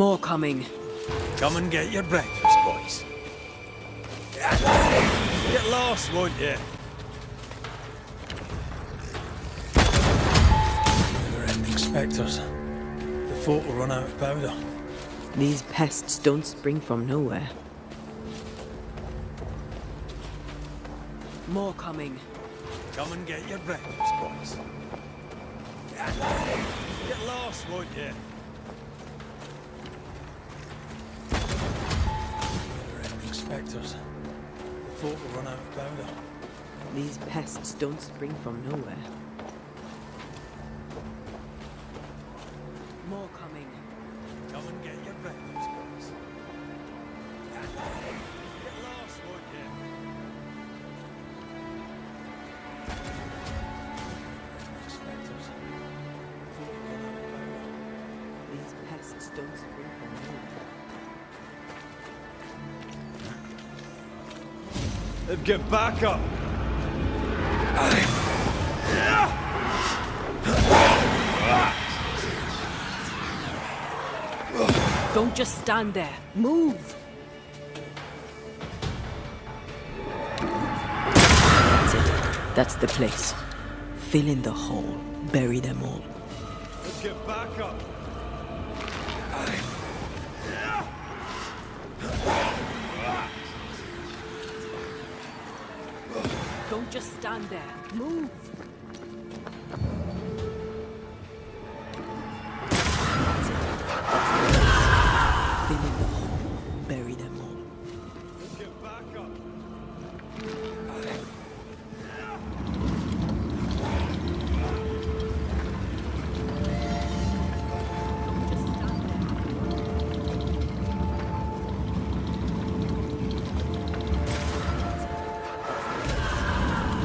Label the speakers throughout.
Speaker 1: More coming.
Speaker 2: Come and get your breakfast, boys. Get lost, won't you? Never-ending spectres. The fort will run out of powder.
Speaker 1: These pests don't spring from nowhere. More coming.
Speaker 2: Come and get your breakfast, boys. Get lost, won't you? Never-ending spectres. The fort will run out of powder.
Speaker 1: These pests don't spring from nowhere. More coming.
Speaker 2: Come and get your breakfast, boys. Get lost, won't you? Spectres. The fort will run out of powder.
Speaker 1: These pests don't spring from nowhere.
Speaker 2: Get back up!
Speaker 1: Don't just stand there. Move! That's it. That's the place. Fill in the hole. Bury them all.
Speaker 2: Get back up!
Speaker 1: Don't just stand there. Move! That's it. Fill in the hole. Bury them all.
Speaker 2: Get back up!
Speaker 1: Don't just stand there. Bury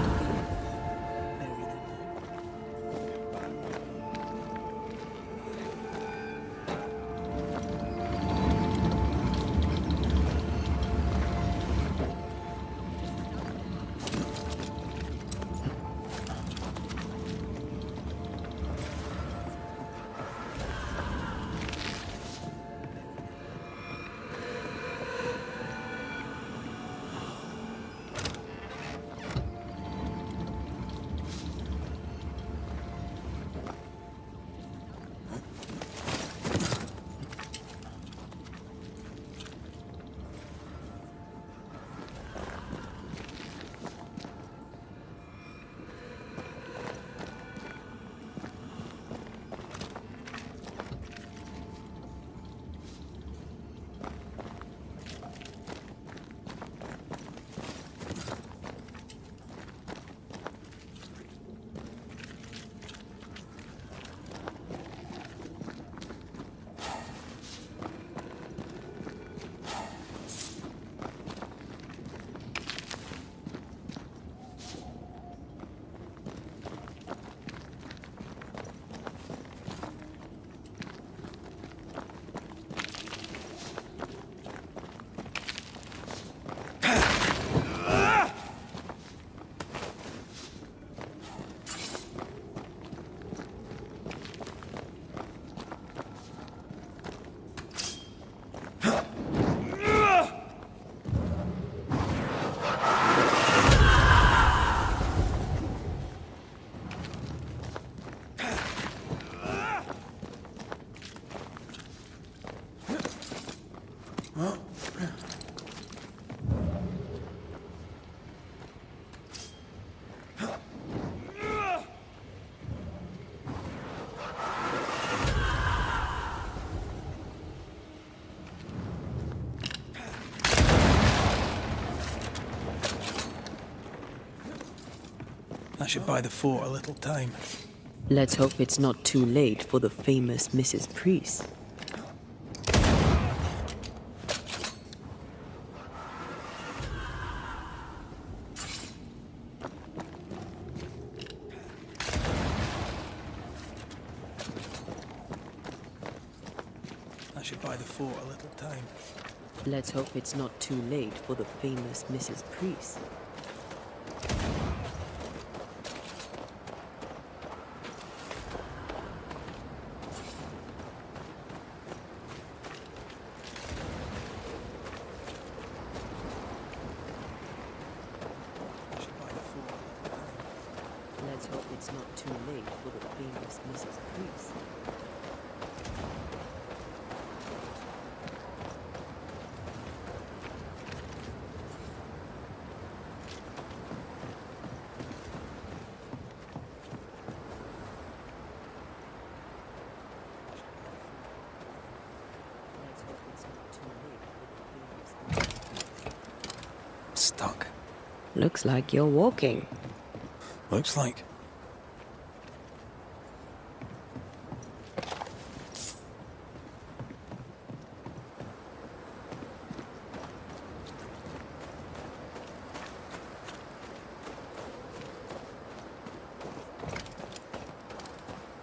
Speaker 1: them all.
Speaker 2: That should buy the fort a little time.
Speaker 1: Let's hope it's not too late for the famous Mrs. Priest.
Speaker 2: That should buy the fort a little time.
Speaker 1: Let's hope it's not too late for the famous Mrs. Priest. Let's hope it's not too late for the famous Mrs. Priest. Let's hope it's not too late for the famous
Speaker 2: Stuck.
Speaker 1: Looks like you're walking.
Speaker 2: Looks like.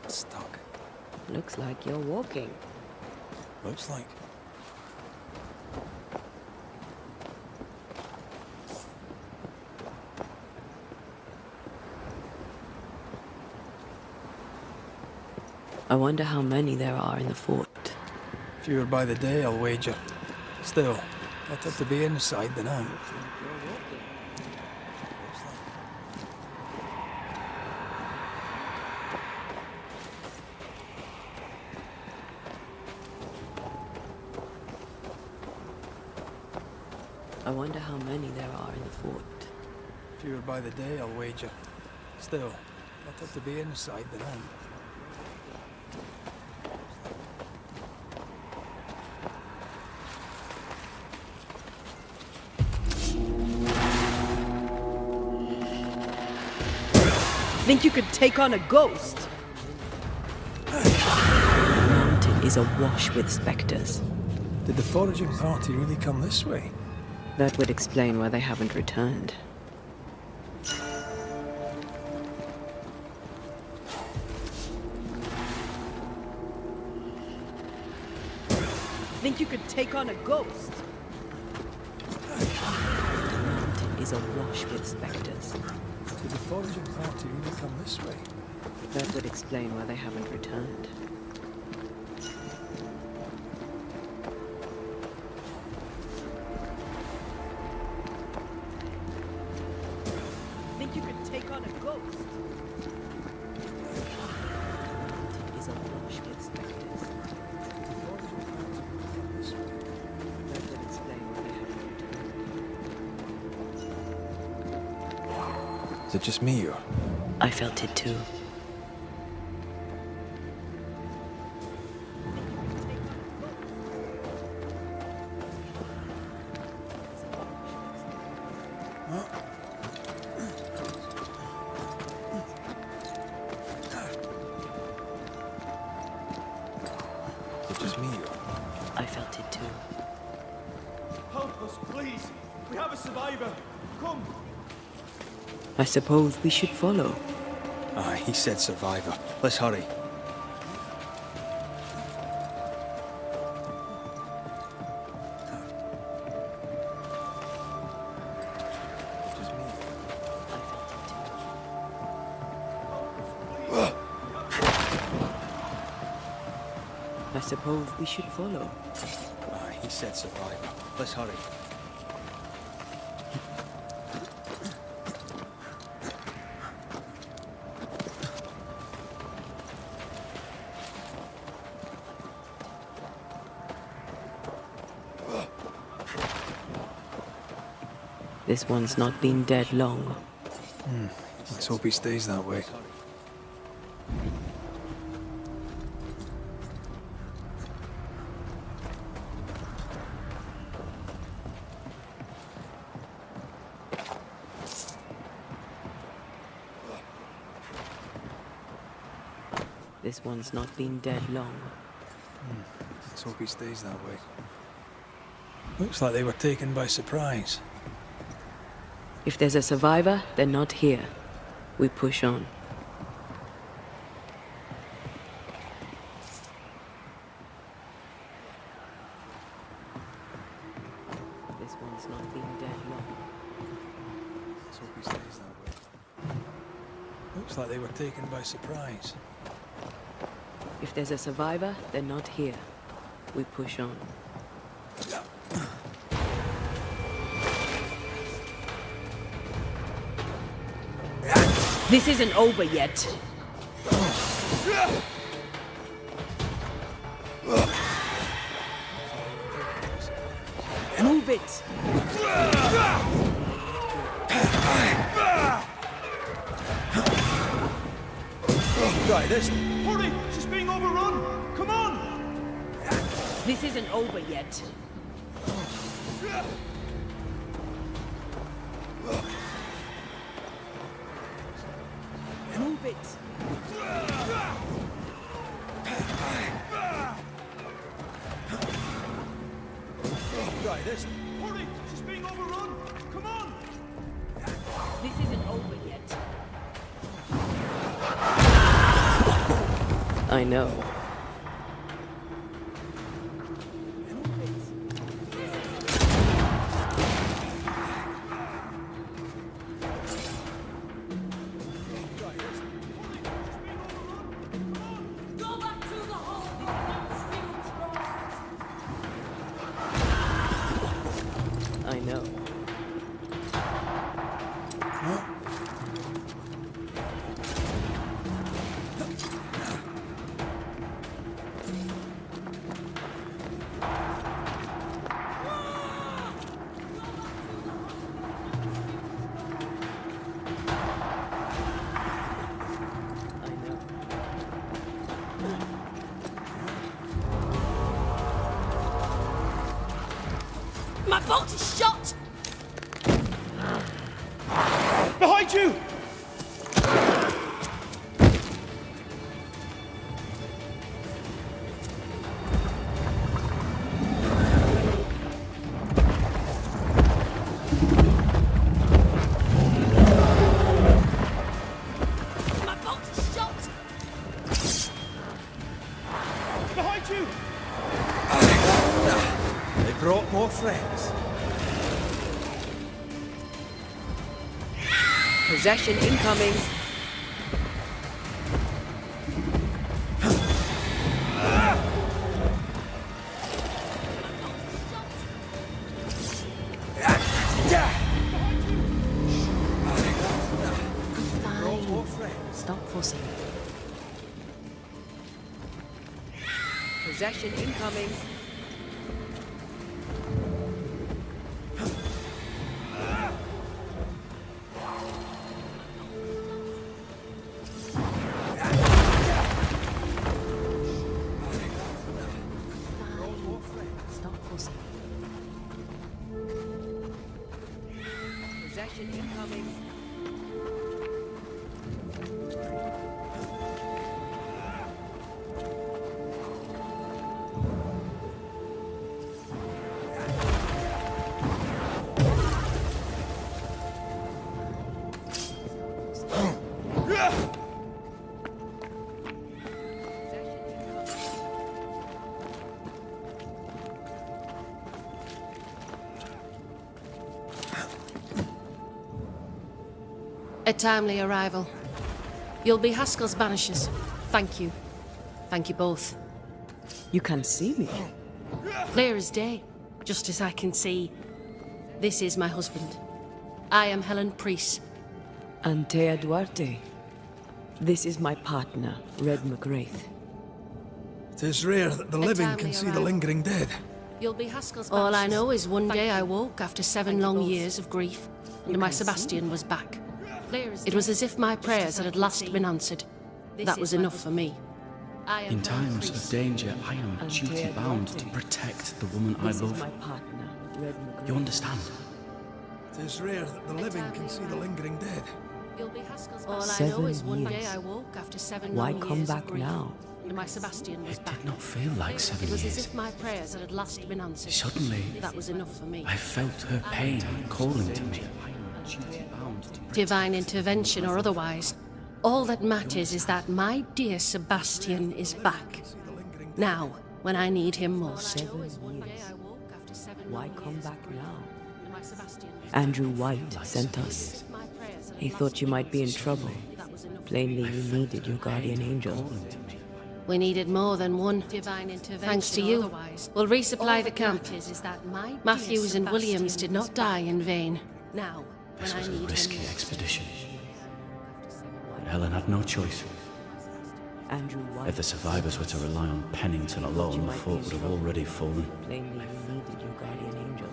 Speaker 2: Stuck.
Speaker 1: Looks like you're walking.
Speaker 2: Looks like.
Speaker 1: I wonder how many there are in the fort.
Speaker 2: Fewer by the day, I'll wager. Still, better to be inside than out.
Speaker 1: I wonder how many there are in the fort.
Speaker 2: Fewer by the day, I'll wager. Still, better to be inside than out.
Speaker 1: Think you could take on a ghost? The mountain is awash with specters.
Speaker 2: Did the foraging party really come this way?
Speaker 1: That would explain why they haven't returned. Think you could take on a ghost? The mountain is awash with specters.
Speaker 2: Did the foraging party really come this way?
Speaker 1: That would explain why they haven't returned. Think you could take on a ghost? The mountain is awash with specters.
Speaker 2: Did the foraging party really come this way?
Speaker 1: That would explain why they haven't returned.
Speaker 2: Is it just me or?
Speaker 1: I felt it too.
Speaker 2: Is it just me or?
Speaker 1: I felt it too.
Speaker 3: Help us, please! We have a survivor! Come!
Speaker 1: I suppose we should follow.
Speaker 2: Aye, he said survivor. Let's hurry. Just me.
Speaker 1: I felt it too. I suppose we should follow.
Speaker 2: Aye, he said survivor. Let's hurry.
Speaker 1: This one's not been dead long.
Speaker 2: Let's hope he stays that way.
Speaker 1: This one's not been dead long.
Speaker 2: Let's hope he stays that way. Looks like they were taken by surprise.
Speaker 1: If there's a survivor, they're not here. We push on. This one's not been dead long.
Speaker 2: Let's hope he stays that way. Looks like they were taken by surprise.
Speaker 1: If there's a survivor, they're not here. We push on. This isn't over yet. Move it!
Speaker 2: Right, this.
Speaker 3: Hurry! She's being overrun! Come on!
Speaker 1: This isn't over yet. Move it!
Speaker 2: Right, this.
Speaker 3: Hurry! She's being overrun! Come on!
Speaker 1: This isn't over yet. I know. I know.
Speaker 4: My bolt is shot!
Speaker 3: Behind you!
Speaker 4: My bolt is shot!
Speaker 3: Behind you!
Speaker 2: They brought more friends.
Speaker 1: Possession incoming.
Speaker 2: Brought more friends.
Speaker 1: Stop fussing. Possession incoming. Stop fussing. Possession incoming.
Speaker 4: A timely arrival. You'll be Haskell's banishers. Thank you. Thank you both.
Speaker 1: You can see me.
Speaker 4: Clear as day, just as I can see. This is my husband. I am Helen Priest.
Speaker 1: Antea Duarte. This is my partner, Red McGrath.
Speaker 2: It is rare that the living
Speaker 4: timely
Speaker 2: can see the
Speaker 4: arrival.
Speaker 2: lingering dead.
Speaker 4: You'll be Haskell's banishers. All I know is one day I woke after 7 long years of grief, and my Sebastian was back. It was as if my prayers had at last been answered. That was enough for me.
Speaker 5: In times of danger, I am duty-bound to protect the woman I
Speaker 1: This is
Speaker 5: love.
Speaker 1: my partner, Red McGrath.
Speaker 5: You understand?
Speaker 2: It is rare that the living can see the lingering dead.
Speaker 4: All I know is
Speaker 1: 7
Speaker 4: one day
Speaker 1: years.
Speaker 4: I woke after 7
Speaker 1: Why
Speaker 4: long
Speaker 1: come
Speaker 4: years
Speaker 1: back
Speaker 4: of grief,
Speaker 1: now?
Speaker 4: and my Sebastian was
Speaker 5: It
Speaker 4: back.
Speaker 5: did not feel like 7
Speaker 4: It was as
Speaker 5: years.
Speaker 4: if my prayers had at last been answered.
Speaker 5: Suddenly,
Speaker 4: That was enough for me.
Speaker 5: I felt her pain calling to me.
Speaker 4: Divine intervention or otherwise, all that matters is that my dear Sebastian is back. Now, when I need him most.
Speaker 1: 7 years. Why come back now? Andrew White sent us. He thought you might be in trouble. Plainly, you needed your guardian angel.
Speaker 4: We needed more than one. Divine intervention. Thanks to you, we'll resupply the camp. Matthews and Williams did not die in vain. Now, when
Speaker 5: This
Speaker 4: I
Speaker 5: was a
Speaker 4: need
Speaker 5: risky
Speaker 4: him most.
Speaker 5: expedition. Helen had no choice.
Speaker 1: Andrew White.
Speaker 5: If the survivors were to rely on Pennington alone, the fort would have already fallen.
Speaker 1: Plainly, you needed your guardian angel.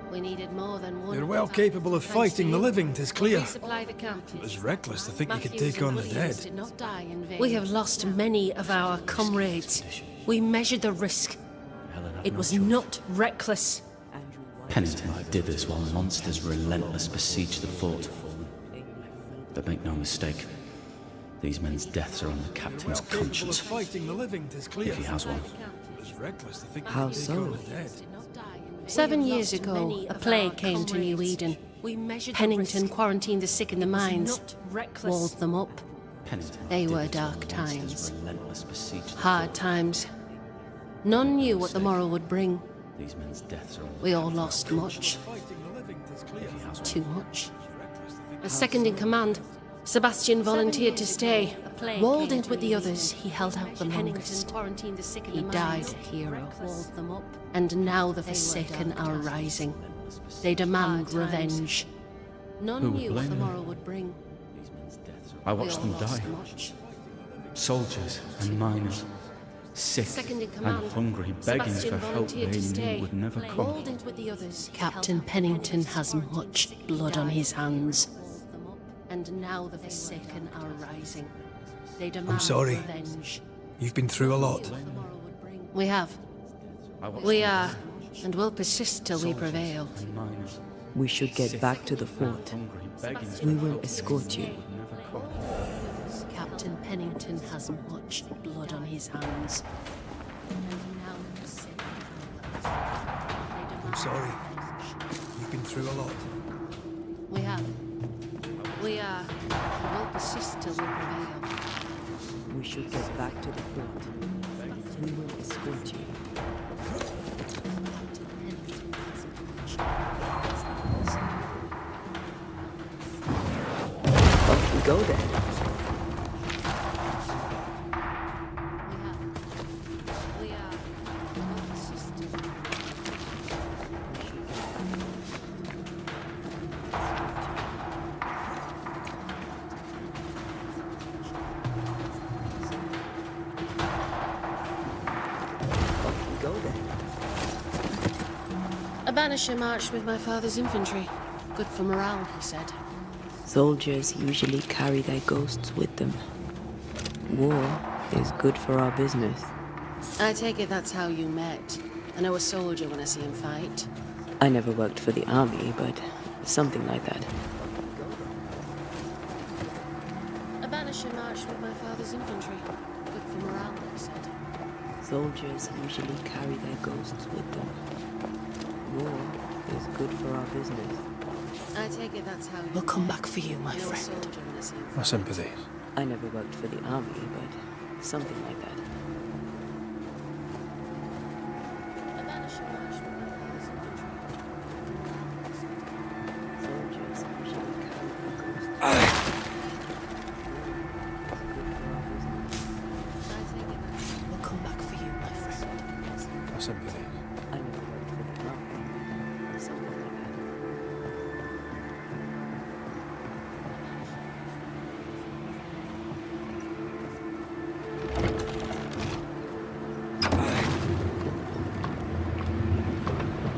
Speaker 4: We needed more than one.
Speaker 2: You're well capable of fighting the living, 'tis clear.
Speaker 4: Resupply the camp.
Speaker 2: It was reckless to think you could
Speaker 4: Matthews
Speaker 2: take on
Speaker 4: and
Speaker 2: the
Speaker 4: Williams
Speaker 2: dead.
Speaker 4: did not die in vain. We have lost many of our comrades. We measured the risk.
Speaker 5: Helen had
Speaker 4: It
Speaker 5: no
Speaker 4: was
Speaker 5: choice.
Speaker 4: not reckless.
Speaker 1: Andrew White.
Speaker 5: Pennington did this while monsters relentless besieged the fort. But make no mistake, these men's deaths are on the
Speaker 2: You're
Speaker 5: captain's
Speaker 2: well capable of
Speaker 5: conscience,
Speaker 2: fighting the living, 'tis clear.
Speaker 5: if he has one.
Speaker 2: It was reckless to think you
Speaker 1: How
Speaker 2: could take
Speaker 1: so?
Speaker 2: on the dead.
Speaker 4: 7 years ago, a plague came to New Eden. Pennington quarantined the sick in the mines, walled them up.
Speaker 5: Pennington
Speaker 4: They
Speaker 5: did
Speaker 4: were
Speaker 5: this while
Speaker 4: dark
Speaker 5: monsters
Speaker 4: times.
Speaker 5: relentless besieged the
Speaker 4: Hard
Speaker 5: fort.
Speaker 4: times. None knew what the morrow would bring.
Speaker 5: These men's deaths are on the
Speaker 4: We all
Speaker 5: captain's
Speaker 4: lost much.
Speaker 2: Fighting the living, 'tis clear.
Speaker 5: if he has one.
Speaker 4: Too much.
Speaker 2: Reckless to think
Speaker 4: As second in command, Sebastian volunteered to stay. Walled in with the others, he held out the longest. He died a hero. And now the Forsaken are rising. They demand revenge. None
Speaker 5: Who would
Speaker 4: knew what
Speaker 5: blame
Speaker 4: the
Speaker 5: them?
Speaker 4: morrow would bring.
Speaker 5: These men's deaths are
Speaker 4: We
Speaker 5: I
Speaker 4: all
Speaker 5: watched them
Speaker 4: lost
Speaker 5: die.
Speaker 4: much.
Speaker 5: Soldiers and miners, sick
Speaker 4: Second in
Speaker 5: and
Speaker 4: command,
Speaker 5: hungry, begging
Speaker 4: Sebastian
Speaker 5: for help
Speaker 4: volunteered
Speaker 5: they
Speaker 4: to
Speaker 5: knew
Speaker 4: stay.
Speaker 5: would never come.
Speaker 4: Walled in with the others, Captain Pennington has much blood on his hands. And now the Forsaken are rising. They demand
Speaker 2: sorry.
Speaker 4: revenge.
Speaker 2: You've been through a lot.
Speaker 4: We have.
Speaker 5: I watched
Speaker 4: We
Speaker 5: them
Speaker 4: are,
Speaker 5: die.
Speaker 4: and will persist till we
Speaker 5: Soldiers
Speaker 4: prevail.
Speaker 5: and miners,
Speaker 1: We should get
Speaker 5: sick
Speaker 1: back to the
Speaker 5: and
Speaker 1: fort.
Speaker 5: hungry, begging for
Speaker 1: We will
Speaker 5: help they
Speaker 1: escort
Speaker 5: knew
Speaker 1: you.
Speaker 5: would never come.
Speaker 4: Captain Pennington has much blood on his hands.
Speaker 2: I'm sorry. You've been through a lot.
Speaker 4: We have. We are, and will persist till we prevail.
Speaker 1: We should get back to the fort. We will escort you.
Speaker 4: Captain Pennington has much blood on his hands.
Speaker 1: Off we go then.
Speaker 4: We are, and will persist till we
Speaker 1: Off we go then.
Speaker 4: A banisher marched with my father's infantry. Good for morale, he said.
Speaker 1: Soldiers usually carry their ghosts with them. War is good for our business.
Speaker 4: I take it that's how you met. I know a soldier when I see him fight.
Speaker 1: I never worked for the army, but something like that.
Speaker 4: A banisher marched with my father's infantry. Good for morale, he said.
Speaker 1: Soldiers usually carry their ghosts with them. War is good for our business.
Speaker 4: I take it that's how you
Speaker 6: We'll come back for you, my
Speaker 4: I know a
Speaker 6: friend.
Speaker 4: soldier when I see him
Speaker 2: My
Speaker 4: fight.
Speaker 2: sympathies.
Speaker 1: I never worked for the army, but something like that.
Speaker 4: A banisher marched with my father's infantry.
Speaker 1: Soldiers usually carry their ghosts.
Speaker 4: I take it that's
Speaker 6: We'll come back for you, my friend.
Speaker 2: My sympathies.
Speaker 1: I never worked for the army, but something like that.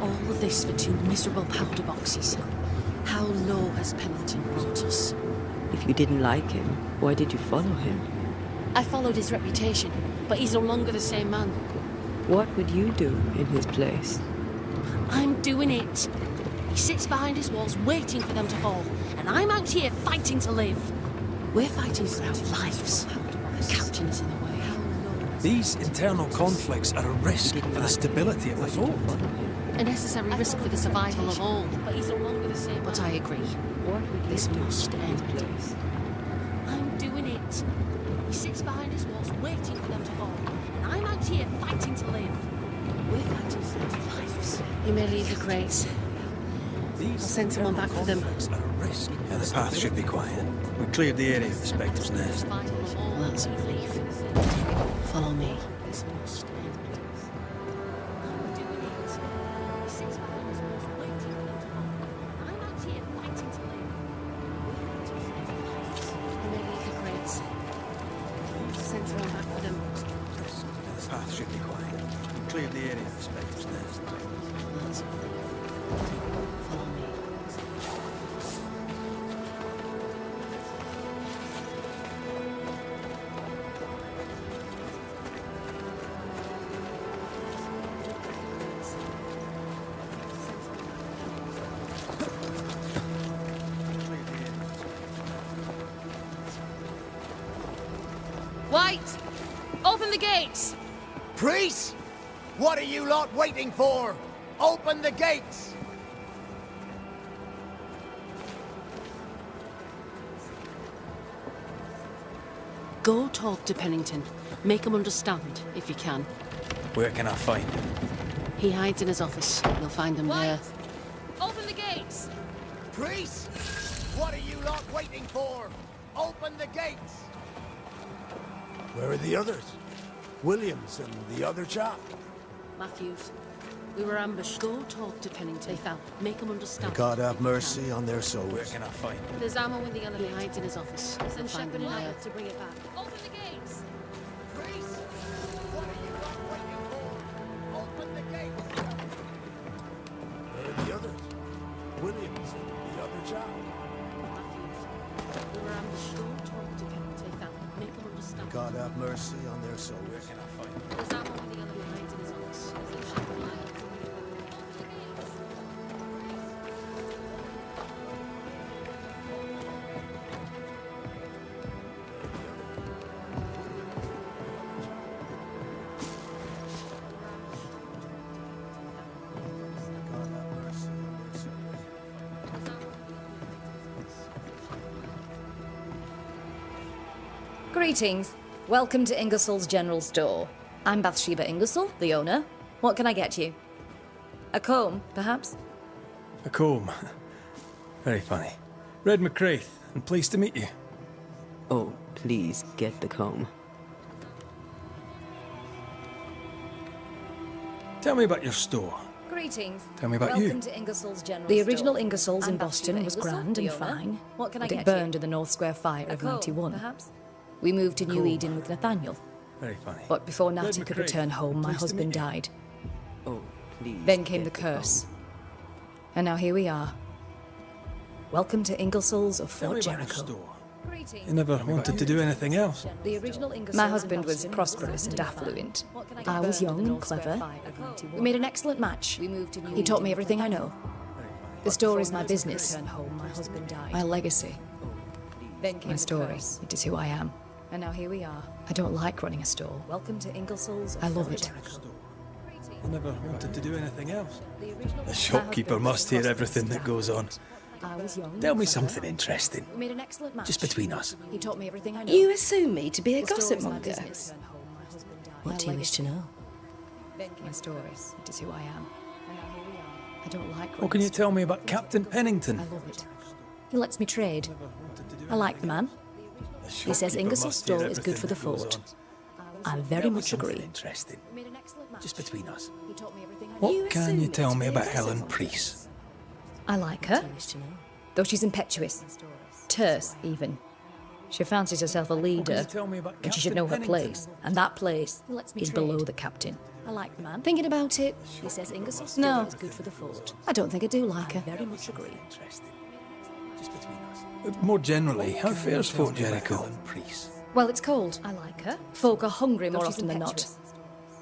Speaker 6: All this for 2 miserable powder boxes.
Speaker 4: How low has Pennington brought us?
Speaker 1: If you didn't like him, why did you follow him?
Speaker 4: I followed his reputation, but he's no longer the same man.
Speaker 1: What would you do in his place?
Speaker 4: I'm doing it. He sits behind his walls waiting for them to fall, and I'm out here fighting to live. We're fighting for our lives. The captain is in the way.
Speaker 2: These internal conflicts are a risk for the stability of the fort.
Speaker 4: A necessary risk for the survival of all. But he's no longer the same. But I agree.
Speaker 1: What would you
Speaker 4: This
Speaker 1: do
Speaker 4: must
Speaker 1: in his
Speaker 4: end.
Speaker 1: place?
Speaker 4: I'm doing it. He sits behind his walls waiting for them to fall, and I'm out here fighting to live. We're fighting for our lives. You may leave the crates.
Speaker 2: These
Speaker 4: I'll send someone back for them.
Speaker 2: conflicts are a risk. Yeah, the path should be quiet. We cleared the area of the Spectre's nest.
Speaker 4: Well, that's a relief.
Speaker 6: Follow me.
Speaker 4: This must end. I'm doing it. He sits behind his walls waiting for them to fall, and I'm out here fighting to live. We're fighting for our lives. You may leave
Speaker 2: the area the spider's nest.
Speaker 4: That's all. Follow me. White! Open the gates!
Speaker 7: Priests! What are you lot waiting for? Open the gates!
Speaker 4: Go talk to Pennington. Make him understand, if you can.
Speaker 2: Where can I find him?
Speaker 4: He hides in his office. You'll find him there.
Speaker 6: Open the gates!
Speaker 7: Priests! What are you lot waiting for? Open the gates! Where are the others? Williams and the other chap?
Speaker 4: Matthews, we were ambushed. Go talk to Pennington. They fell. Make him understand.
Speaker 7: God have
Speaker 4: if you
Speaker 7: mercy
Speaker 4: can.
Speaker 7: on their
Speaker 2: Where
Speaker 7: souls.
Speaker 2: can I find him?
Speaker 4: There's ammo in the elevator. He hides in his office. You'll find him there.
Speaker 6: to bring it back. Open the gates!
Speaker 7: Priests! What are you lot waiting for? Open the gates! Where are the others? Williams and the other chap?
Speaker 4: Matthews, we were ambushed. Go talk to Pennington. They fell. Make him understand.
Speaker 7: God have mercy on their souls.
Speaker 2: Where can I find him?
Speaker 4: There's ammo in the elevator. He hides in his office. You'll find him there.
Speaker 7: God have mercy on their souls.
Speaker 8: Greetings. Welcome to Ingersoll's General Store. I'm Bathsheba Ingersoll, the owner. What can I get you? A comb, perhaps?
Speaker 2: A comb. Very funny. Red McCraith, and pleased to meet you.
Speaker 1: Oh, please get the comb.
Speaker 2: Tell me about your store.
Speaker 8: Greetings.
Speaker 2: Tell me about
Speaker 8: Welcome
Speaker 2: you.
Speaker 8: to Ingersoll's General
Speaker 6: The
Speaker 8: Store.
Speaker 6: original Ingersoll's in
Speaker 8: I'm
Speaker 6: Boston
Speaker 8: Bathsheba
Speaker 6: was
Speaker 8: Ingersoll,
Speaker 6: grand
Speaker 8: the
Speaker 6: and
Speaker 8: owner.
Speaker 6: fine,
Speaker 8: What can I
Speaker 6: but
Speaker 8: get
Speaker 6: it burned
Speaker 8: you?
Speaker 6: in the North Square fire
Speaker 8: A
Speaker 6: of
Speaker 8: comb,
Speaker 6: 91.
Speaker 8: perhaps?
Speaker 6: We moved to New
Speaker 2: Comb.
Speaker 6: Eden with Nathaniel,
Speaker 2: Very funny.
Speaker 6: but before
Speaker 2: Red
Speaker 6: Natty could
Speaker 2: McCraith,
Speaker 6: return home, my
Speaker 2: pleased to
Speaker 6: husband
Speaker 2: meet you.
Speaker 6: died.
Speaker 1: Oh, please.
Speaker 6: Then came the
Speaker 1: get comb.
Speaker 6: curse. And now here we are. Welcome to Ingersoll's of
Speaker 2: Tell me
Speaker 6: Fort
Speaker 2: about your
Speaker 6: Jericho.
Speaker 2: store.
Speaker 8: Greetings.
Speaker 2: You never wanted to do anything else.
Speaker 8: The original Ingersoll
Speaker 6: My
Speaker 8: in
Speaker 6: husband was
Speaker 8: Boston
Speaker 6: prosperous
Speaker 8: grand
Speaker 6: and
Speaker 8: fine.
Speaker 6: affluent.
Speaker 8: What can I
Speaker 6: I
Speaker 8: get
Speaker 6: was
Speaker 8: you?
Speaker 6: young and clever. We made an excellent match.
Speaker 8: We moved to New
Speaker 6: He taught
Speaker 8: Eden
Speaker 6: me
Speaker 8: with
Speaker 6: everything I know.
Speaker 8: Nathaniel.
Speaker 6: The store is my business,
Speaker 8: Return home, my husband died.
Speaker 6: my legacy,
Speaker 8: Then came
Speaker 6: my
Speaker 8: the
Speaker 6: story.
Speaker 8: curse.
Speaker 6: It is who I am.
Speaker 8: And now here we are.
Speaker 6: I don't like running a store.
Speaker 8: Welcome to Ingersoll's of
Speaker 6: I love
Speaker 8: Fort
Speaker 6: it.
Speaker 8: Jericho.
Speaker 2: You never wanted to do anything else.
Speaker 8: The original
Speaker 2: The shopkeeper must hear everything that goes on.
Speaker 8: I was young.
Speaker 2: Tell me
Speaker 8: clever.
Speaker 2: something interesting.
Speaker 8: We made an excellent match.
Speaker 2: Just between us.
Speaker 8: He taught me everything I know.
Speaker 9: You assume me to be a
Speaker 8: The store
Speaker 9: gossip
Speaker 8: is my
Speaker 9: monger.
Speaker 8: business. Return home, my husband died.
Speaker 9: What do you wish to know?
Speaker 8: Then came
Speaker 6: My
Speaker 8: the
Speaker 6: story.
Speaker 8: curse.
Speaker 6: It is who I am.
Speaker 8: And now here we are.
Speaker 6: I don't like running
Speaker 2: What can
Speaker 6: a
Speaker 2: you
Speaker 6: store.
Speaker 2: tell me about Captain Pennington?
Speaker 6: I love it. He lets me trade. I like the man.
Speaker 2: The
Speaker 6: He says
Speaker 2: shopkeeper
Speaker 6: Ingersoll
Speaker 2: must hear
Speaker 6: store is good for the
Speaker 2: everything that goes
Speaker 6: fort.
Speaker 2: on.
Speaker 6: I very
Speaker 2: Tell me
Speaker 6: much
Speaker 2: something
Speaker 6: agree.
Speaker 2: interesting.
Speaker 8: We made an excellent match.
Speaker 2: Just between us.
Speaker 8: He taught me everything I know.
Speaker 2: What
Speaker 9: You
Speaker 2: can
Speaker 9: assume
Speaker 2: you
Speaker 9: me
Speaker 2: tell
Speaker 9: to
Speaker 2: me
Speaker 9: be a
Speaker 2: about
Speaker 9: gossip
Speaker 2: Helen
Speaker 9: monger.
Speaker 2: Priest?
Speaker 6: I like
Speaker 9: What
Speaker 6: her,
Speaker 9: do you wish to know?
Speaker 6: though she's impetuous. Terse, even. She fancies herself a
Speaker 2: What can you
Speaker 6: leader,
Speaker 2: tell me about
Speaker 6: and she should
Speaker 2: Captain
Speaker 6: know her
Speaker 2: Pennington?
Speaker 6: place. And that place
Speaker 8: He lets me
Speaker 6: is
Speaker 8: trade.
Speaker 6: below the captain.
Speaker 8: I like the man.
Speaker 6: Thinking about it,
Speaker 8: He says Ingersoll
Speaker 6: No.
Speaker 8: store is good for the fort.
Speaker 6: I don't think I do like her.
Speaker 8: Very much agree.
Speaker 2: Interesting. Just between us. More generally, how fares Fort Jericho? Helen Priest.
Speaker 6: Well, it's cold.
Speaker 8: I like her.
Speaker 6: Folk are hungry more
Speaker 8: Though she's
Speaker 6: often than not.
Speaker 8: impetuous.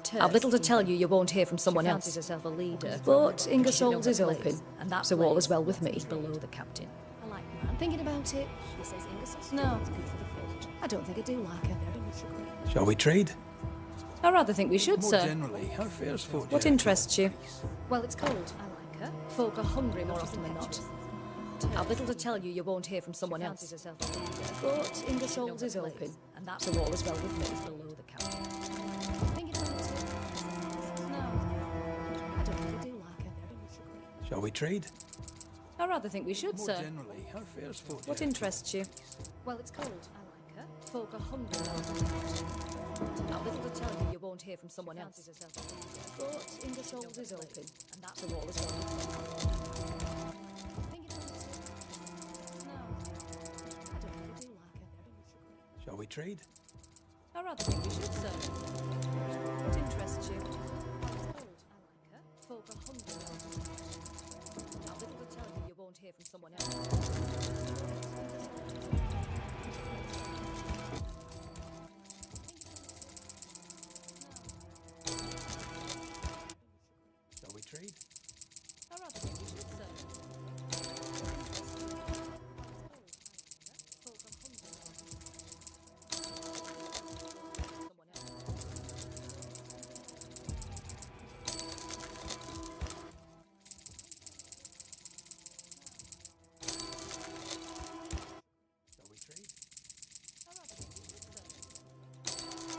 Speaker 8: Terse,
Speaker 6: I've little to tell
Speaker 8: even.
Speaker 6: you won't hear from someone
Speaker 8: She fancies
Speaker 6: else.
Speaker 8: herself a leader.
Speaker 6: But Ingersoll's
Speaker 8: She
Speaker 6: is
Speaker 8: should know her
Speaker 6: open,
Speaker 8: place. And that
Speaker 6: so all
Speaker 8: place
Speaker 6: is well with me.
Speaker 8: is below the captain. I like the man.
Speaker 6: Thinking about it,
Speaker 8: He says Ingersoll store
Speaker 6: No.
Speaker 8: is good for the fort.
Speaker 6: I don't think I do like her.
Speaker 8: Very much agree.
Speaker 2: Shall we trade?
Speaker 6: I rather think we should,
Speaker 2: More
Speaker 6: sir.
Speaker 2: generally, how fares Fort
Speaker 6: What
Speaker 2: Jericho?
Speaker 6: interests you?
Speaker 8: Well, it's cold. I like her.
Speaker 6: Folk are hungry more often than not.
Speaker 8: Impetuous.
Speaker 6: I've little to tell you won't hear from someone
Speaker 8: Fancies
Speaker 6: else.
Speaker 8: herself a leader.
Speaker 6: But Ingersoll's is open,
Speaker 8: And that
Speaker 6: so all is well with me.
Speaker 8: is below the captain. Thinking about it. No. I don't think I do like her. Very much agree.
Speaker 2: Shall we trade?
Speaker 6: I rather think we should,
Speaker 2: More
Speaker 6: sir.
Speaker 2: generally, how fares Fort
Speaker 6: What
Speaker 2: Jericho?
Speaker 6: interests you?
Speaker 8: Well, it's cold. I like her.
Speaker 6: Folk are hungry more often than not. I've little to tell you won't hear from someone
Speaker 8: Fancies
Speaker 6: else.
Speaker 8: herself a leader.
Speaker 6: But Ingersoll's is open,
Speaker 8: And that
Speaker 6: so all is well with me.
Speaker 8: Thinking about it. No. I don't think I do like her. Very much agree.
Speaker 2: Shall we trade?
Speaker 6: I rather think we should, sir. What interests you?
Speaker 8: Well, it's cold.
Speaker 6: Someone else.
Speaker 2: Shall we trade?
Speaker 6: I rather think we should, sir. Someone else.
Speaker 2: Shall we trade?
Speaker 6: I rather think we should, sir. Someone else.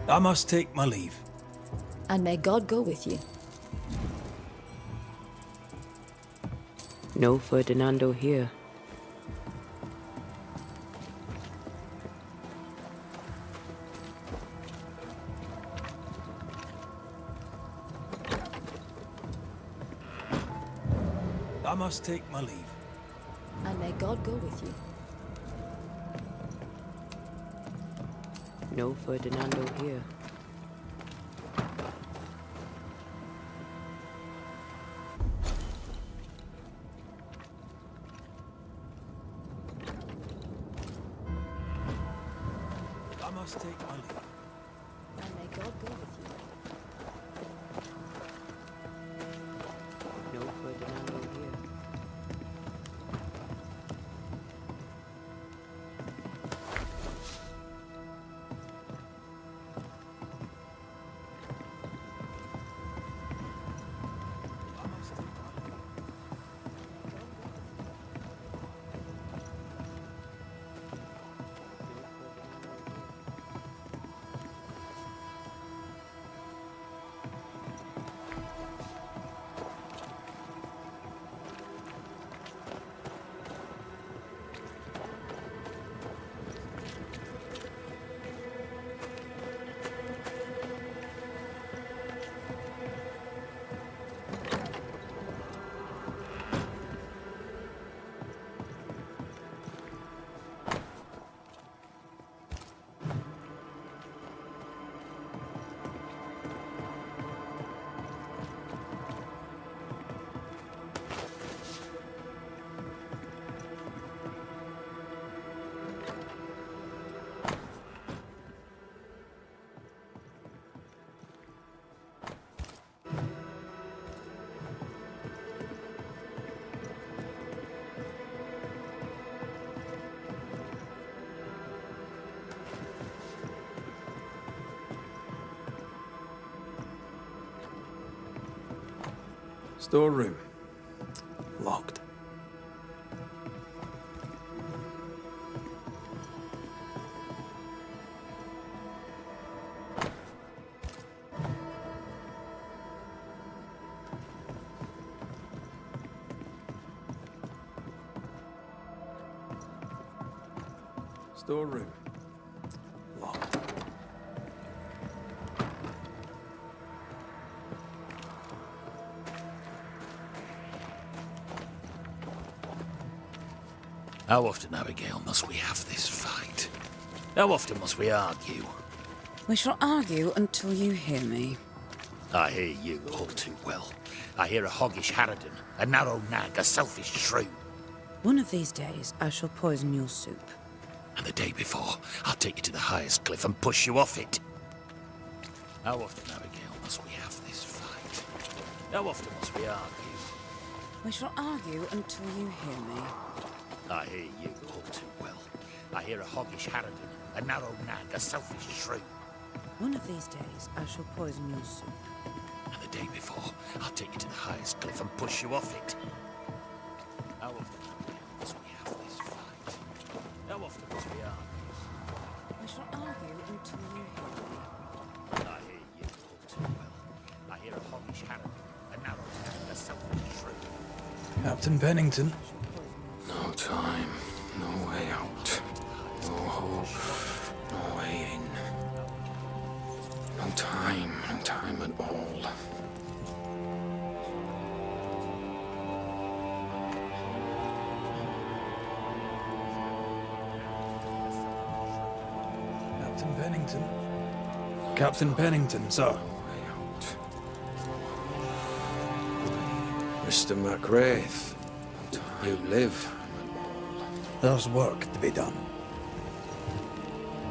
Speaker 2: I must take my leave.
Speaker 8: And may God go with you.
Speaker 1: No Ferdinando here.
Speaker 2: I must take my leave.
Speaker 8: And may God go with you.
Speaker 1: No Ferdinando here.
Speaker 2: I must take my leave.
Speaker 8: And may God go with you.
Speaker 1: No Ferdinando here.
Speaker 2: I must take my leave.
Speaker 1: No Ferdinando here.
Speaker 2: Storeroom. Locked. Storeroom. Locked.
Speaker 7: How often, Abigail, must we have this fight? How often must we argue?
Speaker 9: We shall argue until you hear me.
Speaker 7: I hear you all too well. I hear a hoggish harridan, a narrow nag, a selfish shrew.
Speaker 9: One of these days, I shall poison your soup.
Speaker 7: And the day before, I'll take you to the highest cliff and push you off it. How often, Abigail, must we have this fight? How often must we argue?
Speaker 9: We shall argue until you hear me.
Speaker 7: I hear you all too well. I hear a hoggish harridan, a narrow nag, a selfish shrew.
Speaker 9: One of these days, I shall poison your soup.
Speaker 7: And the day before, I'll take you to the highest cliff and push you off it. How often, Abigail, must we have this fight? How often must we argue?
Speaker 9: We shall argue until you hear me.
Speaker 7: I hear you all too well. I hear a hoggish harridan, a narrow nag, a selfish shrew.
Speaker 2: Captain Pennington.
Speaker 10: No time, no way out. No hope, no way in. No time at all.
Speaker 2: Captain Pennington. Captain Pennington, sir.
Speaker 10: Way out. Mr. MacWraith, you live.
Speaker 2: There's work to be done.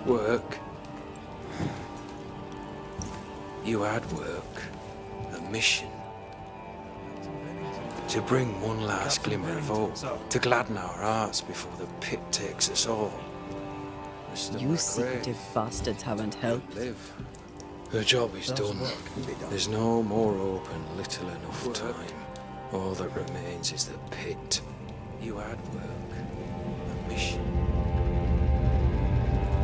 Speaker 10: Work? You had work. A mission. To bring one last
Speaker 2: Captain
Speaker 10: glimmer of
Speaker 2: Pennington,
Speaker 10: hope.
Speaker 2: sir.
Speaker 10: To gladden our hearts before the pit takes us all. Mr.
Speaker 1: You
Speaker 10: MacWraith,
Speaker 1: secretive bastards haven't helped.
Speaker 10: live. The job is
Speaker 2: There's
Speaker 10: done.
Speaker 2: work to be done.
Speaker 10: There's no more open, little enough time. All that remains is the pit. You had work. A mission.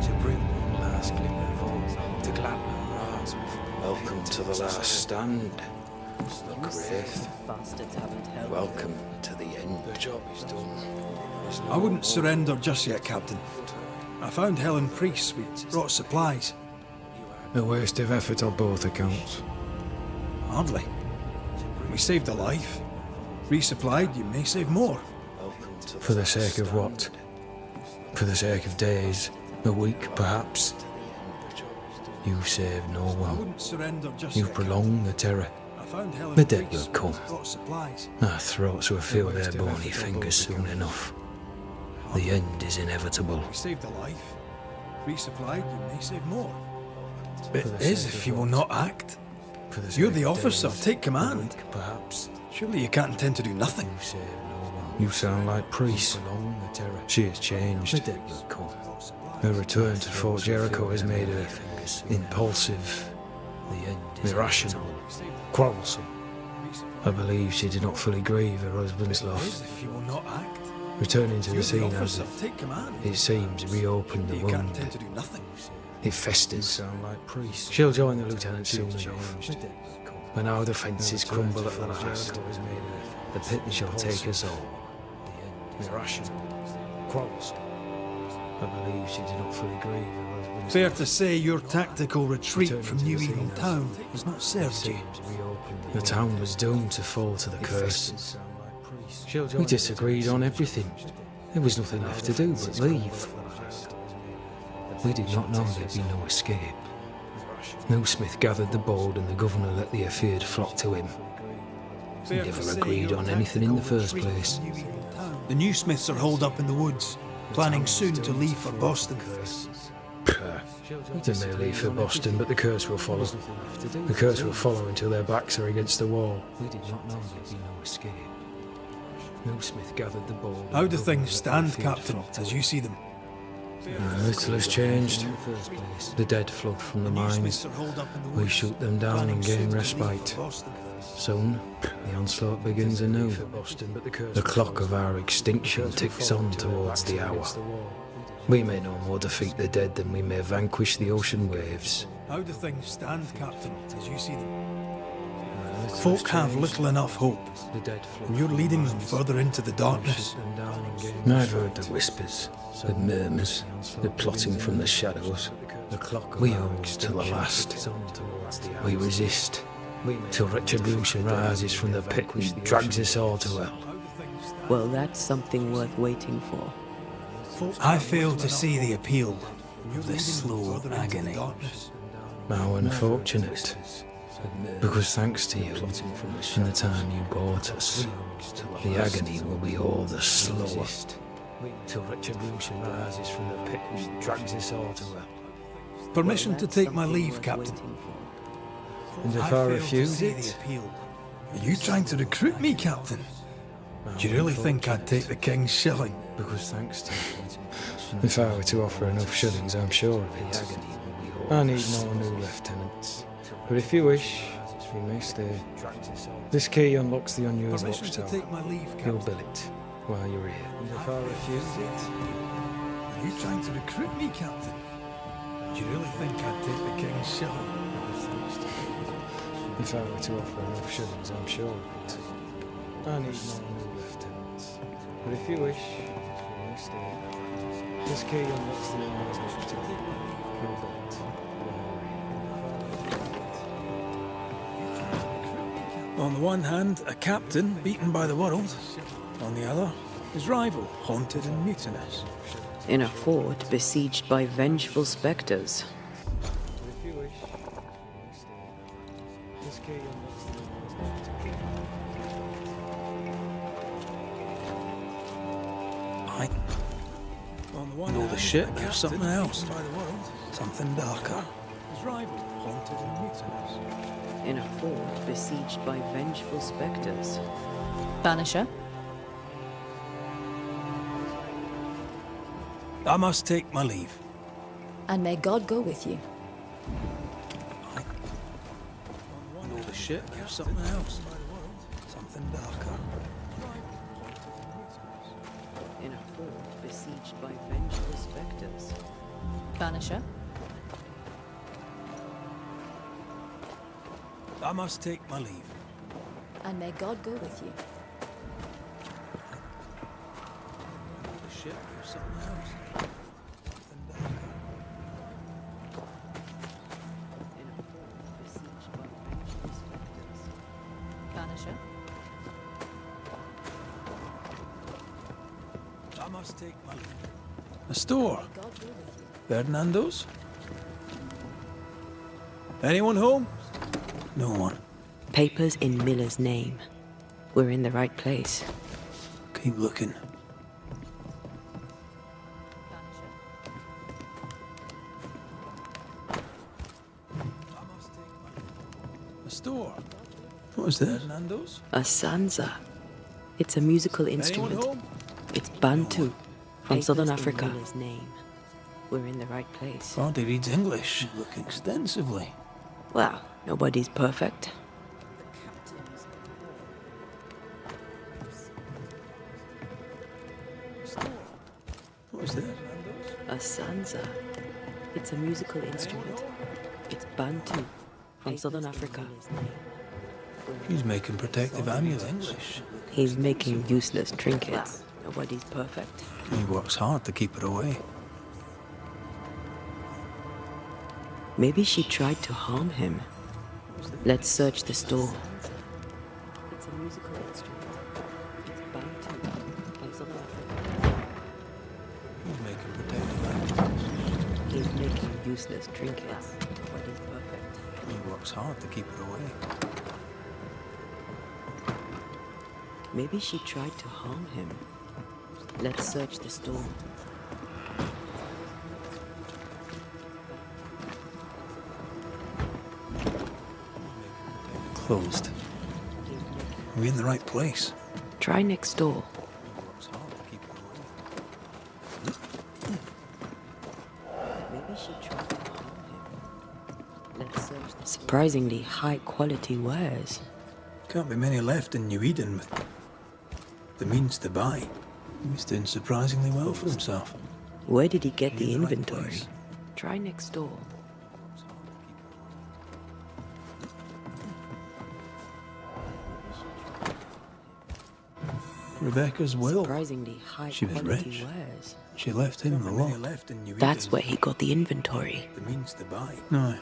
Speaker 10: To bring one last glimmer of hope. To gladden our hearts before welcome to the last stand. MacWraith.
Speaker 1: Bastards haven't helped.
Speaker 10: Welcome to the end. The job is done. There's no
Speaker 2: I wouldn't
Speaker 10: more
Speaker 2: surrender just yet, Captain. I found Helen Priest. We brought supplies.
Speaker 10: A waste of effort on both accounts.
Speaker 2: Hardly. We saved a life. Resupplied, you may save more.
Speaker 10: Welcome to
Speaker 11: For the
Speaker 10: last
Speaker 11: sake of what?
Speaker 10: stand.
Speaker 11: For the sake of days, a week perhaps. You've saved no
Speaker 2: I
Speaker 11: one.
Speaker 2: wouldn't surrender just
Speaker 11: You've
Speaker 2: yet.
Speaker 11: prolonged the terror.
Speaker 2: Captain. I found Helen
Speaker 11: The dead
Speaker 2: Priest.
Speaker 11: will come.
Speaker 2: Brought supplies.
Speaker 11: Our throats will feel their
Speaker 10: waste of
Speaker 11: bony
Speaker 10: effort on
Speaker 11: fingers
Speaker 10: both
Speaker 11: soon
Speaker 10: accounts.
Speaker 11: enough. The end is inevitable.
Speaker 2: We saved a life. Resupplied, you may save more.
Speaker 11: For
Speaker 2: It
Speaker 11: the
Speaker 2: is
Speaker 11: sake
Speaker 2: if
Speaker 11: of
Speaker 2: you will
Speaker 11: what?
Speaker 2: not act.
Speaker 11: For the
Speaker 2: You're
Speaker 11: sake
Speaker 2: the
Speaker 11: of
Speaker 2: officer.
Speaker 11: days,
Speaker 2: Take
Speaker 11: a
Speaker 2: command.
Speaker 11: week perhaps.
Speaker 2: Surely you can't intend to do nothing.
Speaker 11: You've saved no one. You sound like Priest.
Speaker 10: Prolong the terror.
Speaker 11: She has changed.
Speaker 10: The dead will come.
Speaker 11: Her return to Fort Jericho has made her impulsive,
Speaker 10: The end is
Speaker 11: irrational, quarrelsome. I believe she did not fully grieve her husband's
Speaker 2: It is
Speaker 11: loss.
Speaker 2: if you will not act.
Speaker 11: Returning to
Speaker 2: You're
Speaker 11: the scene
Speaker 2: officer.
Speaker 11: has,
Speaker 2: Take command.
Speaker 11: it seems, reopened the
Speaker 2: You can't
Speaker 11: wound.
Speaker 2: intend to do nothing.
Speaker 11: It festers.
Speaker 10: sound like Priest.
Speaker 11: She'll join the lieutenant soon enough.
Speaker 10: The dead will come.
Speaker 11: When our defences crumble at the last, the pit shall take us all. Irrational, quarrelsome. I believe she did not fully grieve her husband's
Speaker 2: Fair
Speaker 11: loss.
Speaker 2: to say your tactical retreat
Speaker 11: Returning
Speaker 2: from
Speaker 11: to
Speaker 2: New
Speaker 11: the
Speaker 2: Eagle
Speaker 11: scene
Speaker 2: Town has not
Speaker 11: It
Speaker 2: served you.
Speaker 11: seems reopened the town was doomed to fall to the curse. We disagreed on everything. There was nothing left to do but leave. We did not know there'd be no escape. No Smith gathered the bold and the governor let the afeared flock to him. We
Speaker 2: Fair to
Speaker 11: never
Speaker 2: say
Speaker 11: agreed
Speaker 2: your
Speaker 11: on anything in the
Speaker 2: tactical
Speaker 11: first
Speaker 2: retreat
Speaker 11: place.
Speaker 2: from New Eagle Town. The new Smiths are holed up in the woods, planning soon to leave for Boston.
Speaker 11: They may leave for Boston, but the curse will follow. The curse will follow until their backs are against the wall. We did not know there'd be no escape. No Smith gathered the bold.
Speaker 2: How do things stand, Captain, as you see them?
Speaker 11: Little has changed. The dead flood from the
Speaker 2: The new
Speaker 11: mines.
Speaker 2: Smiths are holed up in the
Speaker 11: We
Speaker 2: woods,
Speaker 11: shoot them down
Speaker 2: planning
Speaker 11: and
Speaker 2: soon
Speaker 11: gain
Speaker 2: to leave for
Speaker 11: respite.
Speaker 2: Boston.
Speaker 11: Soon, the onslaught begins anew. The clock of our extinction ticks on towards the hour. We may no more defeat the dead than we may vanquish the ocean waves.
Speaker 2: How do things stand, Captain, as you see them? Folk have little enough hope, and you're leading them further into the darkness.
Speaker 11: I've heard the whispers, the murmurs, the plotting from the shadows. We hold to the last. We resist, till retribution rises from the pit and drags us all to hell.
Speaker 1: Well, that's something worth waiting for.
Speaker 2: I fail to see the appeal of this slow agony.
Speaker 11: How unfortunate. Because thanks to you, in the time you bought us, the agony will be all the slower. Till retribution rises from the pit and drags us all to hell.
Speaker 2: Permission to take my leave, Captain.
Speaker 11: And if I refuse it?
Speaker 2: Are you trying to recruit me, Captain? Do you really think I'd take the King's shilling?
Speaker 11: Because thanks to you, if I were to offer enough shillings, I'm sure of it. I need no new lieutenants. But if you wish, you may stay. This key unlocks the unused watchtower. You'll bill it while you're here. And if I refuse it?
Speaker 2: Are you trying to recruit me, Captain? Do you really think I'd take the King's shilling?
Speaker 11: If I were to offer enough shillings, I'm sure of it. I need no new lieutenants. But if you wish, you may stay. This key unlocks the unused watchtower. You'll bill it while you're here.
Speaker 2: On the one hand, a captain beaten by the world. On the other, his rival, haunted and mutinous.
Speaker 1: In a fort besieged by vengeful spectres.
Speaker 11: If you wish, you may stay. This key unlocks the unused watchtower.
Speaker 2: No, the ship, there's something else. Something darker. His rival, haunted and mutinous.
Speaker 1: In a fort besieged by vengeful spectres.
Speaker 8: Banisher.
Speaker 2: I must take my leave.
Speaker 8: And may God go with you.
Speaker 2: No, the ship, there's something else. Something darker.
Speaker 1: In a fort besieged by vengeful spectres.
Speaker 8: Banisher.
Speaker 2: I must take my leave.
Speaker 8: And may God go with you.
Speaker 2: The ship, there's something else. Something darker.
Speaker 1: In a fort besieged by vengeful spectres.
Speaker 8: Banisher.
Speaker 2: I must take my leave. A store. Ferdinando's? Anyone home? No one.
Speaker 1: Papers in Miller's name. We're in the right place.
Speaker 2: Keep looking. A store. What was that? Ferdinando's?
Speaker 1: A sanza. It's a musical instrument.
Speaker 2: Anyone home?
Speaker 1: It's Bantu from
Speaker 2: Papers
Speaker 1: Southern
Speaker 2: in
Speaker 1: Africa.
Speaker 2: Miller's
Speaker 1: Name. We're in the right place.
Speaker 2: Body reads English. Look extensively.
Speaker 1: Well, nobody's perfect.
Speaker 2: What was that?
Speaker 1: A sanza. It's a musical instrument. It's Bantu from Southern Africa.
Speaker 2: He's making protective amulets.
Speaker 1: He's making useless trinkets. Nobody's perfect.
Speaker 2: He works hard to keep it away.
Speaker 1: Maybe she tried to harm him. Let's search the store. It's a musical instrument. It's Bantu from Southern Africa.
Speaker 2: He's making protective amulets.
Speaker 1: He's making useless trinkets. Nobody's perfect.
Speaker 2: He works hard to keep it away.
Speaker 1: Maybe she tried to harm him. Let's search the store.
Speaker 2: Closed. Are we in the right place?
Speaker 1: Try next door.
Speaker 2: Works hard to keep it away.
Speaker 1: Maybe she tried to harm him. Let's search the store. Surprisingly high quality wares.
Speaker 2: Can't be many left in New Eden with the means to buy. He was doing surprisingly well for himself.
Speaker 1: Where did he get the
Speaker 2: In the right
Speaker 1: inventory?
Speaker 2: place.
Speaker 1: Try next door.
Speaker 2: Rebecca's will.
Speaker 1: Surprisingly high
Speaker 2: She was
Speaker 1: quality
Speaker 2: rich.
Speaker 1: wares.
Speaker 2: She left him a lot. Left in New
Speaker 1: That's
Speaker 2: Eden.
Speaker 1: where he got the inventory.
Speaker 2: The means to buy. No,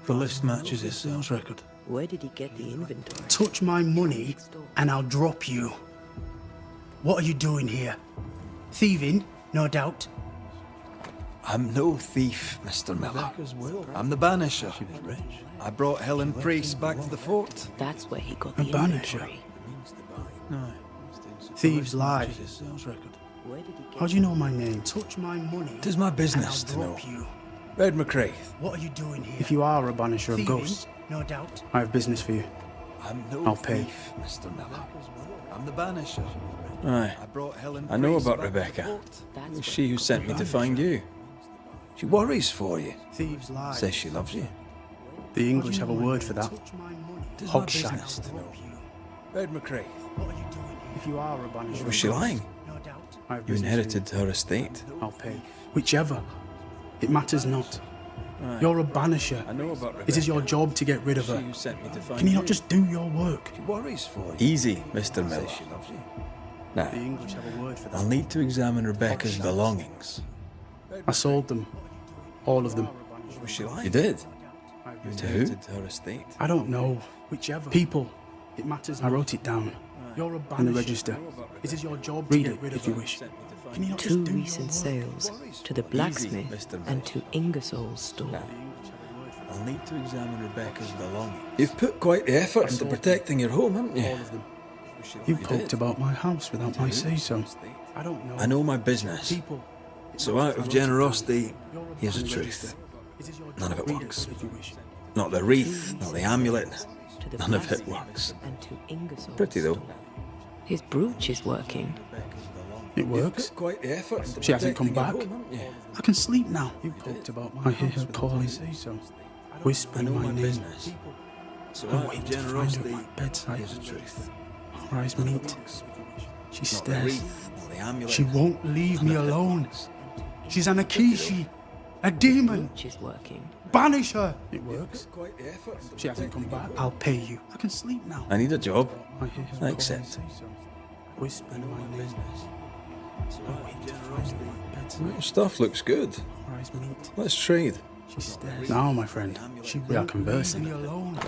Speaker 2: the list matches his sales record.
Speaker 1: Where did he get the inventory?
Speaker 3: Touch my money and I'll drop you. What are you doing here? Thieving, no doubt.
Speaker 12: I'm no thief, Mr. Miller.
Speaker 2: Rebecca's will.
Speaker 12: I'm the banisher.
Speaker 2: She was rich.
Speaker 12: I brought Helen Priest back to the fort.
Speaker 1: That's where he got
Speaker 3: A
Speaker 1: the
Speaker 3: banisher?
Speaker 1: inventory.
Speaker 2: The means to buy. No,
Speaker 3: Thieves lie.
Speaker 2: matches his sales record.
Speaker 1: Where did he get
Speaker 3: How do you know my name? Touch my money.
Speaker 12: It is my
Speaker 3: and
Speaker 12: business
Speaker 3: I'll
Speaker 12: to know.
Speaker 3: drop you.
Speaker 12: Red McCraith.
Speaker 3: What are you doing here?
Speaker 13: If you are a banisher of
Speaker 3: Thieving,
Speaker 13: ghosts,
Speaker 3: no doubt.
Speaker 13: I have business for you.
Speaker 12: I'm no
Speaker 13: I'll pay.
Speaker 12: thief, Mr. Miller. I'm the banisher.
Speaker 10: Aye.
Speaker 12: I brought Helen
Speaker 10: I know
Speaker 12: Priest
Speaker 10: about
Speaker 12: back to the
Speaker 10: Rebecca.
Speaker 12: fort.
Speaker 1: That's
Speaker 10: It was
Speaker 1: where
Speaker 10: she
Speaker 1: he
Speaker 10: who
Speaker 1: got
Speaker 10: sent
Speaker 1: the
Speaker 10: me to find you. She worries for you.
Speaker 3: Thieves lie.
Speaker 10: Says she loves you.
Speaker 13: The English have a word for that.
Speaker 3: Touch my money.
Speaker 12: It is my
Speaker 13: Hogshite.
Speaker 12: business to know. Red McCraith.
Speaker 3: What are you doing here?
Speaker 13: If you are a banisher
Speaker 10: Was
Speaker 13: of
Speaker 10: she
Speaker 13: ghosts,
Speaker 10: lying?
Speaker 3: No doubt.
Speaker 13: I have
Speaker 10: You
Speaker 13: business
Speaker 10: inherited
Speaker 13: for
Speaker 10: her estate.
Speaker 13: you. I'll pay.
Speaker 3: Whichever. It matters not.
Speaker 10: Aye.
Speaker 3: You're a banisher.
Speaker 10: I know about Rebecca.
Speaker 3: It is your job to get rid of
Speaker 10: She
Speaker 3: her.
Speaker 10: who sent me to find
Speaker 3: Can you not just do your work?
Speaker 12: She worries for you.
Speaker 10: Easy, Mr. Miller.
Speaker 12: Says she loves you.
Speaker 10: Now,
Speaker 13: The English have a word for
Speaker 10: I'll
Speaker 13: that.
Speaker 10: need to examine Rebecca's belongings.
Speaker 13: I sold them. All of them.
Speaker 12: Was she lying?
Speaker 10: You did?
Speaker 13: I have
Speaker 10: You
Speaker 13: business-
Speaker 10: to who? Her estate.
Speaker 3: I don't know.
Speaker 13: Whichever.
Speaker 3: People. It matters. I wrote it down. You're a banisher.
Speaker 13: In the register.
Speaker 3: It is your job
Speaker 13: Read
Speaker 3: to
Speaker 13: it
Speaker 3: get rid
Speaker 13: if
Speaker 3: of
Speaker 13: you
Speaker 3: her.
Speaker 13: wish.
Speaker 3: Can you not
Speaker 1: Two
Speaker 3: just do
Speaker 1: recent
Speaker 3: your work?
Speaker 1: sales to the blacksmith
Speaker 10: Mr.
Speaker 1: and to Ingersoll's store.
Speaker 10: I'll need to examine Rebecca's belongings.
Speaker 12: You've put quite the effort into protecting your home, haven't
Speaker 13: All
Speaker 12: you?
Speaker 13: of them.
Speaker 3: You poked about my house without my say-so. I don't know.
Speaker 10: I know my business.
Speaker 3: People.
Speaker 12: So out of generosity,
Speaker 3: You're a
Speaker 12: here's the
Speaker 3: banisher.
Speaker 12: truth.
Speaker 3: It is your
Speaker 12: None of
Speaker 3: job
Speaker 12: it
Speaker 3: to
Speaker 12: works.
Speaker 3: if you wish.
Speaker 12: Not the wreath, not the amulet.
Speaker 1: To the
Speaker 12: None of it
Speaker 1: blacksmith
Speaker 12: works.
Speaker 1: and to Ingersoll's
Speaker 12: Pretty though.
Speaker 1: store. His brooch is working.
Speaker 3: It works.
Speaker 12: Put quite the effort into
Speaker 3: She hasn't come
Speaker 12: protecting
Speaker 3: back.
Speaker 12: your home, haven't you?
Speaker 3: I can sleep now.
Speaker 13: You poked about
Speaker 3: I
Speaker 13: my
Speaker 3: hear
Speaker 13: house
Speaker 3: her
Speaker 13: without
Speaker 3: calling,
Speaker 13: my say-so.
Speaker 12: I
Speaker 3: whispering
Speaker 12: know
Speaker 3: my
Speaker 12: my
Speaker 3: name.
Speaker 12: business. So
Speaker 3: I
Speaker 12: out
Speaker 3: wait
Speaker 12: of
Speaker 3: to find her
Speaker 12: generosity,
Speaker 3: at my bedside.
Speaker 12: here's the truth.
Speaker 3: Our eyes
Speaker 12: None of it
Speaker 3: meet.
Speaker 12: works.
Speaker 3: She
Speaker 12: Not the
Speaker 3: stares.
Speaker 12: wreath, not the amulet.
Speaker 3: She won't leave
Speaker 12: None
Speaker 3: me
Speaker 12: of it
Speaker 3: alone.
Speaker 12: works.
Speaker 3: She's an Akishi, a demon.
Speaker 1: Brooch is working.
Speaker 3: Banish her. It
Speaker 12: You've
Speaker 3: works.
Speaker 12: put quite the effort into
Speaker 3: She hasn't come
Speaker 12: protecting
Speaker 3: back. I'll pay you. I can sleep now.
Speaker 10: I need a job.
Speaker 3: I hear her
Speaker 10: I
Speaker 3: calling,
Speaker 10: accept.
Speaker 3: say-so. Whispering my name.
Speaker 12: business. So
Speaker 3: I
Speaker 12: out
Speaker 3: wait
Speaker 12: of
Speaker 3: to find her
Speaker 12: generosity,
Speaker 3: at my bedside.
Speaker 10: Your stuff looks good.
Speaker 3: Our eyes meet.
Speaker 10: Let's trade.
Speaker 3: She stares.
Speaker 13: Now, my friend,
Speaker 3: She
Speaker 13: we are
Speaker 3: won't
Speaker 13: conversing.
Speaker 3: leave me alone.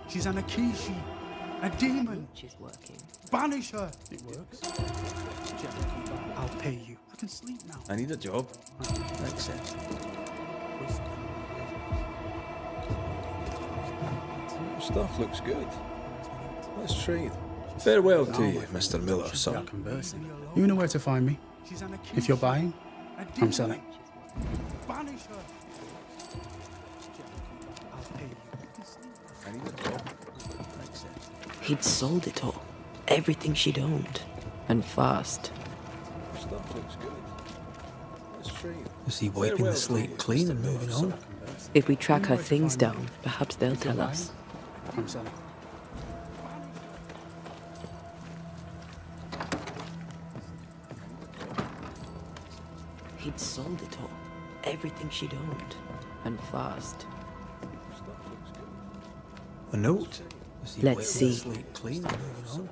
Speaker 3: She's an Akishi, a demon.
Speaker 1: Brooch is working.
Speaker 3: Banish her. It works. She hasn't come back. I'll pay you. I can sleep now.
Speaker 10: I need a job.
Speaker 3: I accept.
Speaker 10: Your stuff looks good. Let's trade. Farewell to you, Mr. Miller,
Speaker 13: We are
Speaker 10: son.
Speaker 13: conversing. You know where to find me.
Speaker 3: She's an Akishi,
Speaker 13: If you're buying,
Speaker 3: a
Speaker 13: I'm
Speaker 3: demon.
Speaker 13: selling.
Speaker 3: Banish her. I'll pay you. I can sleep now.
Speaker 10: I need a job.
Speaker 3: I accept.
Speaker 1: He'd sold it all. Everything she'd owned. And fast.
Speaker 10: Your stuff looks good. Let's trade.
Speaker 2: Is he wiping
Speaker 10: Farewell
Speaker 2: the
Speaker 10: to
Speaker 2: slate
Speaker 10: you,
Speaker 2: clean
Speaker 10: Mr.
Speaker 2: and
Speaker 10: Miller,
Speaker 2: moving
Speaker 10: son.
Speaker 2: on?
Speaker 1: If we track her things down, perhaps they'll tell us.
Speaker 13: I'm selling.
Speaker 1: He'd sold it all. Everything she'd owned. And fast.
Speaker 2: A note? Is he
Speaker 1: Let's
Speaker 2: wiping
Speaker 1: see.
Speaker 2: the slate clean and moving on?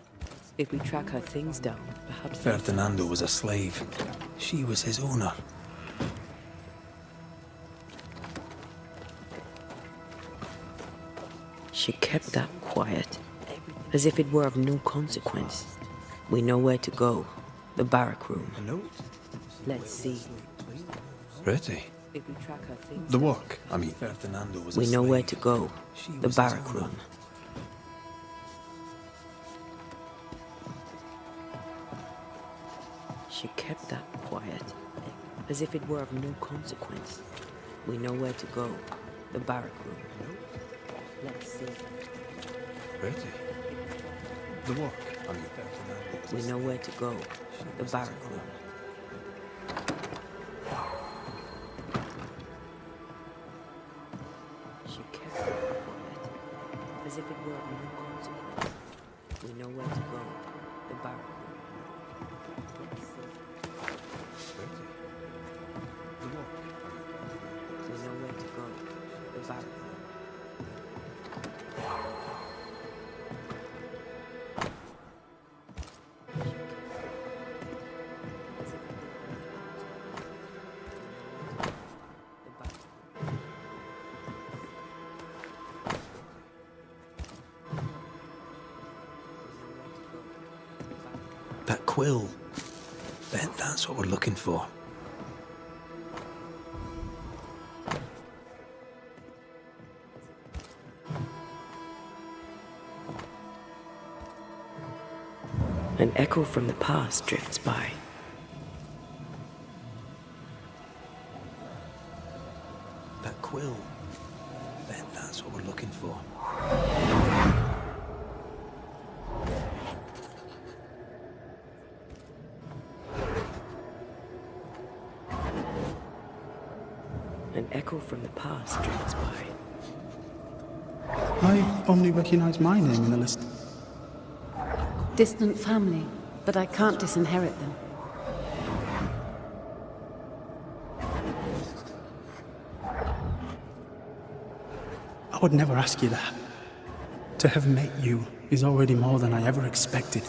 Speaker 1: If we track her things down, perhaps they'll tell
Speaker 2: Ferdinando
Speaker 1: us.
Speaker 2: was a slave. She was his owner.
Speaker 1: She kept that quiet, as if it were of no consequence. We know where to go. The barrack room.
Speaker 2: A note?
Speaker 1: Let's see.
Speaker 2: Pretty.
Speaker 1: If we track her things
Speaker 2: The
Speaker 1: down,
Speaker 2: work, I mean. Ferdinando was a
Speaker 1: we
Speaker 2: slave.
Speaker 1: know where to go.
Speaker 2: She
Speaker 1: The
Speaker 2: was his
Speaker 1: barrack
Speaker 2: owner.
Speaker 1: room. She kept that quiet, as if it were of no consequence. We know where to go. The barrack room. Let's see.
Speaker 2: Pretty. The work, I mean. Ferdinando was
Speaker 1: We
Speaker 2: a
Speaker 1: know
Speaker 2: slave.
Speaker 1: where to go. The barrack room. She kept it quiet, as if it were of no consequence. The barrack room. There's nowhere to go. The barrack room.
Speaker 12: That quill. Bet that's what we're looking for.
Speaker 1: An echo from the past drifts by.
Speaker 12: That quill. Bet that's what we're looking for.
Speaker 1: An echo from the past drifts by.
Speaker 13: I only recognise my name in the list.
Speaker 14: Distant family, but I can't disinherit them.
Speaker 13: I would never ask you that. To have met you is already more than I ever expected.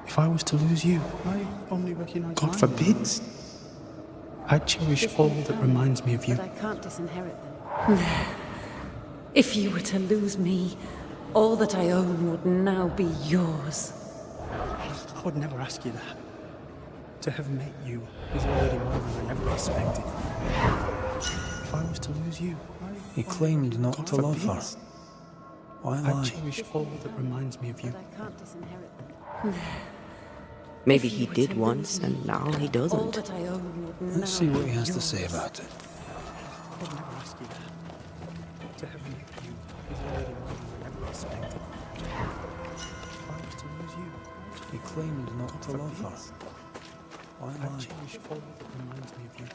Speaker 13: If I was to lose you, I only recognise God forbids. I cherish all that reminds me of you.
Speaker 14: But I can't disinherit them. If you were to lose me, all that I own would now be yours.
Speaker 13: I would never ask you that. To have met you is already more than I ever expected. If I was to lose you,
Speaker 12: He claimed not
Speaker 13: God
Speaker 12: to love her.
Speaker 13: forbids.
Speaker 12: Why
Speaker 13: I
Speaker 12: lie?
Speaker 13: cherish all that reminds me of you.
Speaker 14: But I can't disinherit them.
Speaker 1: Maybe he did once, and now he
Speaker 14: All
Speaker 1: doesn't.
Speaker 14: that I own would now
Speaker 12: Let's see what
Speaker 14: be
Speaker 12: he has to
Speaker 14: yours.
Speaker 12: say about it.
Speaker 13: I would never ask you that. To have met you is already more than I ever expected. If I was to lose you,
Speaker 12: He claimed not to love her. Why
Speaker 13: I
Speaker 12: lie?
Speaker 13: cherish all that reminds me of you.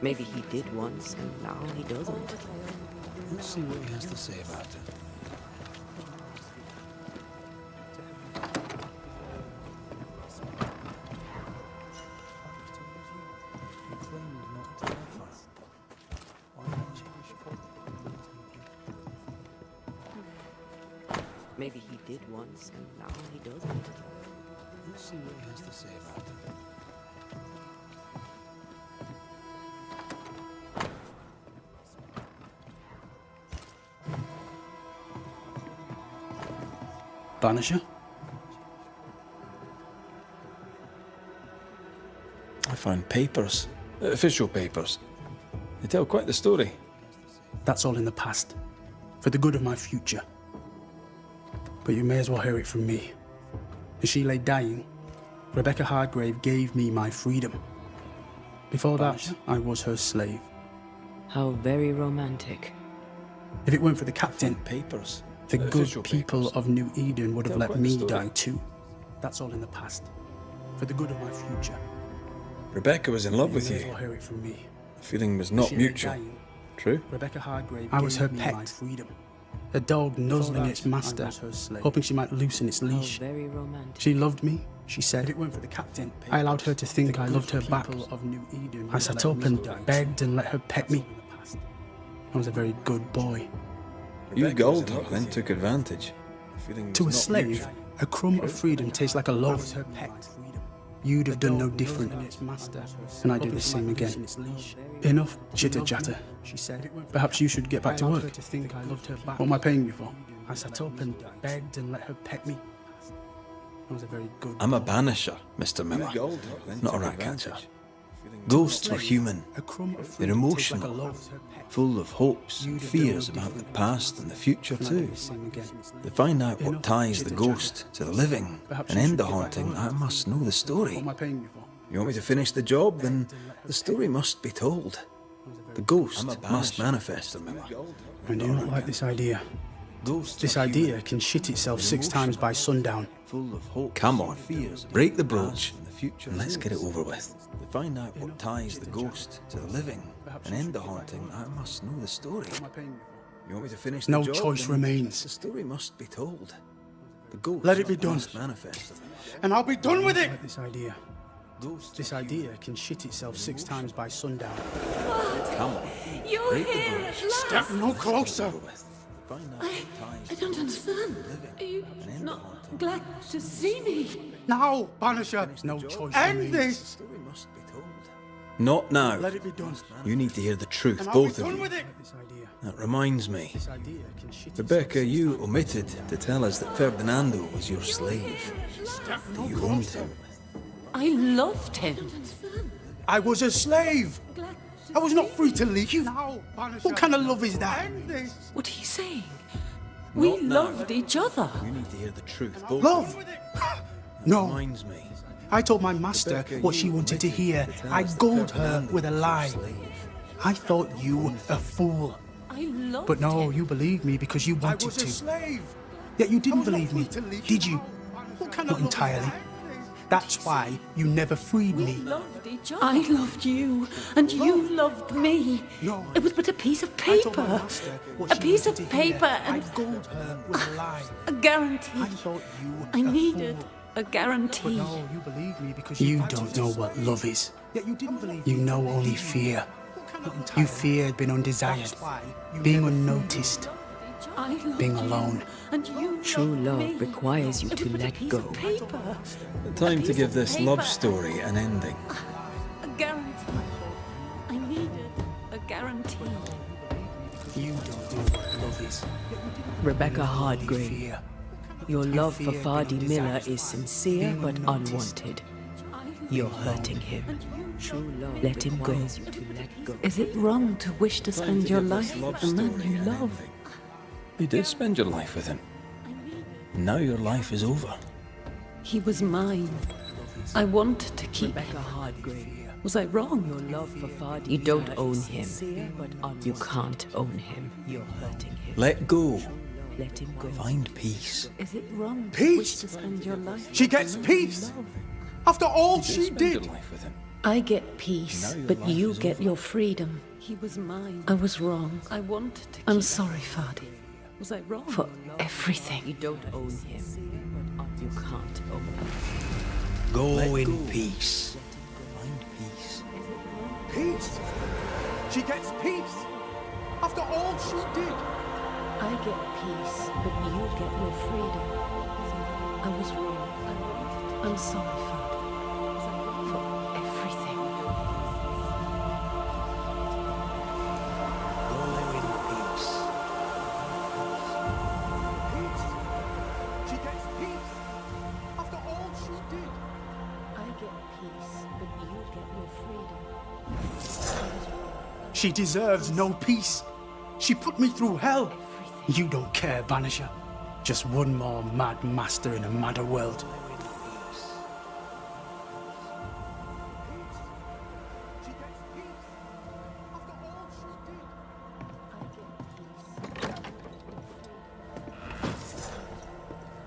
Speaker 1: Maybe he did once, and now he doesn't.
Speaker 12: Let's see what he has to say about it. He claimed not to love her. Why lie?
Speaker 1: Maybe he did once, and now he doesn't.
Speaker 12: Let's see what he has to say about it.
Speaker 13: Banisher?
Speaker 12: I found papers. Official papers. They tell quite the story.
Speaker 13: That's all in the past. For the good of my future. But you may as well hear it from me. As she lay dying, Rebecca Hardgrave gave me my freedom. Before that, I was her slave.
Speaker 1: How very romantic.
Speaker 13: If it weren't for the captain,
Speaker 12: Papers.
Speaker 13: the good
Speaker 12: Official
Speaker 13: people
Speaker 12: papers.
Speaker 13: of New Eden would have
Speaker 12: Tell
Speaker 13: let
Speaker 12: quite the
Speaker 13: me
Speaker 12: story.
Speaker 13: die too. That's all in the past. For the good of my future.
Speaker 12: Rebecca was in love with
Speaker 13: may as
Speaker 12: you.
Speaker 13: well hear it from me.
Speaker 12: The feeling was
Speaker 13: As
Speaker 12: not
Speaker 13: she lay
Speaker 12: mutual.
Speaker 13: dying,
Speaker 12: True?
Speaker 13: Rebecca Hardgrave I was her pet. My freedom. A dog nuzzling its master, hoping she might loosen its
Speaker 1: How
Speaker 13: leash.
Speaker 1: very romantic.
Speaker 13: She loved me, she said. If it weren't for the captain, I allowed her to think I loved her back. I sat up and begged and let her pet me. I was a very good boy.
Speaker 12: You gulled her, then took advantage.
Speaker 13: To a slave, a crumb of freedom tastes like a loaf. Her pet. You'd have done no different, and I do the same again. Enough chitter-chatter, she said. Perhaps you should get back to work. What am I paying you for? I sat up and begged and let her pet me. I was a very good
Speaker 12: I'm a
Speaker 13: boy.
Speaker 12: banisher, Mr. Miller, not a rat catcher. Ghosts are human. They're emotional, full of hopes and fears about the past and the future too. To find out what ties the ghost to the living and end the haunting, I must know the story.
Speaker 13: What am I paying you for?
Speaker 12: You want me to finish the job? Then the story must be told. The ghost must manifest.
Speaker 13: I do not like this idea. This idea can shit itself 6 times by sundown.
Speaker 12: Come on, break the brooch and let's get it over with. To find out what ties the ghost to the living and end the haunting, I must know the story.
Speaker 13: What am I paying you for?
Speaker 12: You want me to finish
Speaker 3: No
Speaker 12: the job?
Speaker 3: choice
Speaker 12: Then
Speaker 3: remains.
Speaker 12: The story must be told. The ghost
Speaker 3: Let it be done.
Speaker 12: must manifest.
Speaker 3: And I'll be done with it! This idea can shit itself 6 times by sundown.
Speaker 12: Come on.
Speaker 14: You're
Speaker 12: Break the
Speaker 14: here
Speaker 12: bridge.
Speaker 14: at last!
Speaker 3: Step no closer!
Speaker 14: I don't understand. Are you not glad to see me?
Speaker 3: Now, Banisher! No choice
Speaker 12: End
Speaker 3: remains.
Speaker 12: this! Not now.
Speaker 3: Let it be done.
Speaker 12: You need to hear the truth,
Speaker 3: And I'll be
Speaker 12: both of
Speaker 3: done
Speaker 12: you.
Speaker 3: with it!
Speaker 12: That reminds me. Rebecca, you omitted to tell us that Ferdinando was your slave. That you owned him.
Speaker 14: I loved him.
Speaker 3: I was a slave! I was not free to leave you. What kind of love is that?
Speaker 14: What are you saying? We loved each other.
Speaker 12: You need to hear the truth, both
Speaker 3: Love?
Speaker 12: of you.
Speaker 3: No.
Speaker 12: Reminds me.
Speaker 3: I told my master what she wanted to hear. I gulled her with a lie. I thought you a fool.
Speaker 14: I loved
Speaker 3: But no,
Speaker 14: him.
Speaker 3: you believed me because you wanted to.
Speaker 13: slave.
Speaker 3: Yet you didn't believe me, did you? Not entirely. That's why you never freed me.
Speaker 14: Loved each other. I loved you, and you loved me.
Speaker 3: No.
Speaker 14: It was but a piece of
Speaker 3: I told my
Speaker 14: paper.
Speaker 3: master what
Speaker 14: A
Speaker 3: she
Speaker 14: piece of
Speaker 3: wanted to hear.
Speaker 14: paper
Speaker 3: I
Speaker 14: and
Speaker 3: gulled her with a lie.
Speaker 14: a guarantee.
Speaker 3: I thought you
Speaker 14: I
Speaker 3: a
Speaker 14: needed
Speaker 3: fool.
Speaker 14: a guarantee.
Speaker 3: But no, you believe me because you don't know what love is.
Speaker 13: Yet you didn't believe
Speaker 3: You know only fear. You feared being undesired, being unnoticed,
Speaker 14: I loved
Speaker 3: being
Speaker 14: you,
Speaker 3: alone.
Speaker 14: and you
Speaker 1: True
Speaker 14: loved
Speaker 1: love
Speaker 14: me.
Speaker 1: requires you
Speaker 14: It
Speaker 1: to
Speaker 14: was but a
Speaker 1: let
Speaker 14: piece
Speaker 1: go.
Speaker 14: of paper.
Speaker 12: Time
Speaker 14: A
Speaker 12: to
Speaker 14: piece
Speaker 12: give
Speaker 14: of
Speaker 12: this
Speaker 14: paper
Speaker 12: love
Speaker 14: and
Speaker 12: story an ending.
Speaker 14: A guarantee. I needed a guarantee.
Speaker 3: You don't know what love is.
Speaker 1: Rebecca
Speaker 3: Only
Speaker 1: Hardgrave,
Speaker 3: fear.
Speaker 1: your love for
Speaker 3: fear
Speaker 1: Fardy
Speaker 3: being
Speaker 1: Miller
Speaker 3: disaster,
Speaker 1: is sincere
Speaker 3: being
Speaker 1: but
Speaker 3: unnoticed.
Speaker 1: unwanted. You're hurting him. True love let him go.
Speaker 14: Is it wrong to wish to spend your life with the man you love?
Speaker 12: You did spend your life with him. Now your life is over.
Speaker 14: He was mine. I wanted to keep
Speaker 1: Rebecca
Speaker 14: him.
Speaker 1: Hardgrave,
Speaker 14: Was I wrong?
Speaker 1: your love for Fardy you don't own him. You can't own him. You're hurting him.
Speaker 12: Let go.
Speaker 1: Let him go.
Speaker 12: Find peace.
Speaker 14: Is it wrong to
Speaker 3: Peace?
Speaker 14: wish to spend your life
Speaker 3: She
Speaker 14: with the
Speaker 3: gets
Speaker 14: man
Speaker 3: peace.
Speaker 14: you love?
Speaker 3: After all
Speaker 12: You
Speaker 3: she
Speaker 12: spend your
Speaker 3: did.
Speaker 12: life with him.
Speaker 14: I get peace,
Speaker 12: Now your
Speaker 14: but
Speaker 12: life
Speaker 14: you
Speaker 12: is
Speaker 14: get
Speaker 12: over.
Speaker 14: your freedom. He was mine. I was wrong. I wanted to. I'm sorry, Fardy. Was I wrong? For everything.
Speaker 1: You don't own him. You can't own him.
Speaker 12: Go
Speaker 3: Let
Speaker 12: in
Speaker 3: go.
Speaker 12: peace. Find peace.
Speaker 3: Peace? She gets peace? After all she did?
Speaker 14: I get peace, but you get your freedom. I was wrong. I'm sorry, Fardy. For everything.
Speaker 12: Go in peace.
Speaker 3: Peace? She gets peace? After all she did?
Speaker 14: I get peace, but you get your freedom.
Speaker 3: She deserves no peace. She put me through hell. You don't care, Banisher. Just one more mad master in a madder world.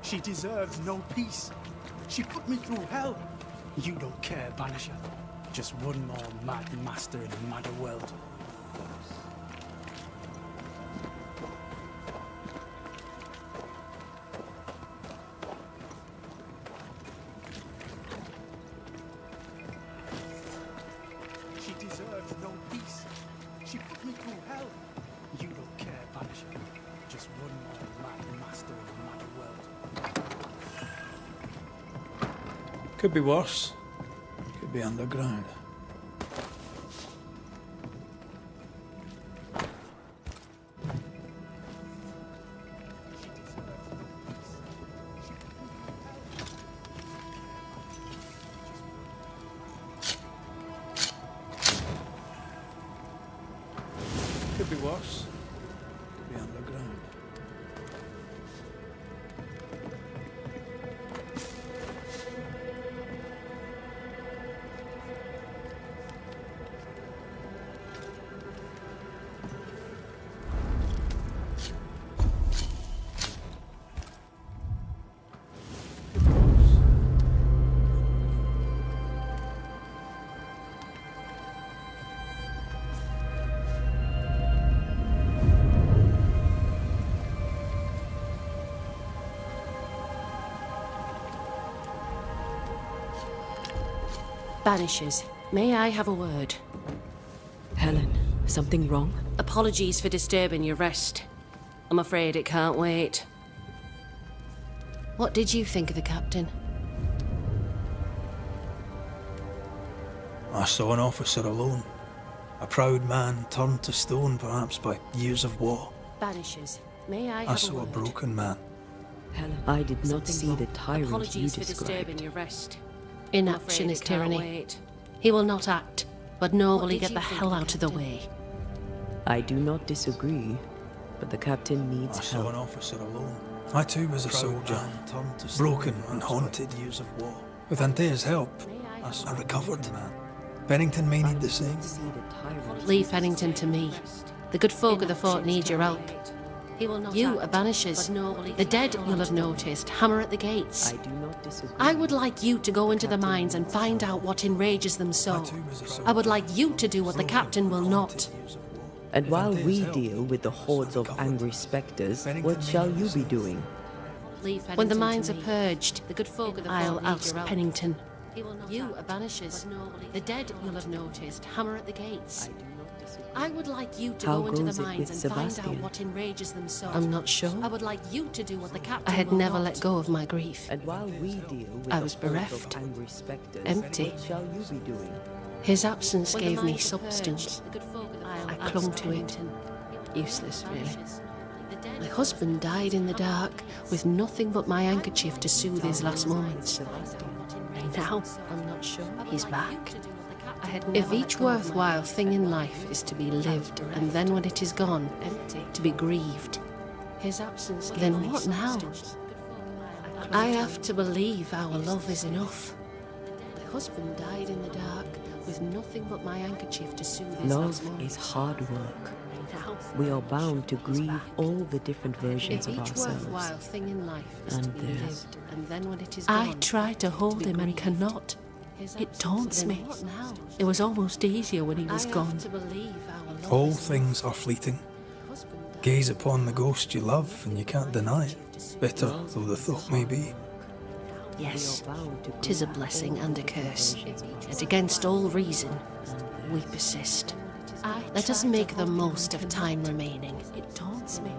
Speaker 3: She deserves no peace. She put me through hell. You don't care, Banisher. Just one more mad master in a madder world. She deserves no peace. She put me through hell. You don't care, Banisher. Just one more mad master in a madder world.
Speaker 12: Could be worse. Could be underground. Could be worse. Could be underground.
Speaker 4: Banishers, may I have a word?
Speaker 1: Helen, something wrong?
Speaker 4: Apologies for disturbing your rest. I'm afraid it can't wait. What did you think of the captain?
Speaker 2: I saw an officer alone. A proud man turned to stone, perhaps by years of war.
Speaker 4: Banishers, may I have
Speaker 2: I
Speaker 4: a
Speaker 2: saw a
Speaker 4: word?
Speaker 2: broken man.
Speaker 1: Helen, I did not see the tyrant you
Speaker 4: Apologies for disturbing
Speaker 1: described.
Speaker 4: your rest.
Speaker 6: Inaction
Speaker 4: I'm
Speaker 6: is
Speaker 4: afraid it can't
Speaker 6: tyranny.
Speaker 4: wait.
Speaker 6: He will not act, but nor will he
Speaker 4: did
Speaker 6: get
Speaker 4: you
Speaker 6: the
Speaker 4: think
Speaker 6: hell
Speaker 4: of the
Speaker 6: out of the
Speaker 4: captain?
Speaker 6: way.
Speaker 1: I do not disagree, but the captain needs
Speaker 2: I saw
Speaker 1: help.
Speaker 2: an officer alone. I too was a soldier, broken and haunted years of war. With Antea's help, I recovered. Bennington may need the same.
Speaker 6: Leave Pennington to me. The good folk of the fort need your help. You are banishers. The dead, you'll have noticed, hammer at the gates.
Speaker 1: I do not disagree.
Speaker 6: I would like you to go into the mines and find out what enrages them so. I would like you to do what the captain will not.
Speaker 1: And while we deal with the hordes of angry spectres, what shall you be doing?
Speaker 6: When the mines are purged, the good folk of the I'll oust Pennington. You are banishers. The dead, you'll have noticed, hammer at the gates. I would like you to
Speaker 1: How
Speaker 6: go into
Speaker 1: goes
Speaker 6: the
Speaker 1: it
Speaker 6: mines
Speaker 1: with
Speaker 6: and find out
Speaker 1: Sebastian?
Speaker 6: what enrages them so.
Speaker 4: I'm not sure.
Speaker 6: I would like you to do what the captain
Speaker 4: I had
Speaker 6: will
Speaker 4: never
Speaker 6: not.
Speaker 4: let go of my grief.
Speaker 1: And while we deal with
Speaker 4: I
Speaker 1: the
Speaker 4: was
Speaker 1: hordes
Speaker 4: bereft,
Speaker 1: of angry spectres,
Speaker 4: empty.
Speaker 1: what shall you be doing?
Speaker 4: His absence
Speaker 6: When the
Speaker 4: gave me
Speaker 6: mines are purged,
Speaker 4: substance.
Speaker 6: the good folk of the
Speaker 4: I
Speaker 6: fort
Speaker 4: clung
Speaker 6: oust
Speaker 4: to it.
Speaker 6: Pennington.
Speaker 4: Useless, really.
Speaker 6: Banishers. The dead
Speaker 4: My husband died in the dark with nothing but my handkerchief to soothe his last moments. And now, I'm not sure, he's back. If each worthwhile thing in life is to be lived, and then when it is gone, empty, to be grieved, his absence, then what now? I have to believe our love is enough. My husband died in the dark with nothing but my handkerchief to soothe his
Speaker 1: Love
Speaker 4: last moments.
Speaker 1: is hard work.
Speaker 4: Now,
Speaker 1: We are bound to grieve all the different versions
Speaker 4: if
Speaker 1: of
Speaker 4: each
Speaker 1: ourselves.
Speaker 4: worthwhile thing in life is
Speaker 1: And
Speaker 4: to be
Speaker 1: theirs.
Speaker 4: lived, and then when it is
Speaker 6: I
Speaker 4: gone,
Speaker 6: try to hold him and cannot. It taunts me. It was almost easier when he was gone.
Speaker 2: All things are fleeting. Gaze upon the ghost you love, and you can't deny it, bitter though the thought may be.
Speaker 4: Yes, 'tis a blessing and a curse, yet against all reason, we persist. Let us make the most of time remaining.
Speaker 6: It taunts me.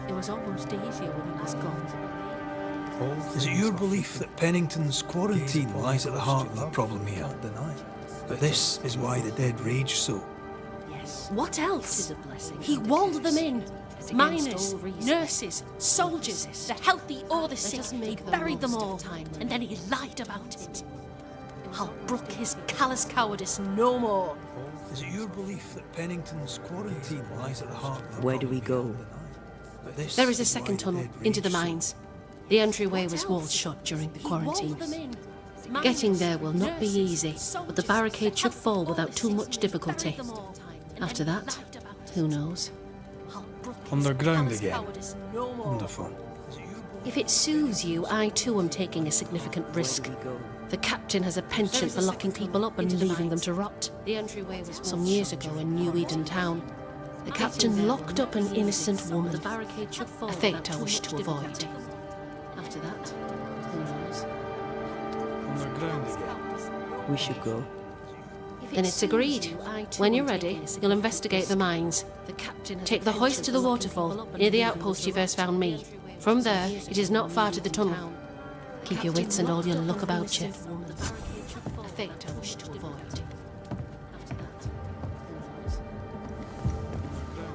Speaker 6: It was almost easier when he was gone.
Speaker 2: Is it your belief that Pennington's quarantine lies at the heart of the problem here? But this is why the dead rage so.
Speaker 6: What else? He walled them in. Miners, nurses, soldiers, the healthy or the sick. He buried them all, and then he lied about it. I'll brook his callous cowardice no more.
Speaker 2: Is it your belief that Pennington's quarantine lies at the heart of the
Speaker 1: Where do we go?
Speaker 2: But this
Speaker 6: There is a
Speaker 2: why
Speaker 6: second
Speaker 2: the
Speaker 6: tunnel
Speaker 2: dead
Speaker 6: into
Speaker 2: rage
Speaker 6: the
Speaker 2: so.
Speaker 6: mines. The entryway was walled shut during the quarantine. Getting there will not be easy, but the barricade should fall without too much difficulty. After that, who knows?
Speaker 2: Underground again. Wonderful.
Speaker 6: If it soothes you, I too am taking a significant risk. The captain has a penchant for locking people up and leaving them to rot. Some years ago in New Eden Town, the captain locked up an innocent woman, a fate I wish to avoid. After that, who knows?
Speaker 2: Underground again.
Speaker 1: We should go.
Speaker 6: Then it's agreed. When you're ready, you'll investigate the mines. Take the hoist to the waterfall, near the outpost you first found me. From there, it is not far to the tunnel. Keep your wits and all your luck about you. A fate I wish to avoid. After that,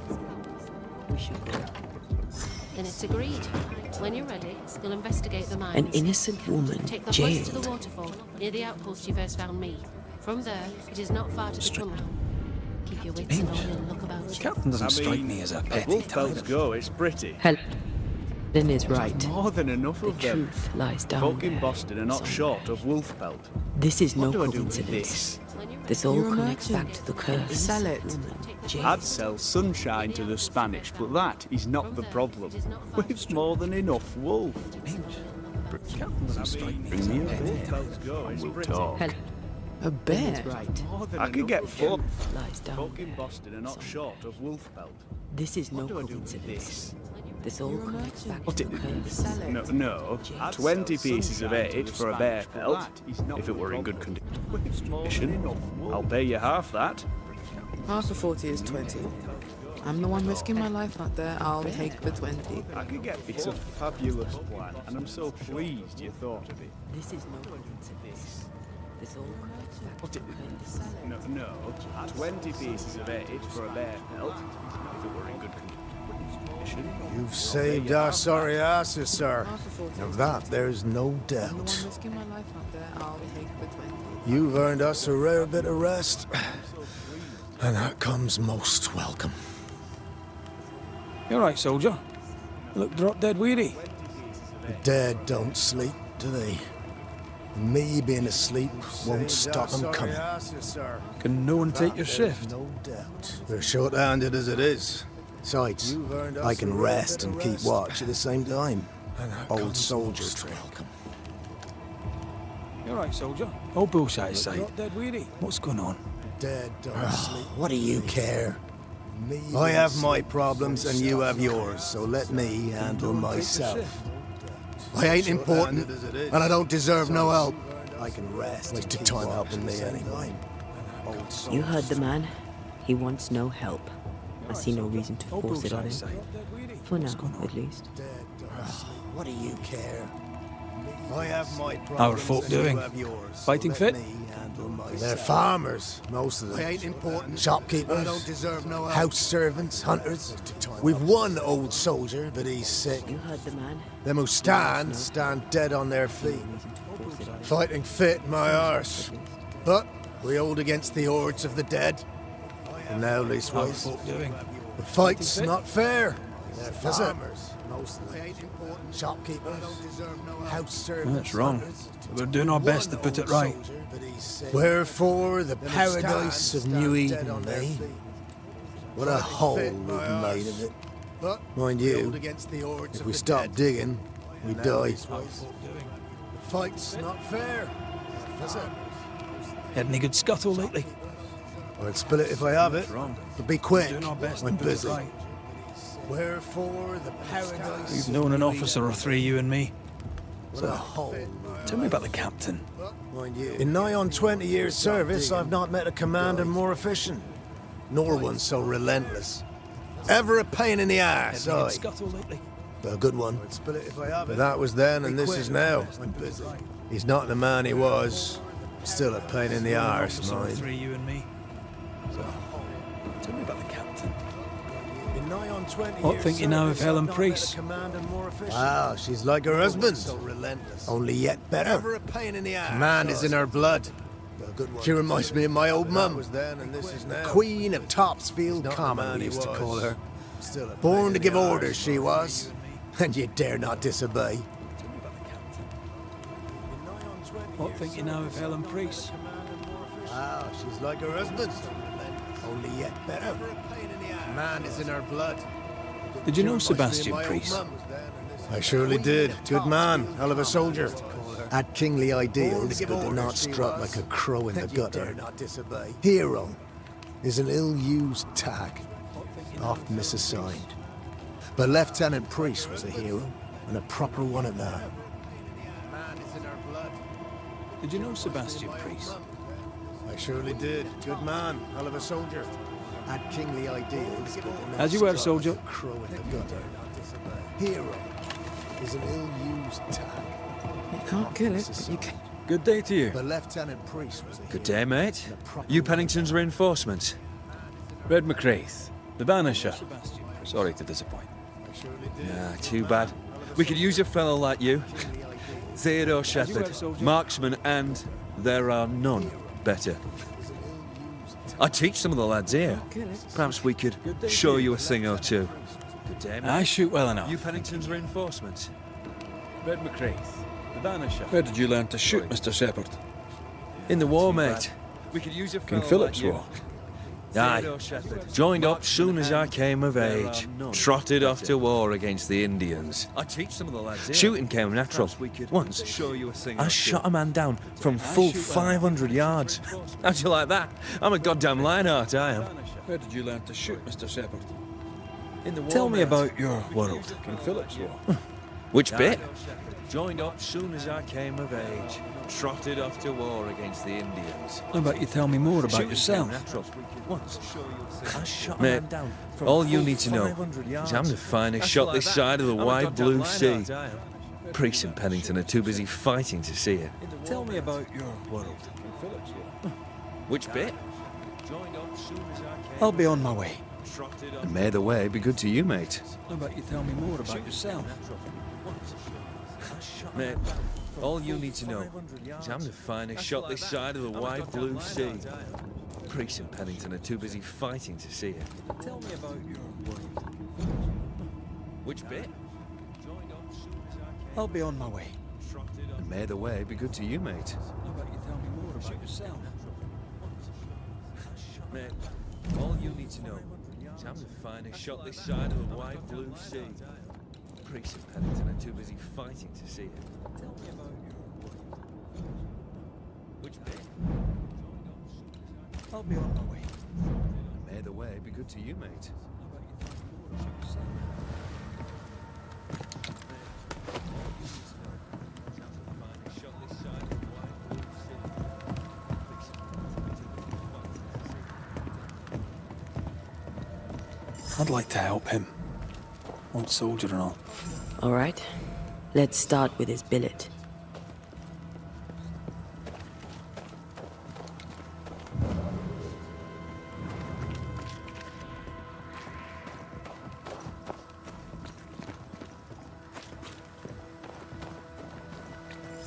Speaker 6: who knows?
Speaker 1: We should go.
Speaker 6: Then it's agreed. When you're ready, you'll investigate the mines.
Speaker 1: An innocent woman
Speaker 6: Take the hoist to the
Speaker 1: jailed.
Speaker 6: waterfall, near the outpost you first found me. From there, it is not far to the tunnel. Keep your wits and all your luck about you.
Speaker 12: Captain doesn't strike me as a petty
Speaker 3: Wolf belts
Speaker 12: tyrant.
Speaker 3: go, it's pretty.
Speaker 1: Helen is right.
Speaker 3: More than enough
Speaker 1: The
Speaker 3: of them.
Speaker 1: truth lies down
Speaker 3: Folk in
Speaker 1: there.
Speaker 3: Boston are not short of wolf belt.
Speaker 1: This is no
Speaker 3: What do I do with
Speaker 1: coincidence.
Speaker 3: this?
Speaker 1: This all
Speaker 9: You're a
Speaker 1: connects back
Speaker 9: merchant.
Speaker 1: to the curse.
Speaker 9: Sell it.
Speaker 1: Woman jailed.
Speaker 3: I'd sell sunshine to the Spanish, but that is not the problem. We've more than enough wolf.
Speaker 12: Captain doesn't strike me as a
Speaker 3: Bring me a
Speaker 12: petty
Speaker 3: wolf
Speaker 12: tyrant.
Speaker 3: belts go, it's
Speaker 12: We'll
Speaker 3: pretty.
Speaker 12: talk.
Speaker 1: Helen
Speaker 9: A bear?
Speaker 1: is right.
Speaker 3: More than I could enough get of four. them.
Speaker 1: Lies down
Speaker 3: Folk in
Speaker 1: there.
Speaker 3: Boston are not short of wolf belt.
Speaker 1: This is no
Speaker 3: What do I do with
Speaker 1: coincidence.
Speaker 3: this?
Speaker 1: This all connects back
Speaker 3: What
Speaker 1: to
Speaker 3: it
Speaker 1: the curse.
Speaker 3: No, 20 pieces of 8 for a bear pelt, if it were in good condition.
Speaker 15: Mission? I'll pay you half that.
Speaker 16: Half of 40 is 20. I'm the one risking my life out there. I'll take the 20.
Speaker 15: I could get It's a fabulous plan, and I'm so pleased you thought of it.
Speaker 1: This is no coincidence. This all
Speaker 15: What no, 20 pieces of 8 for a bear pelt, if it were in good condition.
Speaker 7: You've saved our sorry asses, sir. Of that, there's no
Speaker 16: I'm the one
Speaker 7: doubt.
Speaker 16: risking my life out there. I'll take the 20.
Speaker 7: You've earned us a rare bit of rest, and that comes most welcome.
Speaker 2: You alright, soldier? You look drop dead weary.
Speaker 7: The dead don't sleep, do they? Me being asleep won't stop them coming.
Speaker 2: Can no one take your shift?
Speaker 7: No doubt. We're short-handed as it is. Besides, I can rest and keep watch at the same time. Old soldiers welcome.
Speaker 2: You alright, soldier? All bullshit aside. Drop dead weary. What's going on?
Speaker 7: Dead don't sleep. What do you care? I have my problems and you have yours, so let me handle myself. I ain't important, and I don't deserve no help. I can rest. Waste your time helping me anyway.
Speaker 1: You heard the man. He wants no help. I see no reason to force it on him. For now, at least.
Speaker 7: What do you care? I have my problems.
Speaker 2: How are folk
Speaker 7: and you
Speaker 2: doing?
Speaker 7: have yours, so
Speaker 2: Fighting
Speaker 7: let
Speaker 2: fit?
Speaker 7: me handle myself. They're farmers, most of them. I ain't important. Shopkeepers. I don't deserve no help. House servants, hunters. We've one old soldier, but he's sick.
Speaker 1: You heard the man.
Speaker 7: Them who stand dead on their feet. Fighting fit, my arse. But we hold against the hordes of the dead. And now, leastways, the fight's not fair. They're farmers, mostly. Shopkeepers, house servants.
Speaker 2: That's wrong. We're doing our best to put it right.
Speaker 7: Wherefore the paradise of New Eden, eh? What a hole we've made of it. Mind you, if we stop digging, we die. The fight's not fair.
Speaker 2: Had any good scuttle lately?
Speaker 7: I'd spill it if I have it, but be quick.
Speaker 2: Doing our best to
Speaker 7: I'm
Speaker 2: put it
Speaker 7: busy.
Speaker 2: right.
Speaker 7: Wherefore the paradise.
Speaker 2: We've known an officer or three, you and me.
Speaker 7: What a hole.
Speaker 2: Tell me about the captain.
Speaker 7: In nigh on 20 years' service, I've not met a commander more efficient, nor one so relentless. Ever a pain in the ass,
Speaker 2: Had any
Speaker 7: aye.
Speaker 2: good scuttle lately?
Speaker 7: A good one. But that was then, and this is now. He's not the man he was. Still a pain in the arse,
Speaker 2: Officer or
Speaker 7: mind.
Speaker 2: three, you and me. Tell me about the captain. What think you now of Helen Priest?
Speaker 7: Wow, she's like her husband. Only yet better. Command is in her blood. She reminds me of my old mum. Queen of Topsfield Common, we used to call her. Born to give orders, she was. And you dare not disobey.
Speaker 2: What think you now of Helen Priest?
Speaker 7: Wow, she's like her husband. Only yet better. Man is in her blood.
Speaker 2: Did you know Sebastian Priest?
Speaker 7: I surely did. Good man. Hell of a soldier. Had kingly ideals, but did not strut like a crow in the gutter. Hero is an ill-used tag, oft misassigned. But Lieutenant Priest was a hero, and a proper one at that.
Speaker 2: Did you know Sebastian Priest?
Speaker 7: I surely did. Good man. Hell of a soldier. Had kingly ideals, but did not
Speaker 2: As you were,
Speaker 7: strut
Speaker 2: soldier.
Speaker 7: like a crow in the gutter. Hero is an ill-used tag.
Speaker 16: You can't kill it, but you can.
Speaker 17: Good day to you.
Speaker 7: But Lieutenant Priest was a
Speaker 17: Good
Speaker 7: hero.
Speaker 17: day, mate. You Pennington's reinforcements? Red McCraith, the banisher. Sorry to disappoint. Nah, too bad. We could use a fellow like you. Theodore Shepherd, marksman, and there are none better. I teach some of the lads here. Perhaps we could show you a thing or two. Good day, mate.
Speaker 2: I shoot well enough.
Speaker 17: You Pennington's reinforcements? Red McCraith, the banisher.
Speaker 2: Where did you learn to shoot, Mr. Shepherd?
Speaker 17: In the war, mate. We could use a
Speaker 2: King
Speaker 17: fellow
Speaker 2: Philip's
Speaker 17: like you.
Speaker 2: War.
Speaker 17: Aye. Joined up soon as I came of age. Trotted off to war against the Indians. I teach some of the lads here. Shooting came natural. Once, I shot a man down from full 500 yards. How'd you like that? I'm a goddamn Lionheart, I am.
Speaker 2: Where did you learn to shoot, Mr. Shepherd?
Speaker 17: In the war,
Speaker 2: Tell me
Speaker 17: mate.
Speaker 2: about your world. King Philip's War.
Speaker 17: Which bit?
Speaker 10: Joined up soon as I came of age. Trotted off to war against the Indians.
Speaker 12: How about you tell me more about
Speaker 10: Shooting
Speaker 12: yourself?
Speaker 10: came natural. Once, I shot a man down. All you need to know is I'm the finest shot this side of the wide blue sea. Priest and Pennington are too busy fighting to see it.
Speaker 12: Tell me about your world.
Speaker 10: Which bit?
Speaker 12: I'll be on my way.
Speaker 10: And may the way be good to you, mate.
Speaker 12: How about you tell me more about yourself?
Speaker 10: Mate, all you need to know is I'm the finest shot this side of the wide blue sea. Priest and Pennington are too busy fighting to see it.
Speaker 12: Tell me about your world.
Speaker 10: Which bit?
Speaker 12: I'll be on my way.
Speaker 10: And may the way be good to you, mate.
Speaker 12: How about you tell me more about yourself?
Speaker 10: Mate, all you need to know is I'm the finest shot this side of the wide blue sea. Priest and Pennington are too busy fighting to see it.
Speaker 12: Tell me about your world.
Speaker 10: Which bit?
Speaker 12: I'll be on my way.
Speaker 10: And may the way be good to you, mate.
Speaker 12: How about you tell me more about yourself? I'd like to help him. Old soldier and all.
Speaker 1: All right. Let's start with his billet.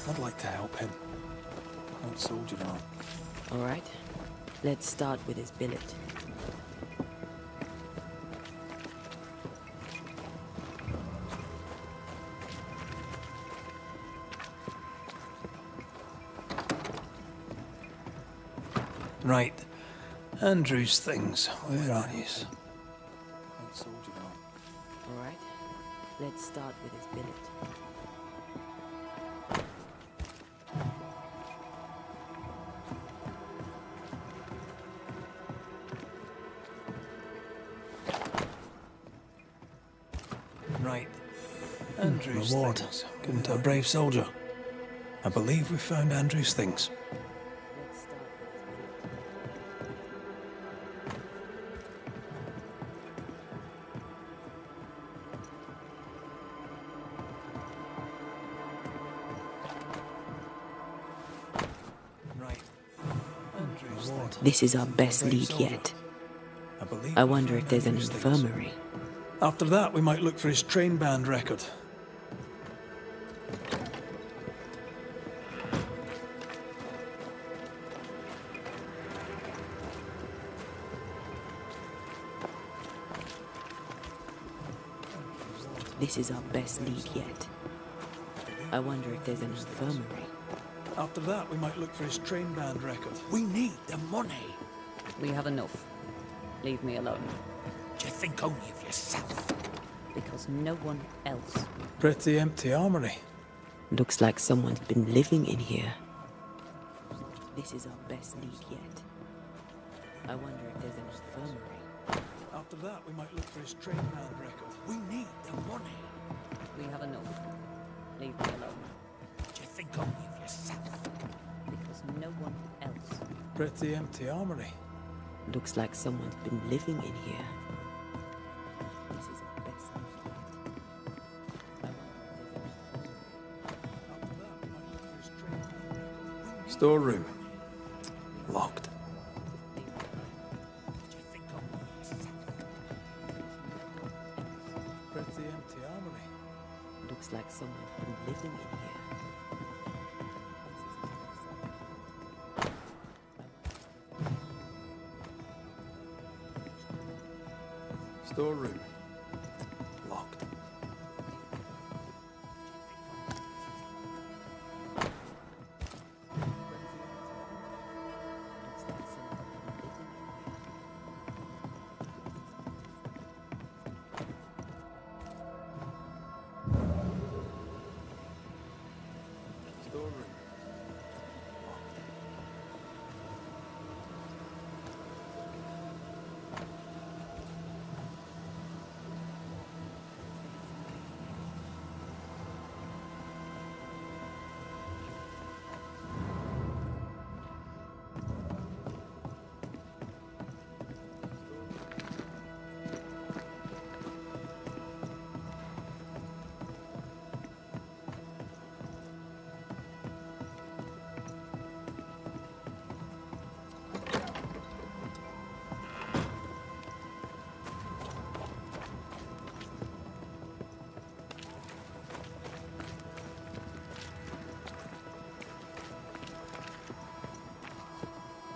Speaker 12: I'd like to help him. Old soldier and all.
Speaker 1: All right. Let's start with his billet.
Speaker 12: Right. Andrew's things. Where are yous? Old soldier and all.
Speaker 1: All right. Let's start with his billet.
Speaker 12: Right. Andrew's reward given to a brave soldier. I believe we found Andrew's things.
Speaker 1: This is our best lead yet. I wonder if there's an infirmary.
Speaker 12: After that, we might look for his train band record.
Speaker 1: This is our best lead yet. I wonder if there's an infirmary.
Speaker 12: After that, we might look for his train band record.
Speaker 3: We need the money.
Speaker 8: We have enough. Leave me alone.
Speaker 3: Do you think only of yourself?
Speaker 8: Because no one else.
Speaker 12: Pretty empty armory.
Speaker 1: Looks like someone's been living in here. This is our best lead yet. I wonder if there's an infirmary.
Speaker 12: After that, we might look for his train band record.
Speaker 3: We need the money.
Speaker 8: We have enough. Leave me alone.
Speaker 3: Do you think only of yourself?
Speaker 8: Because no one else.
Speaker 12: Pretty empty armory.
Speaker 1: Looks like someone's been living in here. This is our best lead yet. I wonder if there's an
Speaker 12: After that, we might look for his train band record. Storeroom. Locked.
Speaker 3: Do you think only of yourself?
Speaker 12: Pretty empty armory.
Speaker 1: Looks like someone's been living in here.
Speaker 12: Storeroom. Locked. Storeroom.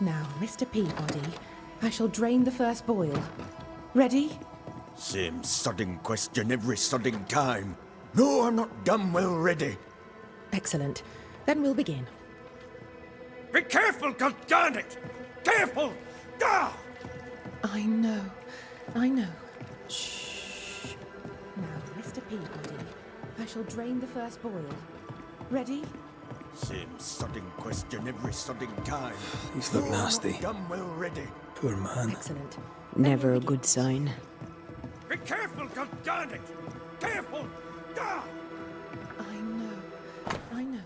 Speaker 18: Now, Mr. Peabody, I shall drain the first boil. Ready?
Speaker 19: Same sodding question every sodding time. No, I'm not damn well ready.
Speaker 18: Excellent. Then we'll begin.
Speaker 19: Be careful, goddammit! Careful! Ah!
Speaker 18: I know. Shh. Now, Mr. Peabody, I shall drain the first boil. Ready?
Speaker 19: Same sodding question every sodding time.
Speaker 2: These look
Speaker 19: No, I'm
Speaker 2: nasty.
Speaker 19: not damn well ready.
Speaker 2: Poor man.
Speaker 18: Excellent.
Speaker 1: Never a good sign.
Speaker 19: Be careful, goddammit! Careful! Ah!
Speaker 18: I know.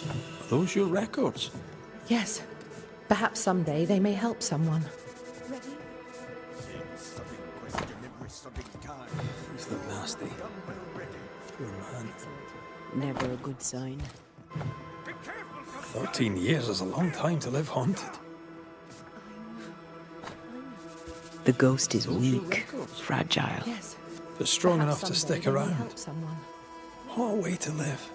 Speaker 2: Are those your records?
Speaker 18: Yes. Perhaps someday they may help someone.
Speaker 19: Same sodding question every sodding time.
Speaker 2: These look nasty.
Speaker 19: Damn well ready.
Speaker 2: Poor man.
Speaker 1: Never a good sign.
Speaker 2: 13 years is a long time to live haunted.
Speaker 1: The ghost is weak, fragile.
Speaker 18: Yes.
Speaker 2: But strong
Speaker 18: Perhaps
Speaker 2: enough to
Speaker 18: someday
Speaker 2: stick
Speaker 18: they may
Speaker 2: around.
Speaker 18: help someone.
Speaker 2: What a way to live.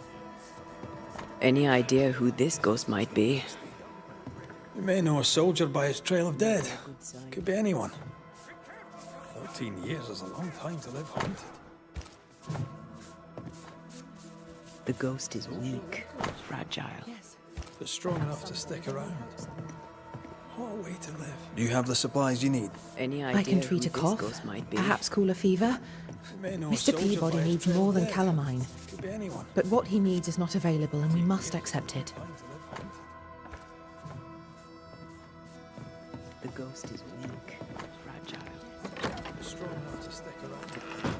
Speaker 1: Any idea who this ghost might be?
Speaker 2: You may know a soldier by his trail of dead. Could be anyone. 13 years is a long time to live haunted.
Speaker 1: The ghost is weak, fragile.
Speaker 18: Yes.
Speaker 2: But strong enough to stick around. What a way to live.
Speaker 12: Do you have the supplies you need?
Speaker 1: Any
Speaker 18: I
Speaker 1: idea
Speaker 18: can
Speaker 1: who
Speaker 18: treat a
Speaker 1: this
Speaker 18: cough,
Speaker 1: ghost might be?
Speaker 18: perhaps cool a fever.
Speaker 2: You may know a
Speaker 18: Mr.
Speaker 2: soldier
Speaker 18: Peabody
Speaker 2: by his
Speaker 18: needs
Speaker 2: trail
Speaker 18: more
Speaker 2: of
Speaker 18: than
Speaker 2: dead.
Speaker 18: calamine.
Speaker 2: Could be anyone.
Speaker 18: But what he needs is not available, and we must accept it.
Speaker 1: The ghost is weak, fragile.
Speaker 2: But strong enough to stick around.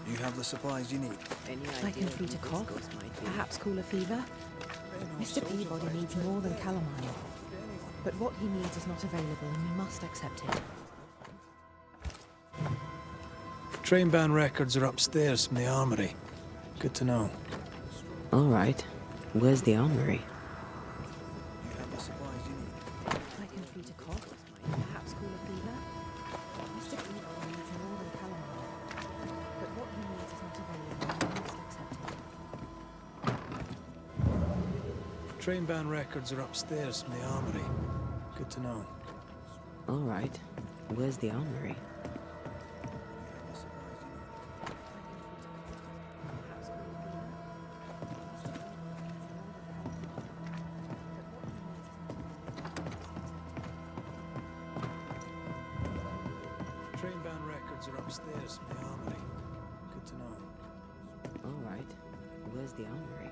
Speaker 12: Do you have the supplies you need?
Speaker 1: Any
Speaker 18: I
Speaker 1: idea
Speaker 18: can
Speaker 1: who
Speaker 18: treat a
Speaker 1: this
Speaker 18: cough,
Speaker 1: ghost might be?
Speaker 18: perhaps cool a fever. Mr. Peabody needs more than calamine. But what he needs is not available, and we must accept it.
Speaker 2: Train band records are upstairs from the armory. Good to know.
Speaker 1: All right. Where's the armory?
Speaker 12: You have the supplies you need.
Speaker 18: I can treat a cough, perhaps cool a fever. Mr. Peabody needs more than calamine. But what he needs is not available, and we must accept it.
Speaker 2: Train band records are upstairs from the armory. Good to know.
Speaker 1: All right. Where's the armory?
Speaker 2: Train band records are upstairs from the armory. Good to know.
Speaker 1: All right. Where's the armory?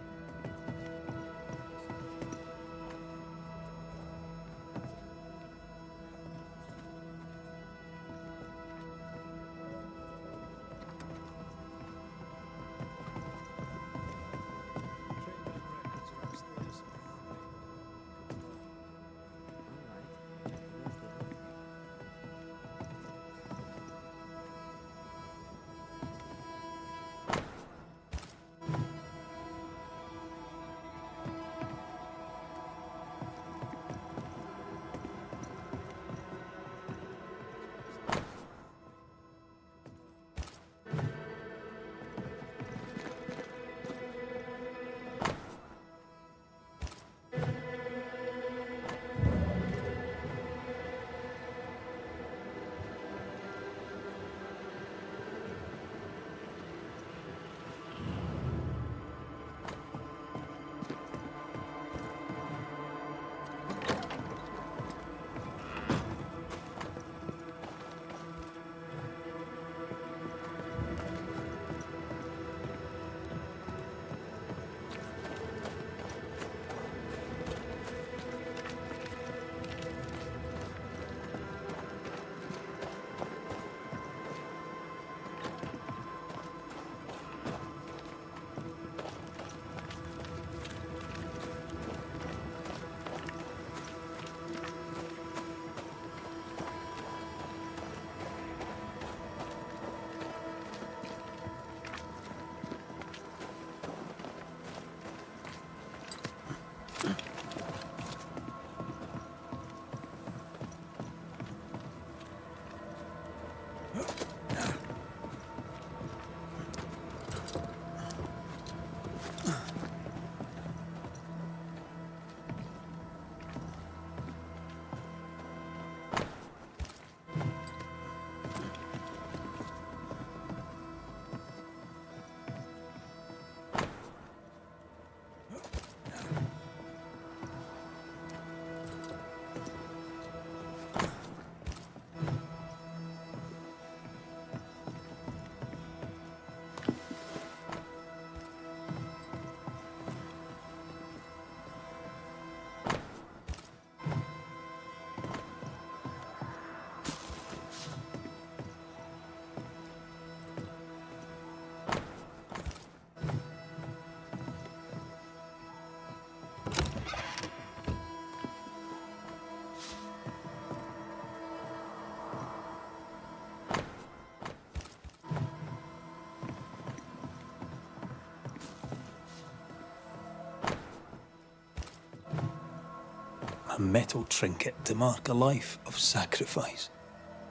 Speaker 2: A metal trinket to mark a life of sacrifice.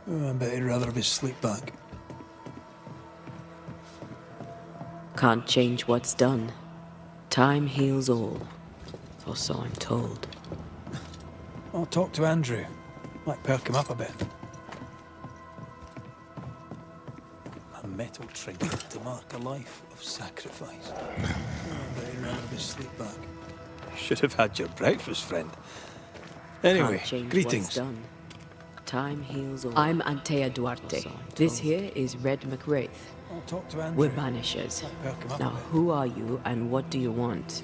Speaker 2: Oh, I bet he'd rather have his sleep back.
Speaker 1: Can't change what's done. Time heals all. Or so I'm told.
Speaker 2: I'll talk to Andrew. Might perk him up a bit. A metal trinket to mark a life of sacrifice. Oh, I bet he'd rather have his sleep back. Should have had your breakfast, friend. Anyway,
Speaker 1: Can't change
Speaker 2: greetings.
Speaker 1: what's done. Time heals all. I'm Antea Duarte. This here is Red McWraith.
Speaker 2: I'll talk to Andrew.
Speaker 1: We're banishers.
Speaker 2: Perk him up
Speaker 1: Now,
Speaker 2: a bit.
Speaker 1: who are you and what do you want?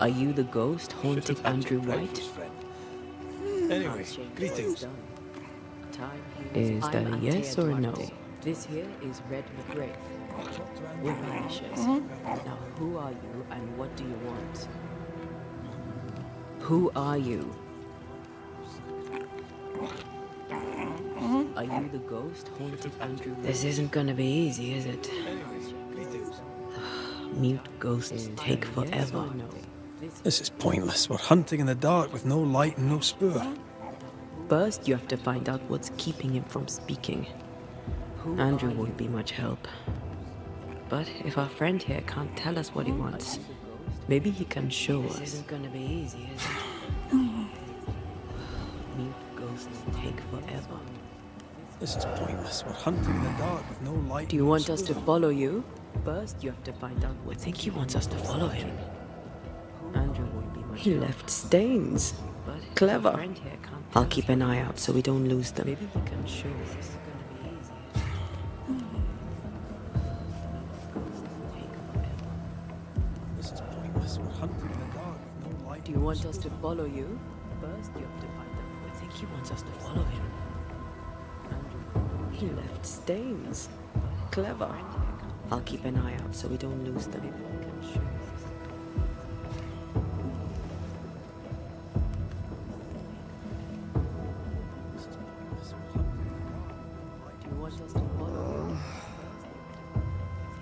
Speaker 1: Are you the ghost haunting Andrew White?
Speaker 2: Anyway, greetings.
Speaker 1: Is that a yes or a no? This here is Red McWraith. We're banishers. Now, who are you and what do you want? Who are you? Are you the ghost haunting Andrew White? This isn't gonna be easy, is it? Mute ghosts take forever.
Speaker 2: This is pointless. We're hunting in the dark with no light and no spoor.
Speaker 1: First, you have to find out what's keeping him from speaking. Andrew won't be much help. But if our friend here can't tell us what he wants, maybe he can show us. This isn't gonna be easy, is it? Mute ghosts take forever.
Speaker 2: This is pointless. We're hunting in the dark with no light.
Speaker 1: Do you want us to follow you? First, you have to find out what. I think he wants us to follow him. Andrew won't be much. He left stains. Clever. I'll keep an eye out so we don't lose them. Maybe he can show us. This is gonna be easy.
Speaker 2: This is pointless. We're hunting in the dark with no light.
Speaker 1: Do you want us to follow you? First, you have to find out. I think he wants us to follow him. He left stains. Clever. I'll keep an eye out so we don't lose them. Maybe we can show us. Do you want us to follow him?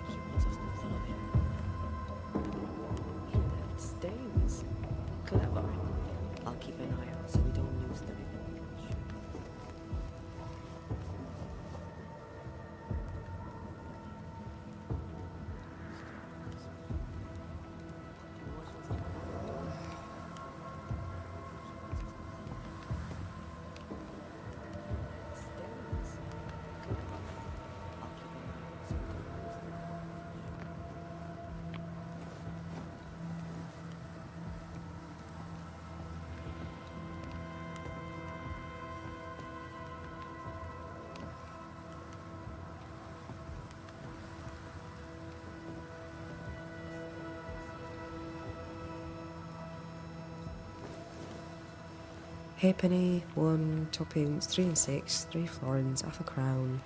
Speaker 1: I think he wants us to follow him. He left stains. Clever. I'll keep an eye out so we don't lose them.
Speaker 20: Halfpenny, 1, twopence, 3 and 6, 3 florins, half a crown.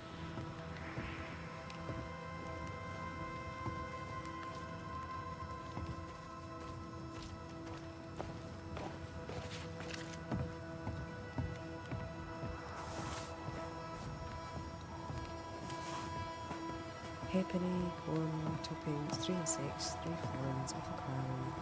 Speaker 20: Halfpenny, 1, twopence, 3 and 6, 3 florins, half a crown.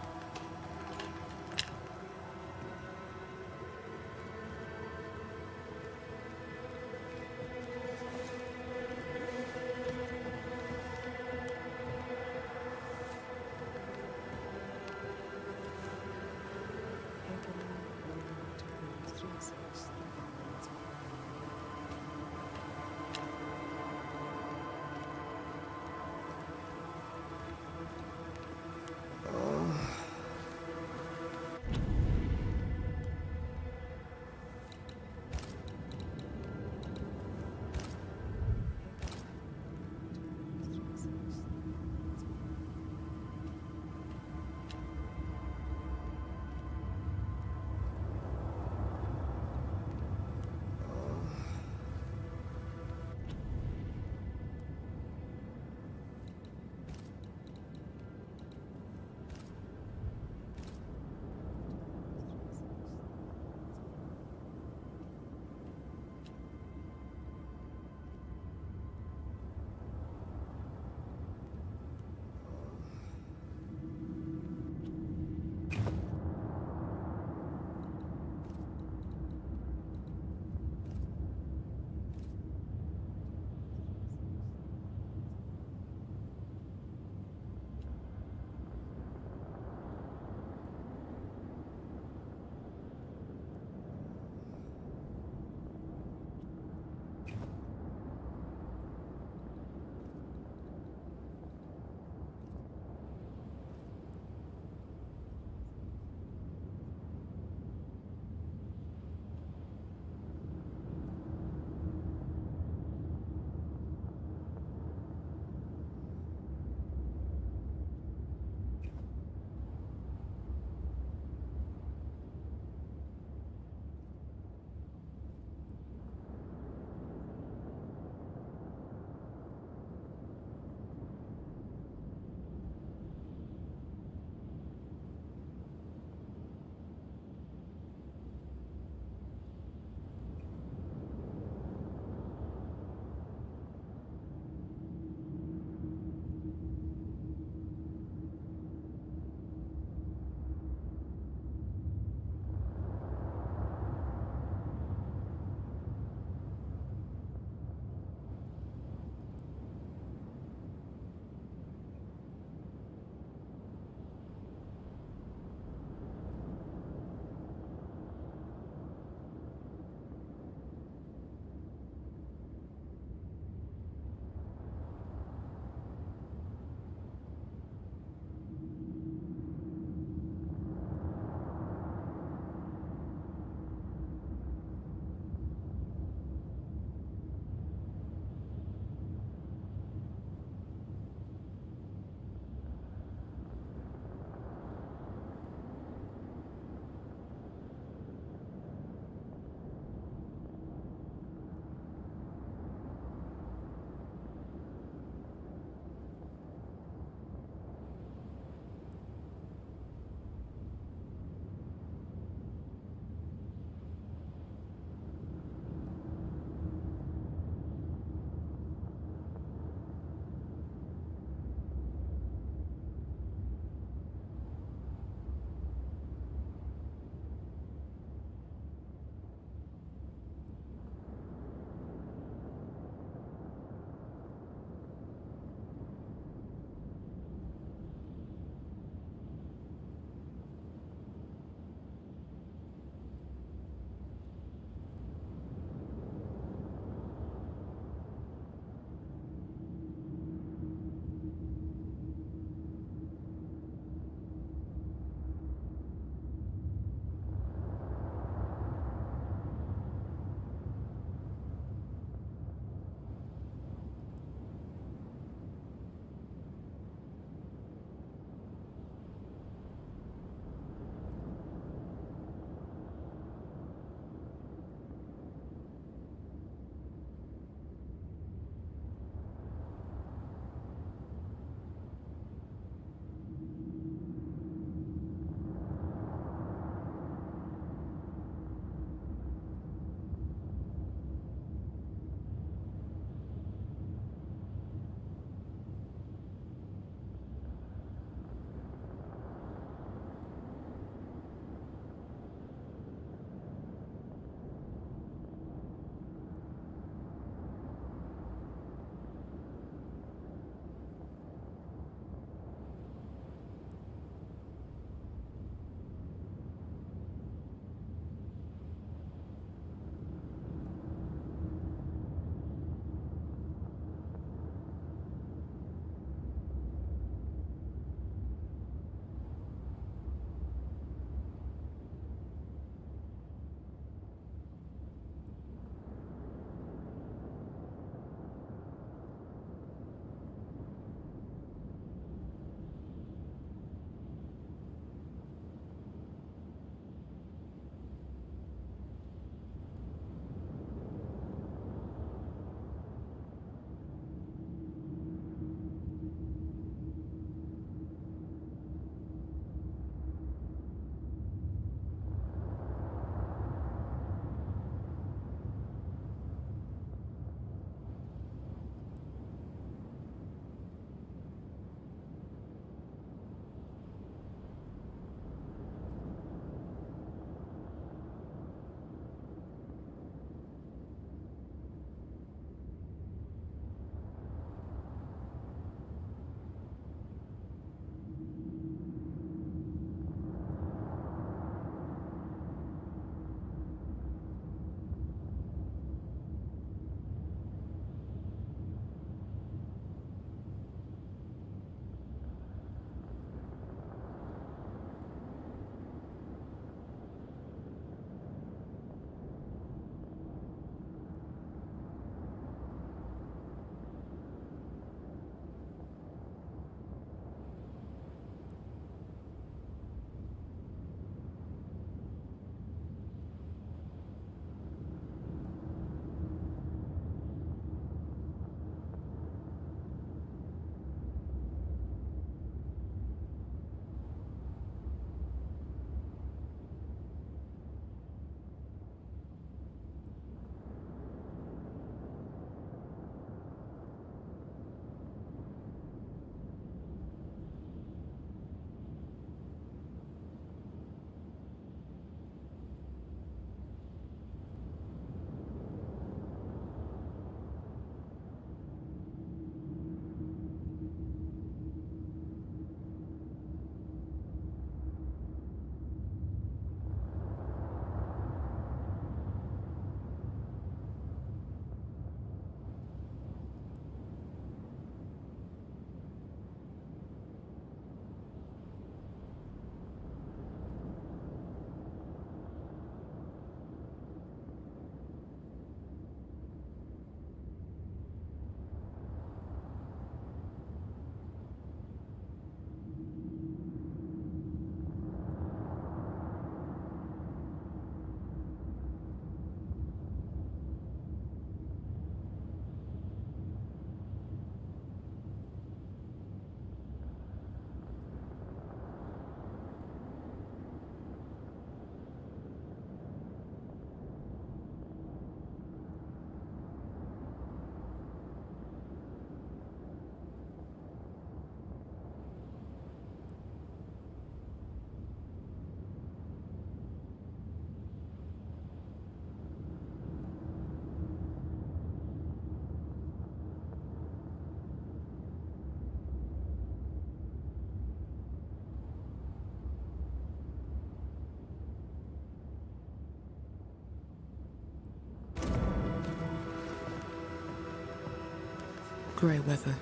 Speaker 16: Grey weather,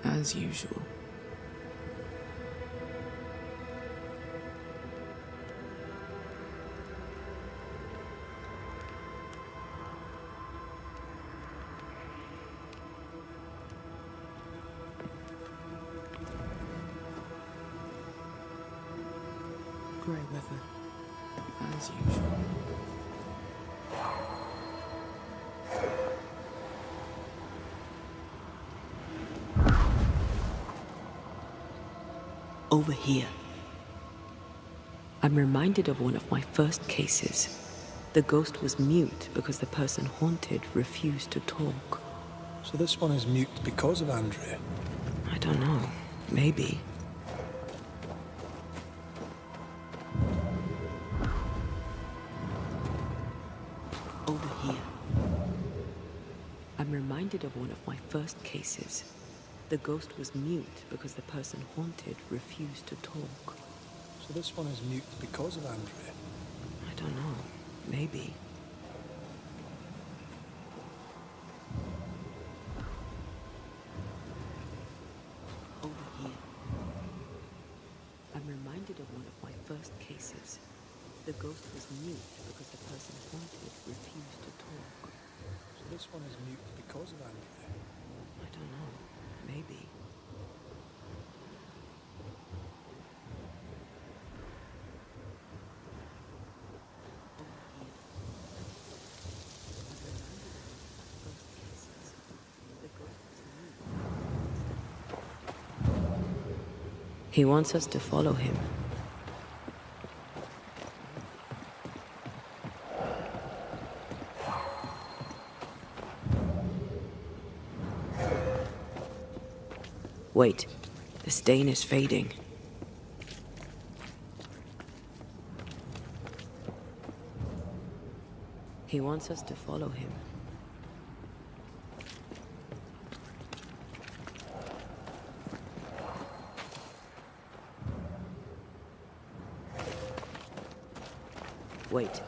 Speaker 16: as usual. Grey weather, as usual.
Speaker 1: Over here. I'm reminded of one of my first cases. The ghost was mute because the person haunted refused to talk.
Speaker 2: So this one is mute because of Andrea?
Speaker 1: I don't know. Maybe. Over here. I'm reminded of one of my first cases. The ghost was mute because the person haunted refused to talk.
Speaker 2: So this one is mute because of Andrea?
Speaker 1: I don't know. Maybe. Over here. I'm reminded of one of my first cases. The ghost was mute because the person haunted refused to talk.
Speaker 2: So this one is mute because of Andrea?
Speaker 1: I don't know. Maybe. He wants us to follow him. Wait, the stain is fading. He wants us to follow him. Wait,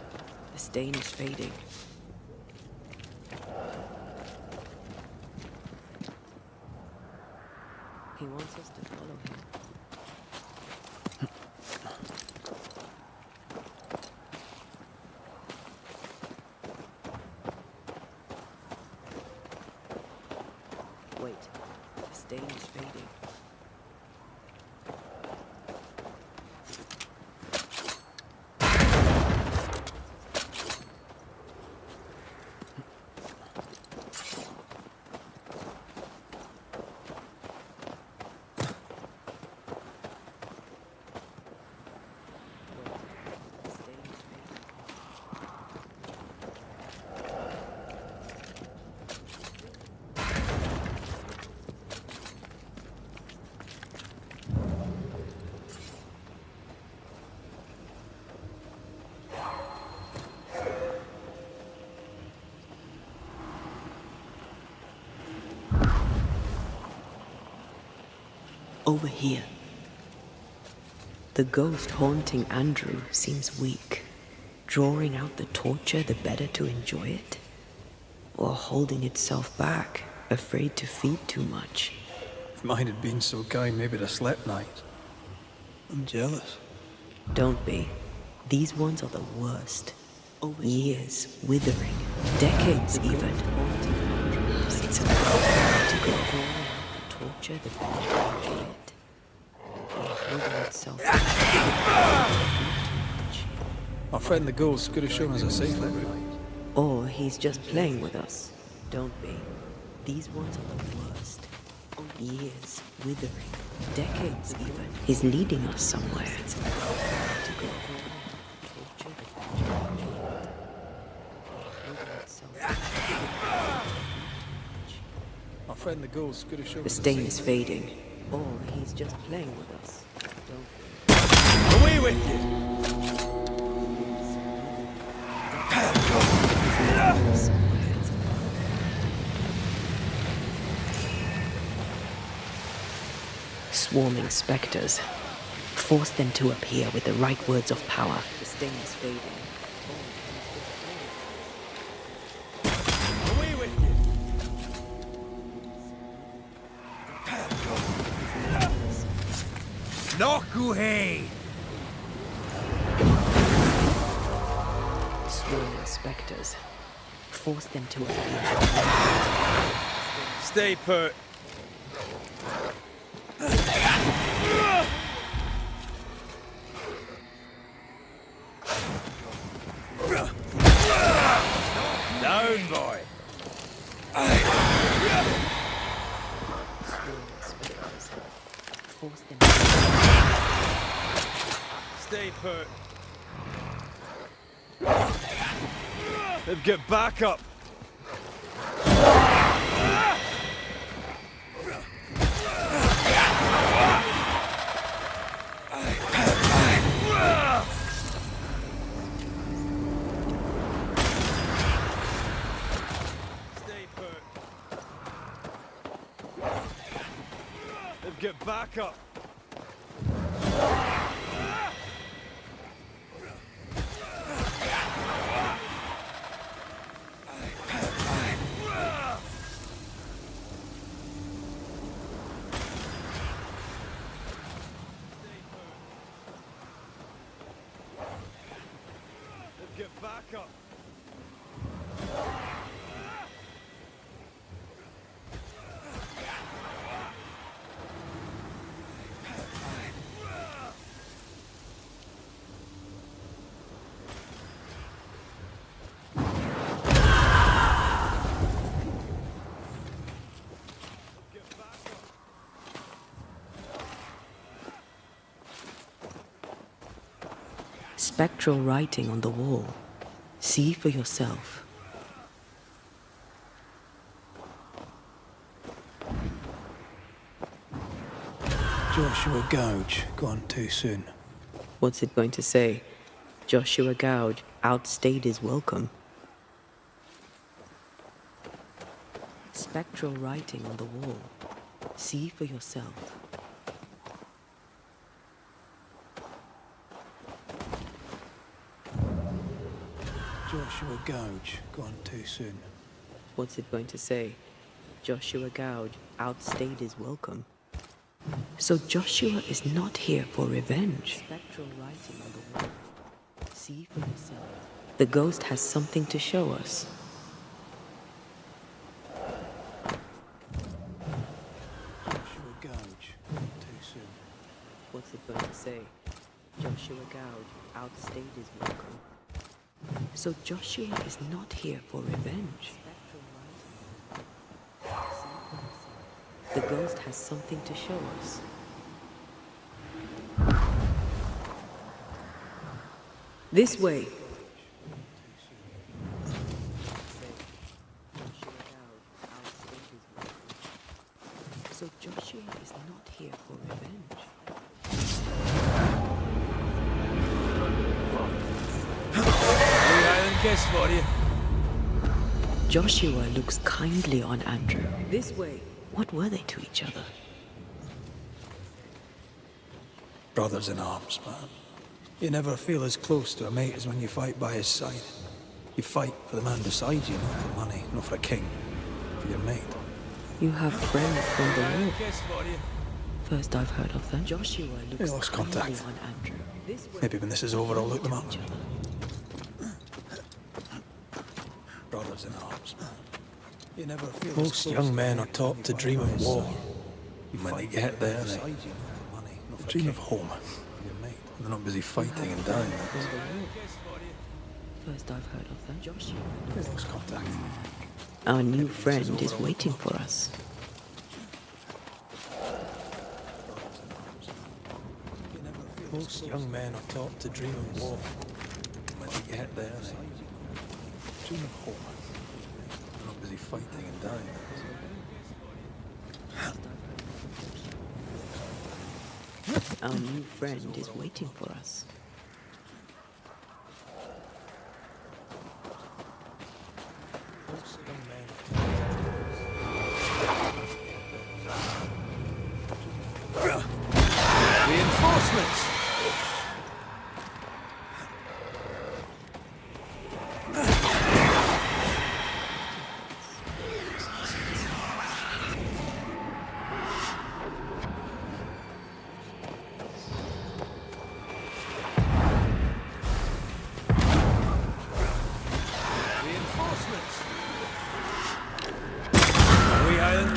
Speaker 1: the stain is fading. He wants us to follow him. Wait, the stain is fading. Over here. The ghost haunting Andrew seems weak. Drawing out the torture the better to enjoy it? Or holding itself back, afraid to feed too much?
Speaker 2: If mine had been so kind, maybe I'd have slept night. I'm jealous.
Speaker 1: Don't be. These ones are the worst. Years withering, decades even. It's an hour to go. The torture the better to enjoy it. Or holding itself
Speaker 2: Our friend the ghost could have shown us a safer route.
Speaker 1: Or he's just playing with us. Don't be. These ones are the worst. Years withering, decades even. He's leading us somewhere. It's an hour to go. Torture the better to enjoy it. Or holding itself
Speaker 2: Our friend the ghost could have shown
Speaker 1: The
Speaker 2: us a
Speaker 1: stain
Speaker 2: safer
Speaker 1: is fading. Or he's just playing with us. Don't be.
Speaker 2: Away with you!
Speaker 1: Swarming spectres. Force them to appear with the right words of power. The stain is fading.
Speaker 2: Away with you!
Speaker 10: Nokuhei!
Speaker 1: Sworn specters. Force them to appear.
Speaker 10: Stay put. Down, boy.
Speaker 1: Force them.
Speaker 10: Stay put. They've got backup. Stay put. They've got backup. Get back up.
Speaker 1: Spectral writing on the wall. See for yourself.
Speaker 2: Joshua Gouge, gone too soon.
Speaker 1: What's it going to say? Joshua Gouge outstayed his welcome. Spectral writing on the wall. See for yourself.
Speaker 2: Joshua Gouge, gone too soon.
Speaker 1: What's it going to say? Joshua Gouge outstayed his welcome. So Joshua is not here for revenge. Spectral writing on the wall. See for yourself. The ghost has something to show us.
Speaker 2: Joshua Gouge, gone too soon.
Speaker 1: What's it going to say? Joshua Gouge outstayed his welcome. So Joshua is not here for revenge. The ghost has something to show us. This way. So Joshua is not here for revenge.
Speaker 10: Guess for you.
Speaker 1: Joshua looks kindly on Andrew. This way. What were they to each other?
Speaker 2: Brothers in arms, man. You never feel as close to a mate as when you fight by his side. You fight for the man beside you, not for money, not for a king. For your mate.
Speaker 1: You have friends from the war.
Speaker 10: Guess for you.
Speaker 1: First I've heard of them. Joshua looks
Speaker 2: They lost
Speaker 1: kindly
Speaker 2: contact.
Speaker 1: on Andrew.
Speaker 2: Maybe when this is over, I'll look them up. Brothers in arms, man. You never feel most young men are taught to dream of war. And when they get there, they dream of home. They're not busy fighting and dying.
Speaker 1: First I've heard of them. Joshua.
Speaker 2: They lost contact.
Speaker 1: Our new friend is waiting for us.
Speaker 2: Most young men are taught to dream of war. And when they get there, they dream of home. They're not busy fighting and dying.
Speaker 1: Our new friend is waiting for us.
Speaker 10: Reinforcements!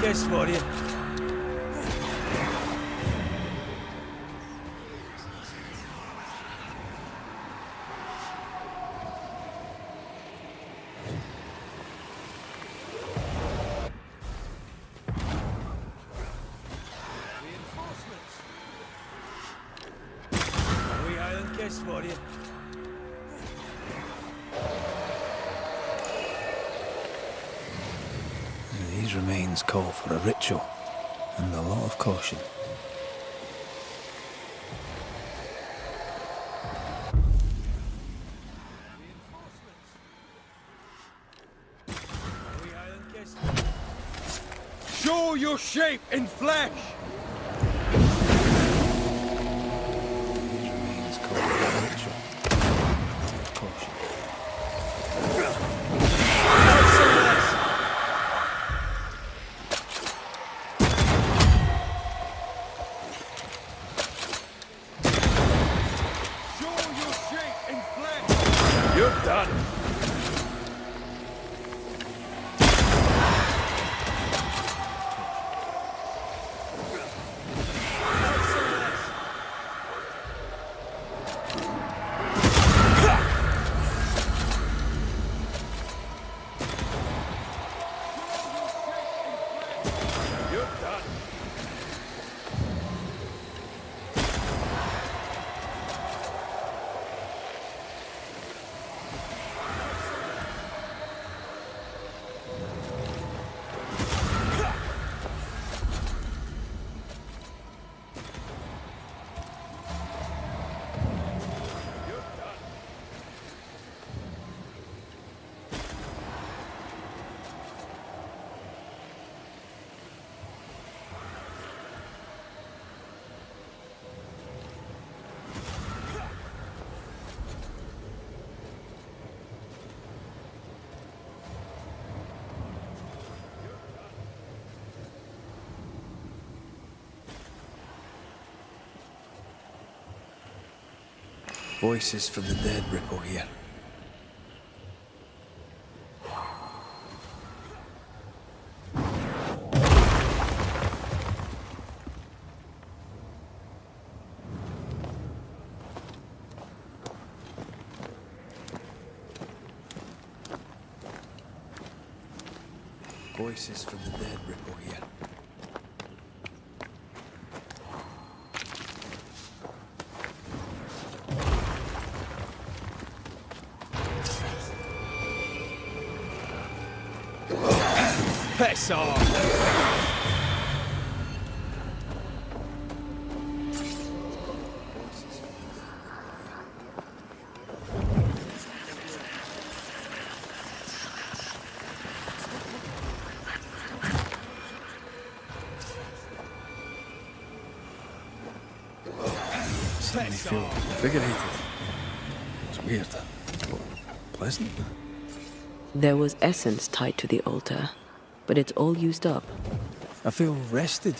Speaker 10: kiss for you. Kiss for you.
Speaker 12: These remains call for a ritual and a lot of caution.
Speaker 10: Show your shape in flesh! You're done. You're done.
Speaker 12: Voices from the dead ripple here. Voices from the dead ripple here.
Speaker 10: Piss off!
Speaker 12: Suddenly feel invigorated. It's weird, but pleasant.
Speaker 1: There was essence tied to the altar, but it's all used up.
Speaker 12: I feel rested,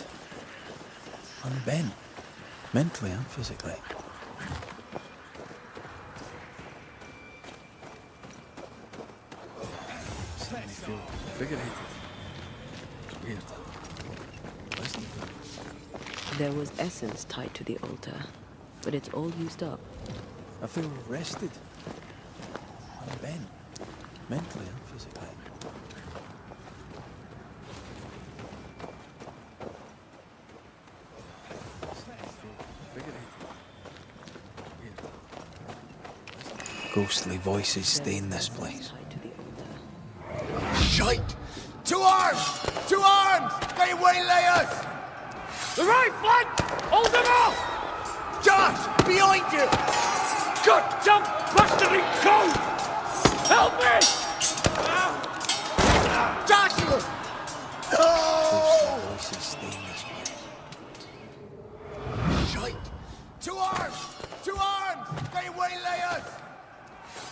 Speaker 12: unbent, mentally and physically. Suddenly feel invigorated. It's weird, pleasant.
Speaker 1: There was essence tied to the altar, but it's all used up.
Speaker 12: I feel rested, unbent, mentally and physically. Ghostly voices stain this place.
Speaker 19: Shite! To arms! To arms! They waylay us!
Speaker 3: The right flank! Hold them off!
Speaker 19: Josh! Behind you!
Speaker 3: Good jump, blastering code! Help me!
Speaker 19: Joshua!
Speaker 12: Ghostly voices stain this place.
Speaker 19: Shite! To arms! To arms! They waylay us!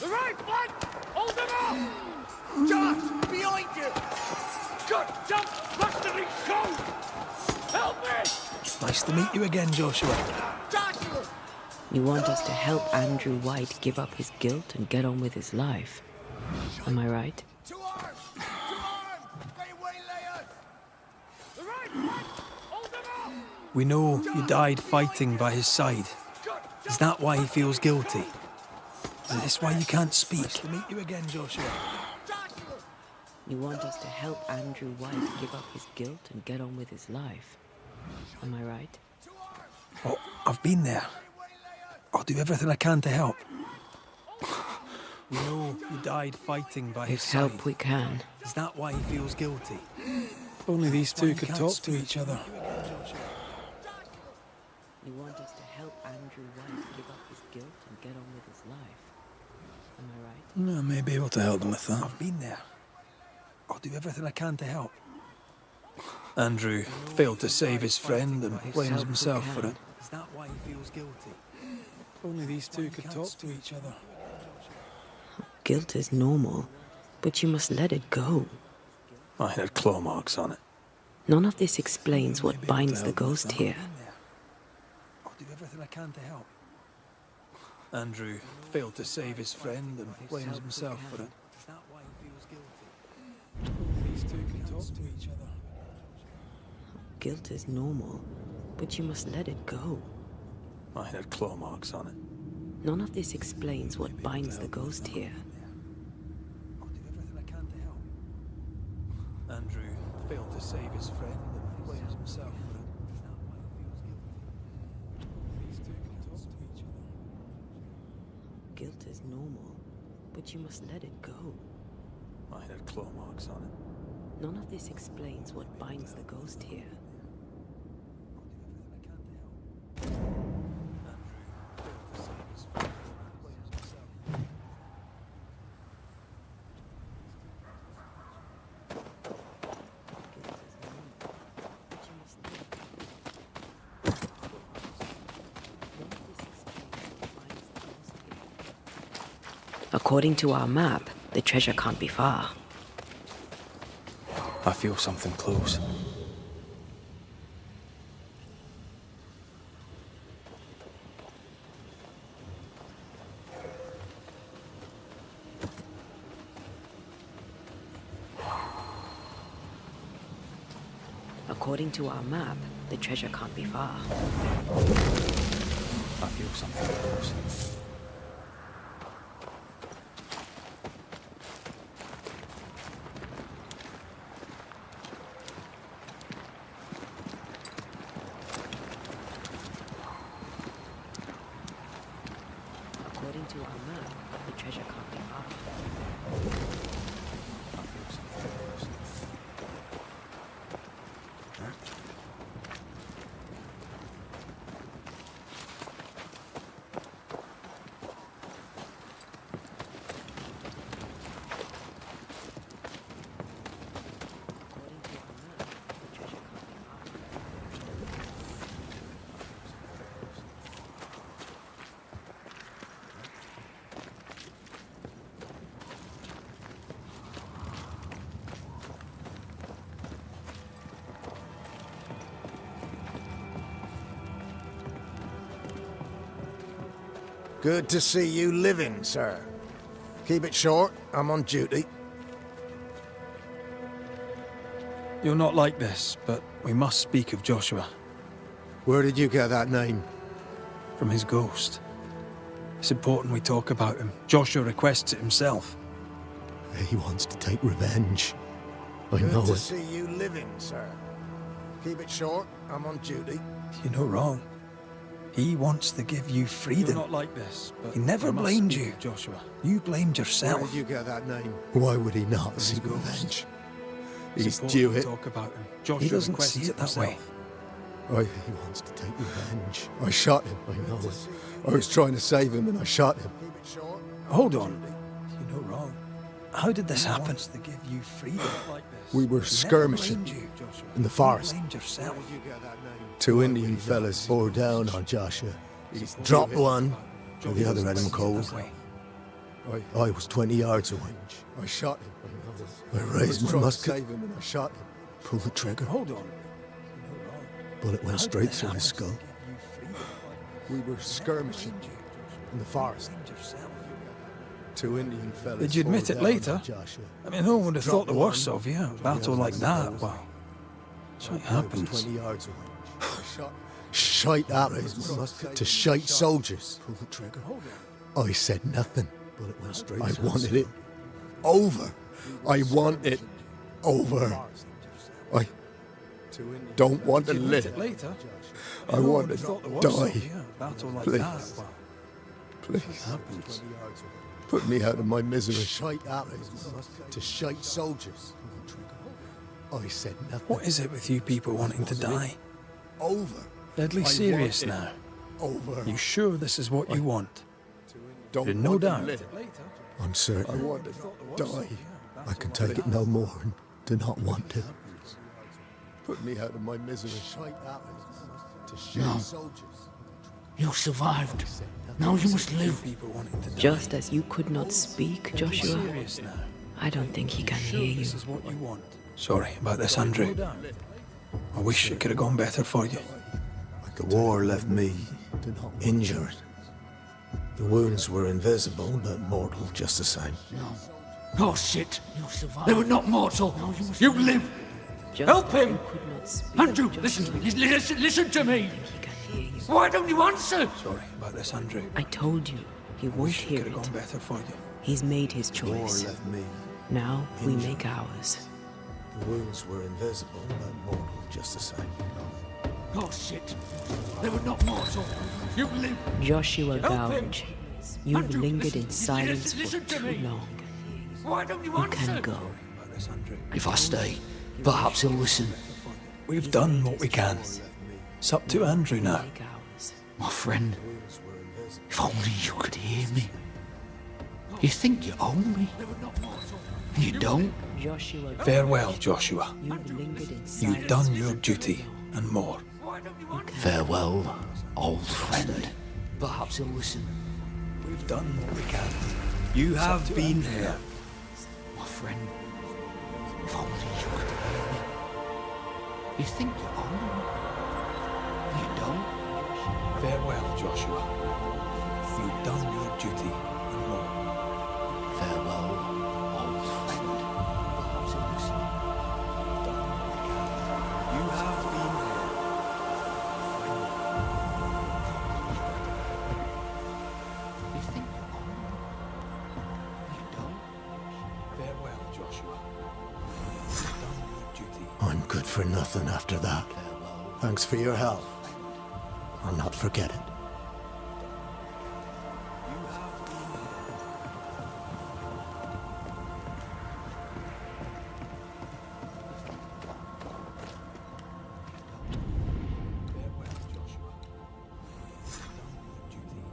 Speaker 3: The right flank! Hold them off!
Speaker 19: Josh! Behind you!
Speaker 3: Good jump, blastering code! Help me!
Speaker 12: Nice to meet you again, Joshua.
Speaker 19: Joshua!
Speaker 1: You want us to help Andrew White give up his guilt and get on with his life. Am I right?
Speaker 19: To arms! To arms! They waylay us!
Speaker 2: We know you died fighting by his side. Is that why he feels guilty? Is this why you can't speak? Nice to meet you again, Joshua.
Speaker 1: You want us to help Andrew White give up his guilt and get on with his life. Am I right?
Speaker 2: Oh, I've been there. I'll do everything I can to help. We know you died fighting by his side.
Speaker 1: Help we can.
Speaker 2: Is that why he feels guilty? Only these two could talk to each other.
Speaker 1: You want us to help Andrew White give up his guilt and get on with his life. Am I right?
Speaker 2: I may be able to help them with that. I've been there. I'll do everything I can to help. Andrew failed to save his friend and blames himself for it. Is that why he feels guilty? Only these two could talk to each other.
Speaker 1: Guilt is normal, but you must let it go.
Speaker 2: I had claw marks on it.
Speaker 1: None of this explains what binds the ghost here.
Speaker 2: I'll do everything I can to help. Andrew failed to save his friend and blames himself for it. Is that why he feels guilty? Only these two could talk to each other.
Speaker 1: Guilt is normal, but you must let it go.
Speaker 2: I had claw marks on it.
Speaker 1: None of this explains what binds the ghost here.
Speaker 2: I'll do everything I can to help. Andrew failed to save his friend and blames himself for it. Is that why he feels guilty? These two can talk to each other.
Speaker 1: Guilt is normal, but you must let it go.
Speaker 2: I had claw marks on it.
Speaker 1: None of this explains what binds the ghost here. According to our map, the treasure can't be far.
Speaker 2: I feel something close.
Speaker 1: According to our map, the treasure can't be far.
Speaker 2: I feel something close.
Speaker 1: According to our map, the treasure can't be far.
Speaker 2: I feel something close.
Speaker 7: Good to see you living, sir. Keep it short, I'm on duty.
Speaker 2: You're not like this, but we must speak of Joshua.
Speaker 7: Where did you get that name?
Speaker 2: From his ghost. It's important we talk about him. Joshua requests it himself.
Speaker 7: He wants to take revenge. I know it.
Speaker 19: Good to see you living, sir. Keep it short, I'm on duty.
Speaker 2: You're not wrong. He wants to give you freedom. You're not like this, but he never blamed you, Joshua. You blamed yourself.
Speaker 7: Where did you get that name? Why would he not seek revenge? He's due it.
Speaker 2: Talk about him. Joshua he doesn't see it that way.
Speaker 7: He wants to take revenge. I shot him, I know it. I was trying to save him and I shot him.
Speaker 2: Hold on. You're not wrong. How did this happen? To give you freedom like this.
Speaker 7: We were skirmishing in the forest.
Speaker 2: Yourself.
Speaker 7: Two Indian fellas bore down on Joshua. Dropped one, and the other had him cold. I was 20 yards away. I shot him. I raised my musket. Save him and I shot him. Pulled the trigger.
Speaker 2: Hold on.
Speaker 7: Bullet went straight through his skull. We were skirmishing in the forest. Two Indian fellas.
Speaker 2: Did you admit it later? I mean, no one would have thought the worst of you. A battle like that, well,
Speaker 12: Something happens.
Speaker 7: 20 yards away. Shite arrows to shite soldiers. Pull the trigger. I said nothing. Bullet went straight. I wanted it over. I want it over. I don't want to live. I want to die. Please. Please. Put me out of my misery. Shite arrows to shite soldiers. I said nothing.
Speaker 2: What is it with you people wanting to die?
Speaker 7: Over.
Speaker 2: Deadly serious now.
Speaker 7: Over.
Speaker 2: You sure this is what you want?
Speaker 7: Don't
Speaker 2: You're no
Speaker 7: want to
Speaker 2: doubt.
Speaker 7: live. I'm certain. I want to die. I can take it no more and do not want to. Put me out of my misery. Shite arrows to shite soldiers.
Speaker 21: You survived. Now you must live.
Speaker 1: Just as you could not speak, Joshua, I don't think he can hear you.
Speaker 2: Sorry about this, Andrew. I wish it could have gone better for you.
Speaker 7: The war left me injured. The wounds were invisible, but mortal just the same.
Speaker 21: No. Oh, shit. You survived. They were not mortal. You live. Help him. Andrew, listen to me. Listen to me. Why don't you answer?
Speaker 2: Sorry about this, Andrew.
Speaker 1: I told you, he won't hear it.
Speaker 2: Gone better for you.
Speaker 1: He's made his choice.
Speaker 7: The war left me
Speaker 1: now we make ours.
Speaker 7: The wounds were invisible, but mortal just the same.
Speaker 21: Oh, shit. They were not mortal. You live.
Speaker 1: Joshua
Speaker 21: Help him.
Speaker 1: Gouge, you've
Speaker 21: Andrew,
Speaker 1: lingered
Speaker 21: listen,
Speaker 1: in silence
Speaker 21: listen
Speaker 1: for
Speaker 21: to
Speaker 1: too
Speaker 21: me.
Speaker 1: long.
Speaker 21: Why don't you
Speaker 1: You
Speaker 21: answer?
Speaker 1: can go.
Speaker 21: If I stay, perhaps he'll listen.
Speaker 2: We've done what we can. It's up to Andrew now.
Speaker 21: My friend, if only you could hear me. You think you own me. You don't.
Speaker 2: Farewell, Joshua.
Speaker 1: You've lingered in
Speaker 2: You've done your duty and more.
Speaker 21: Farewell, old friend. Perhaps he'll listen.
Speaker 2: We've done what we can. You have been here.
Speaker 21: My friend, if only you could hear me. You think you own me. You don't.
Speaker 2: Farewell, Joshua. You've done your duty and more.
Speaker 21: Farewell, old friend. Perhaps he'll listen.
Speaker 2: You have been here.
Speaker 21: You think you own me. You don't.
Speaker 2: Farewell, Joshua. You've done your duty.
Speaker 7: I'm good for nothing after that. Thanks for your help. I'll not forget it.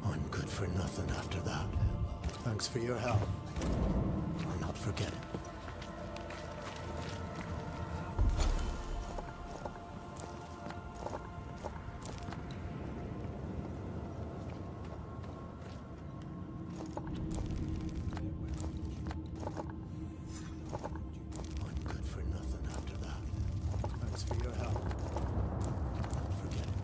Speaker 7: I'm good for nothing after that. Thanks for your help. I'll not forget it. I'm good for nothing after that. Thanks for your help. I'll not forget it.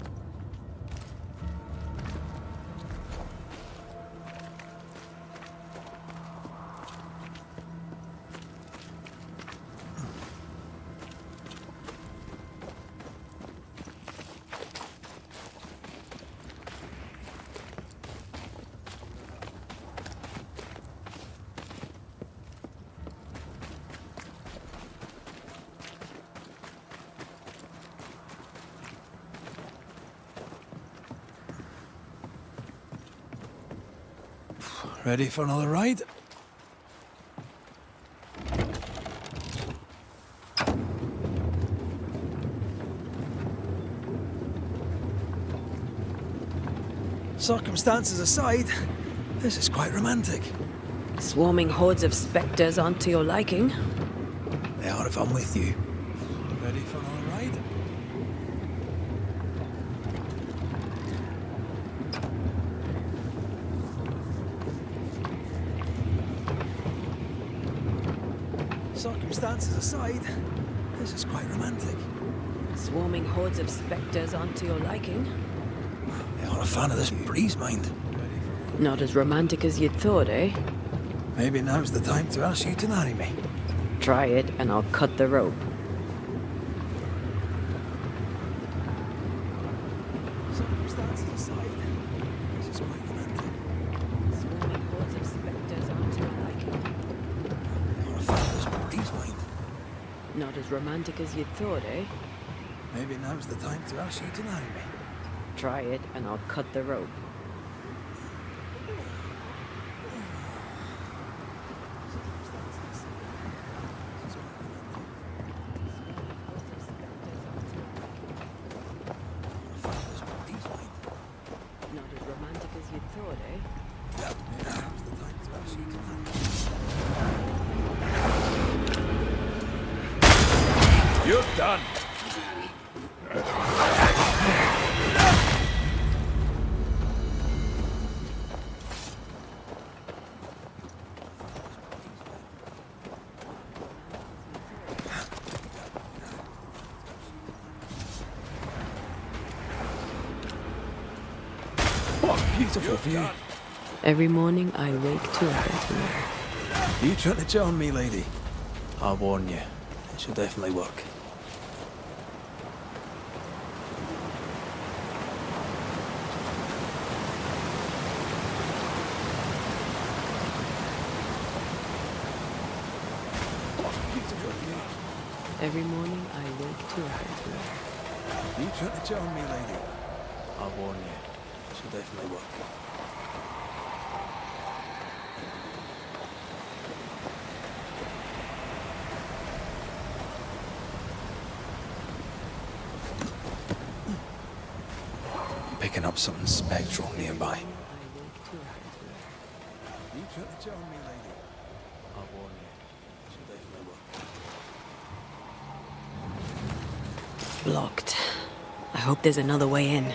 Speaker 2: Ready for another ride? Circumstances aside, this is quite romantic.
Speaker 1: Swarming hordes of spectres aren't to your liking.
Speaker 2: They are if I'm with you. Ready for another ride? Circumstances aside, this is quite romantic.
Speaker 1: Swarming hordes of spectres aren't to your liking.
Speaker 2: They are a fan of this breeze, mind.
Speaker 1: Not as romantic as you'd thought, eh?
Speaker 2: Maybe now's the time to ask you to marry me.
Speaker 1: Try it and I'll cut the rope. Swarming hordes of spectres aren't to my liking. Not as romantic as you'd thought, eh?
Speaker 2: Maybe now's the time to ask you to marry me.
Speaker 1: Try it, and I'll cut the rope. Not as romantic as you'd thought, eh?
Speaker 10: You're done.
Speaker 2: What a beautiful view.
Speaker 1: Every morning I wake to a better man.
Speaker 2: You trying to charm me, lady? I warn you, it should definitely work. What a beautiful view.
Speaker 1: Every morning I wake to a better man.
Speaker 2: You trying to charm me, lady? I warn you, it should definitely work. Picking up something spectral nearby. You trying to charm me, lady? I warn you, it should definitely work.
Speaker 1: Blocked. I hope there's another way in.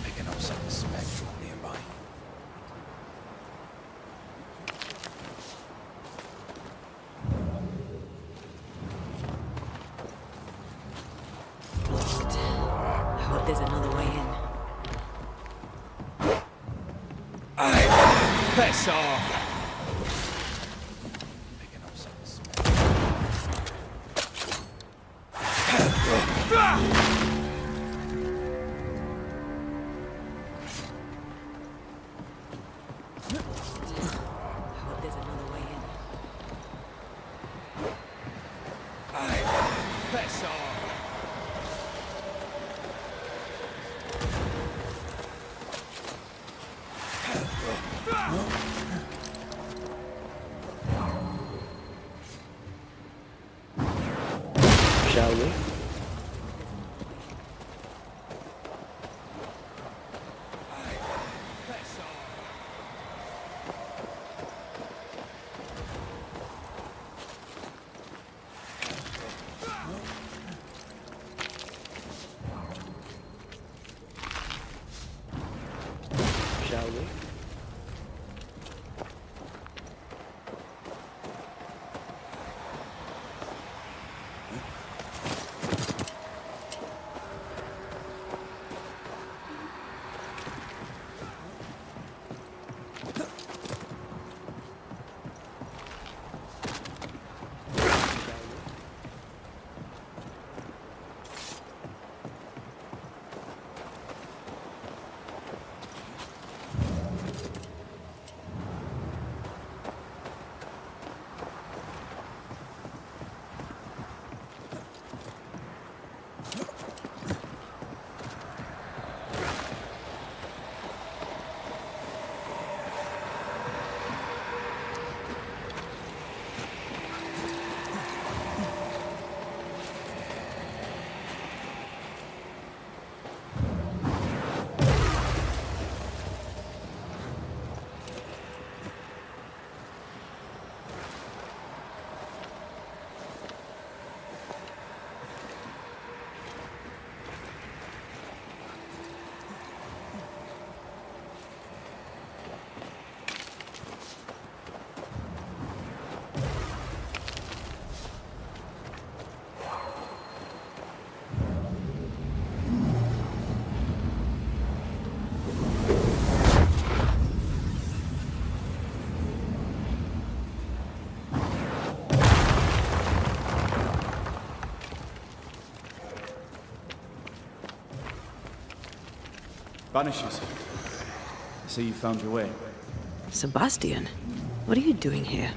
Speaker 2: Picking up something spectral nearby.
Speaker 1: Blocked. I hope there's another way in.
Speaker 10: Piss off.
Speaker 1: I hope there's another way in.
Speaker 10: Piss off.
Speaker 1: Shall we? Shall we?
Speaker 15: Banishers. I see you found your way.
Speaker 1: Sebastian, what are you doing here?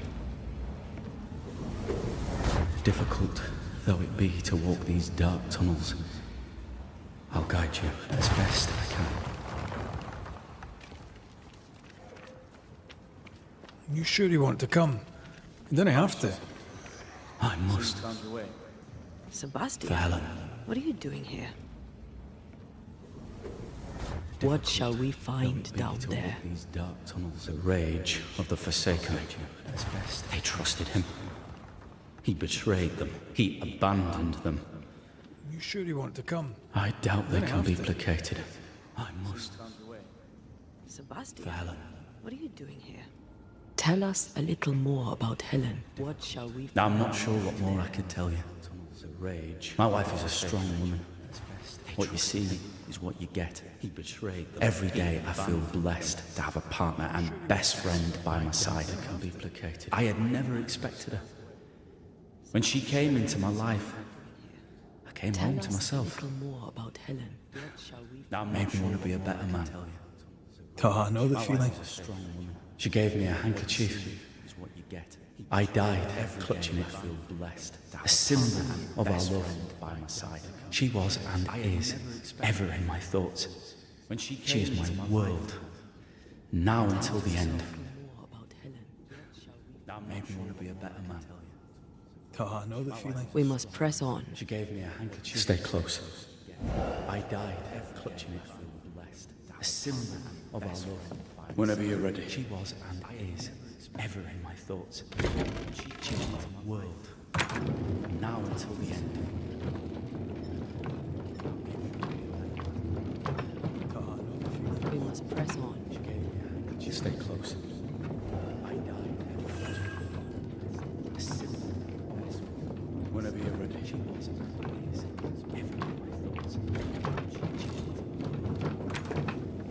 Speaker 5: Difficult though it be to walk these dark tunnels, I'll guide you as best I can.
Speaker 2: You sure you want to come? You don't have to.
Speaker 5: I must.
Speaker 1: Sebastian,
Speaker 5: For Helen.
Speaker 1: what are you doing here? What shall we find down there?
Speaker 5: These dark tunnels, the rage of the Forsaken. They trusted him. He betrayed them. He abandoned them.
Speaker 2: You sure you want to come?
Speaker 5: I doubt they
Speaker 2: Don't
Speaker 5: can
Speaker 2: have
Speaker 5: be
Speaker 2: to.
Speaker 5: placated. I must.
Speaker 1: Sebastian,
Speaker 5: For Helen.
Speaker 1: what are you doing here? Tell us a little more about Helen. What shall we
Speaker 5: Now, I'm
Speaker 1: find
Speaker 5: not sure what more I could tell you. My wife is a strong woman. What you see is what you get. He betrayed them. Every day I feel blessed to have a partner and best friend by my side. Can be placated. I had never expected her. When she came into my life, I came
Speaker 1: Tell
Speaker 5: home
Speaker 1: us
Speaker 5: to myself.
Speaker 1: a little more about Helen. What shall we
Speaker 5: Now made me want to be a better man.
Speaker 2: Oh, I know the
Speaker 5: My
Speaker 2: feeling.
Speaker 5: wife is a strong woman. She gave me a handkerchief. I died clutching it. A symbol of our love by my side. She was and is ever in my thoughts. She is my world. Now until the end. Now made me want to be a better man.
Speaker 2: Oh, I know the feeling.
Speaker 1: We must press on.
Speaker 5: She gave me a handkerchief. Stay close. I died clutching it. A symbol of our love.
Speaker 12: Whenever you're ready.
Speaker 5: She was and is ever in my thoughts. She is my world. Now until the end.
Speaker 1: We must press on.
Speaker 5: Stay close. I died. A symbol of our love.
Speaker 12: Whenever you're ready.
Speaker 5: She was and is ever in my thoughts.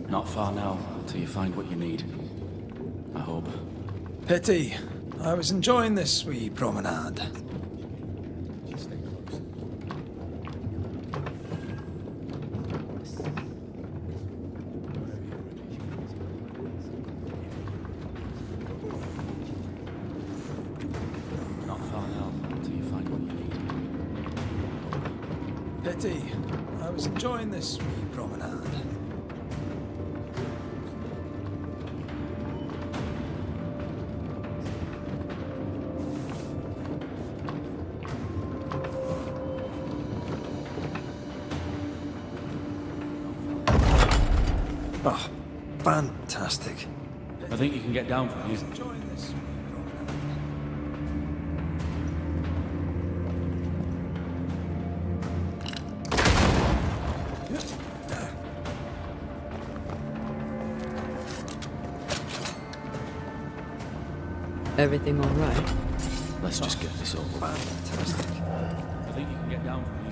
Speaker 5: Not far now till you find what you need. I hope.
Speaker 2: Pity. I was enjoying this wee promenade.
Speaker 5: Not far now till you find what you need.
Speaker 2: Pity. I was enjoying this wee promenade. Oh, fantastic.
Speaker 5: I think you can get down from here.
Speaker 2: Enjoying this.
Speaker 1: Everything all right?
Speaker 5: Let's just get this over.
Speaker 2: Fantastic.
Speaker 5: I think you can get down from here.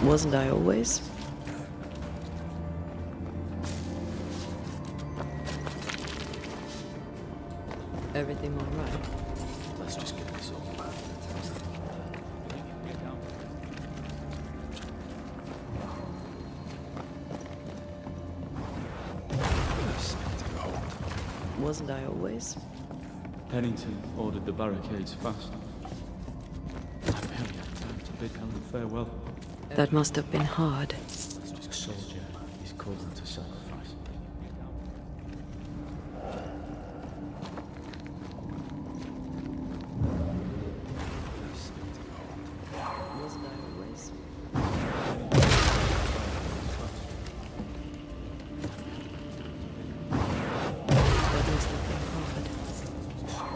Speaker 1: Wasn't I always? Everything all right?
Speaker 5: Let's just get this over.
Speaker 1: Wasn't I always?
Speaker 5: Pennington ordered the barricades fast. I barely had time to bid Helen farewell.
Speaker 1: That must have been hard.
Speaker 5: A soldier is called to sacrifice.
Speaker 1: Wasn't I always? That must have been hard.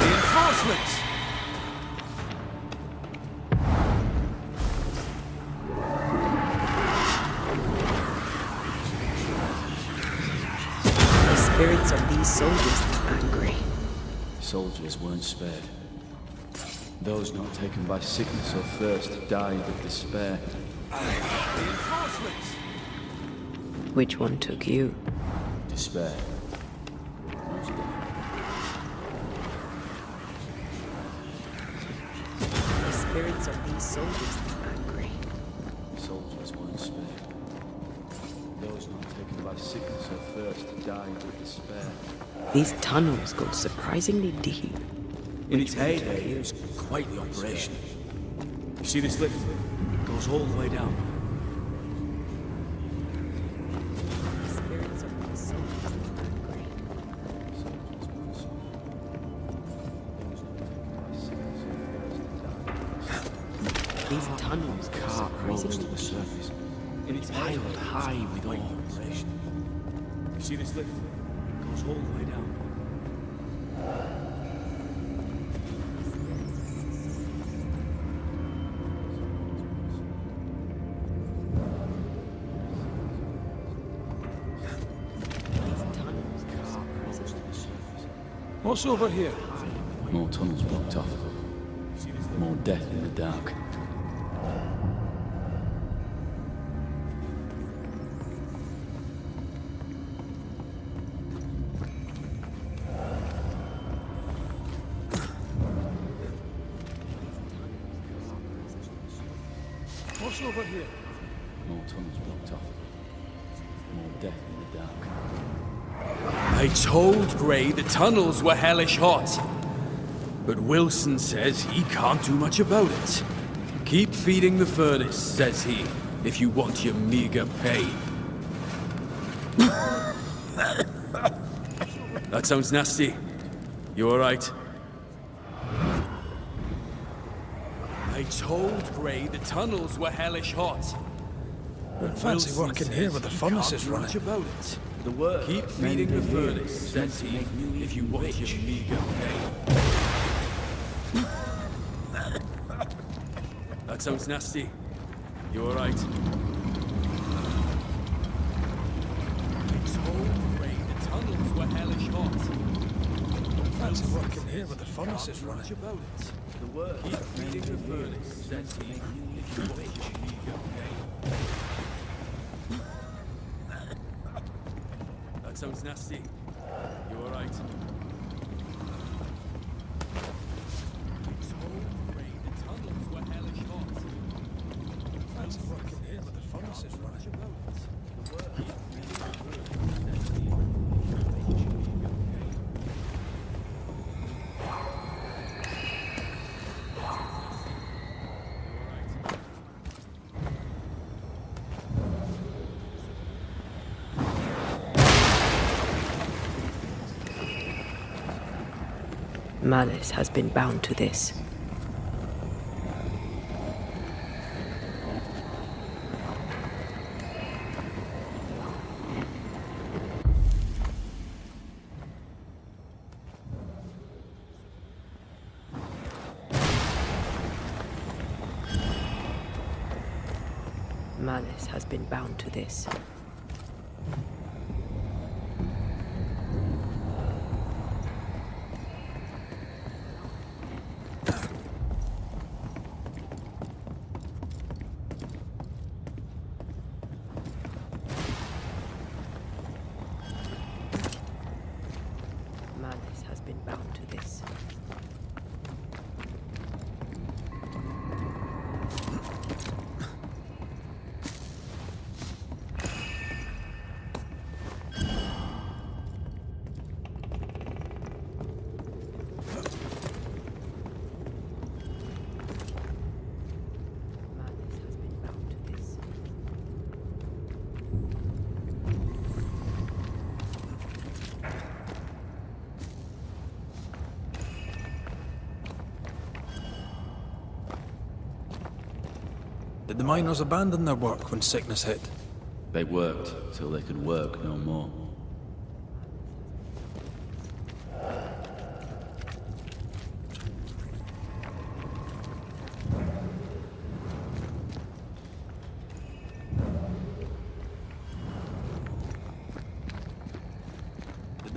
Speaker 2: Reinforcements!
Speaker 1: spirits of these soldiers are angry.
Speaker 5: Soldiers weren't spared. Those not taken by sickness or thirst died of despair.
Speaker 3: Reinforcements!
Speaker 1: Which one took you?
Speaker 5: Despair.
Speaker 1: The spirits of these soldiers are angry.
Speaker 5: Soldiers weren't spared. Those not taken by sickness or thirst died of despair.
Speaker 1: These tunnels go surprisingly deep.
Speaker 17: In its heyday, it was quite the operation. You see this lift? It goes all the way down.
Speaker 1: The spirits of these soldiers are angry. These tunnels go
Speaker 5: Cart rose to
Speaker 1: surprisingly
Speaker 5: the
Speaker 1: deep.
Speaker 5: surface. It's piled high with ore.
Speaker 17: You see this lift? It goes all the way down.
Speaker 2: What's over here?
Speaker 5: More tunnels blocked off. More death in the dark.
Speaker 2: What's over here?
Speaker 5: More tunnels blocked off. More death in the dark.
Speaker 21: I told Gray the tunnels were hellish hot. But Wilson says he can't do much about it. Keep feeding the furnace, says he, if you want your meager pay. That sounds nasty. You alright? I told Gray the tunnels were hellish hot.
Speaker 2: Wouldn't fancy
Speaker 21: Wilson
Speaker 2: working
Speaker 21: says
Speaker 2: here with the
Speaker 21: he
Speaker 2: furnaces
Speaker 21: can't do
Speaker 2: running.
Speaker 21: much about it.
Speaker 5: The work
Speaker 21: Keep feeding the furnace, says he, if you want your meager pay. That sounds nasty. You alright? I told Ray the tunnels were hellish hot.
Speaker 2: Wouldn't fancy working here with the furnaces running.
Speaker 21: Much about it. The work. Keep feeding the furnace, says he, if you want your meager pay. That sounds nasty. You alright?
Speaker 2: Fancy working here with the furnaces running.
Speaker 1: Malice has been bound to this. Malice has been bound to this. Malice has been bound to this.
Speaker 2: Did the miners abandon their work when sickness hit?
Speaker 5: They worked till they could work no more.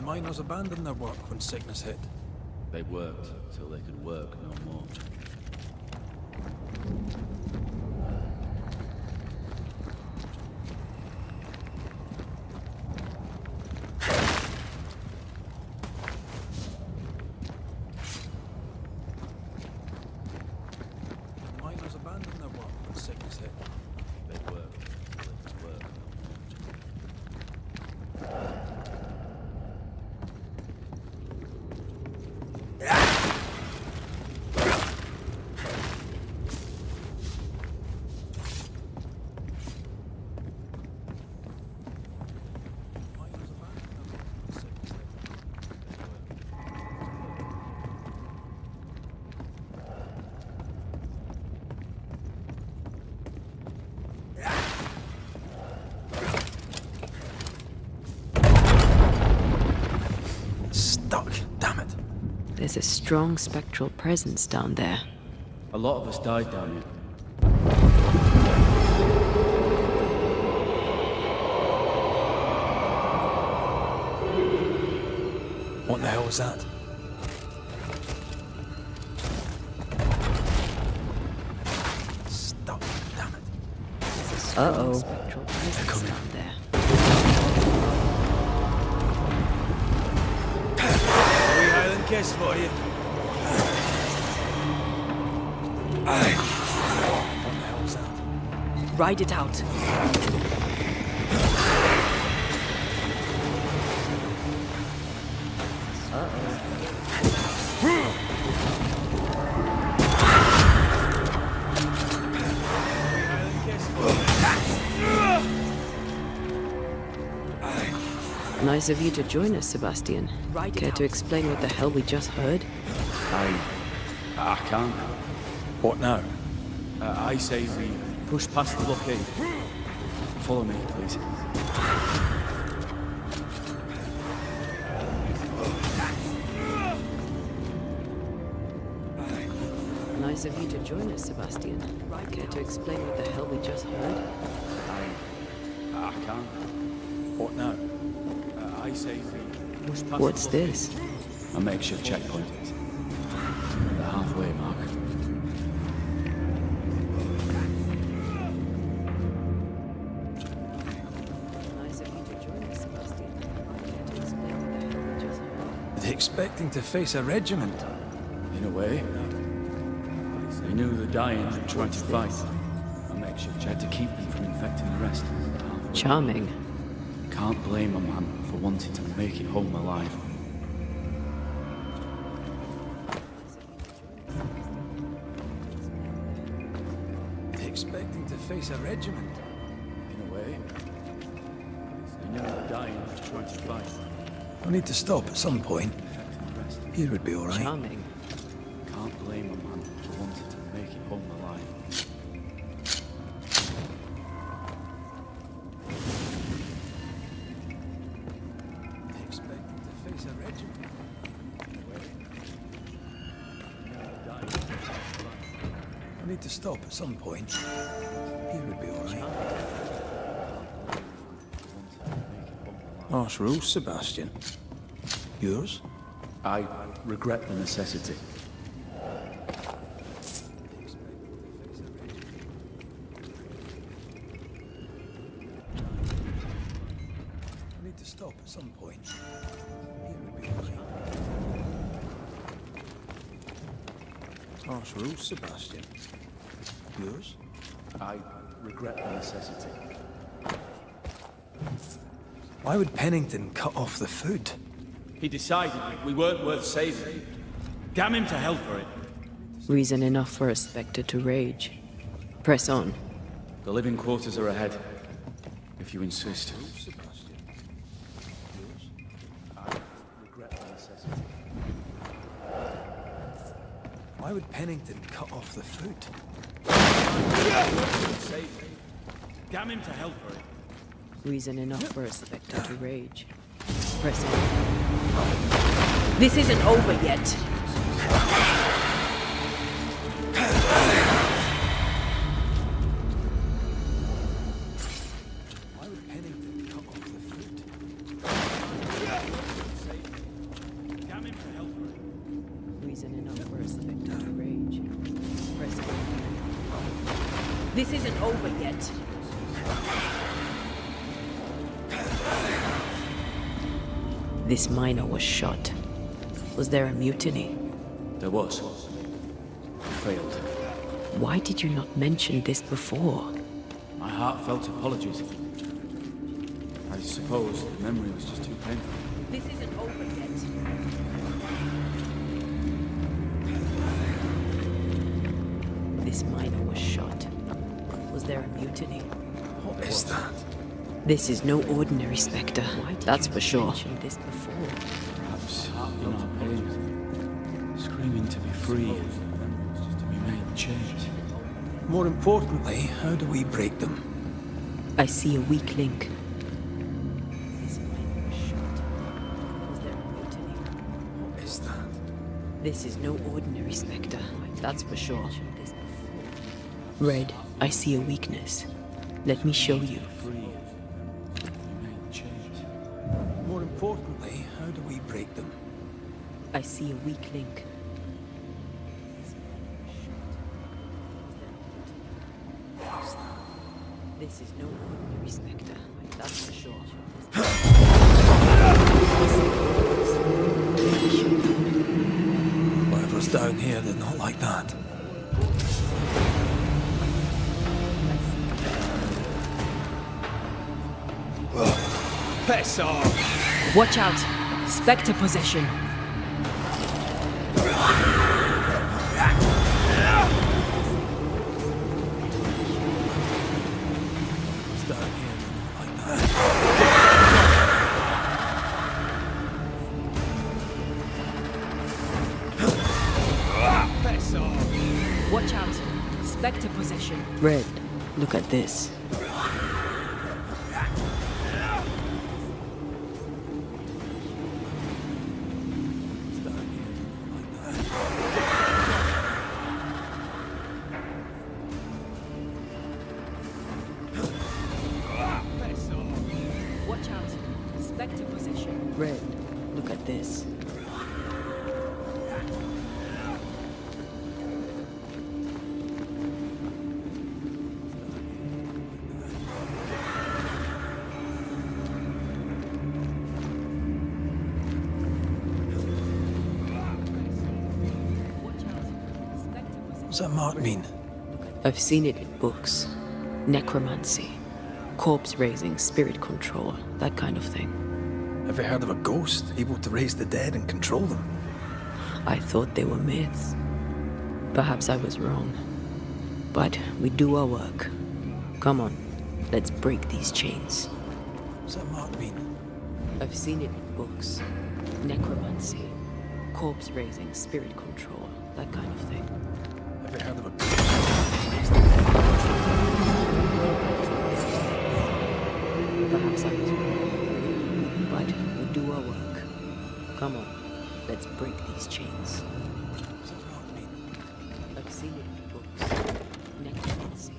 Speaker 2: miners abandon their work when sickness hit?
Speaker 5: They worked till they could work no more.
Speaker 2: Miners abandon their work when sickness hit.
Speaker 5: They worked till they could work no more.
Speaker 2: Stuck, damn it.
Speaker 1: There's a strong spectral presence down there.
Speaker 5: A lot of us died down here.
Speaker 2: What the hell was that? Stuck, damn it.
Speaker 1: There's a strong spectral presence down there.
Speaker 10: Wee Highland kiss for you.
Speaker 2: What the hell was that?
Speaker 1: Ride it out. Nice of you to join us, Sebastian. Care to explain what the hell we just heard?
Speaker 5: I can't.
Speaker 2: What now?
Speaker 5: I say we push past the blockade. Follow me, please.
Speaker 1: Nice of you to join us, Sebastian. Care to explain what the hell we just heard?
Speaker 5: I can't.
Speaker 2: What now?
Speaker 5: I say we push past
Speaker 1: What's
Speaker 5: the blockade.
Speaker 1: this?
Speaker 5: A makeshift checkpoint. The halfway mark.
Speaker 1: Nice of you to join us, Sebastian. Care to explain what the hell we just heard?
Speaker 2: They expecting to face a regiment?
Speaker 5: In a way. They knew the dying and tried to fight. A makeshift check to keep them from infecting the rest.
Speaker 1: Charming.
Speaker 5: Can't blame a man for wanting to make it home alive.
Speaker 2: They expecting to face a regiment?
Speaker 5: In a way. They knew the dying and tried to fight.
Speaker 2: I need to stop at some point. Here would be alright.
Speaker 1: Charming.
Speaker 5: Can't blame a man for wanting to make it home alive.
Speaker 2: They expecting to face a regiment? I need to stop at some point. Here would be alright. Harsh rules, Sebastian. Yours?
Speaker 5: I regret the necessity.
Speaker 2: I need to stop at some point. Here would be alright. Harsh rules, Sebastian. Yours?
Speaker 5: I regret the necessity.
Speaker 2: Why would Pennington cut off the food?
Speaker 5: He decided we weren't worth saving. Damn him to hell for it.
Speaker 1: Reason enough for a Spectre to rage. Press on.
Speaker 5: The living quarters are ahead, if you insist. I regret the necessity.
Speaker 2: Why would Pennington cut off the food?
Speaker 5: Save him. Damn him to hell for it.
Speaker 1: Reason enough for a Spectre to rage. Press on. This isn't over yet.
Speaker 2: Why would Pennington cut off the food?
Speaker 4: This isn't over yet.
Speaker 1: This miner was shot. Was there a mutiny?
Speaker 5: There was. Failed.
Speaker 1: Why did you not mention this before?
Speaker 5: My heartfelt apologies. I suppose the memory was just too painful.
Speaker 4: This isn't over yet.
Speaker 1: This miner was shot. Was there a mutiny?
Speaker 2: What is that?
Speaker 1: This is no ordinary spectre. That's for sure.
Speaker 5: This before. Perhaps in our pain, screaming to be free, to be made change.
Speaker 2: More importantly, how do we break them?
Speaker 1: I see a weak link.
Speaker 2: What is that?
Speaker 1: This is no ordinary spectre. That's for sure. Red, I see a weakness. Let me show you.
Speaker 2: More importantly, how do we break them?
Speaker 1: I see a weak link. This is no ordinary spectre. That's for sure.
Speaker 2: Whatever's down here, they're not like that.
Speaker 10: Piss off!
Speaker 4: Watch out! Spectre possession. Watch out! Spectre possession.
Speaker 1: Red, look at this.
Speaker 4: Watch out! Spectre possession.
Speaker 1: Red, look at this.
Speaker 2: What's that mark mean?
Speaker 1: I've seen it in books. Necromancy. Corpse raising, spirit control, that kind of thing.
Speaker 2: Have you heard of a ghost able to raise the dead and control them?
Speaker 1: I thought they were myths. Perhaps I was wrong. But we do our work. Come on, let's break these chains.
Speaker 2: What's that mark mean?
Speaker 1: I've seen it in books. Necromancy. Corpse raising, spirit control, that kind of thing.
Speaker 2: Have you heard of a
Speaker 1: Perhaps I was wrong. But we do our work. Come on, let's break these chains. I've seen it in books. Necromancy.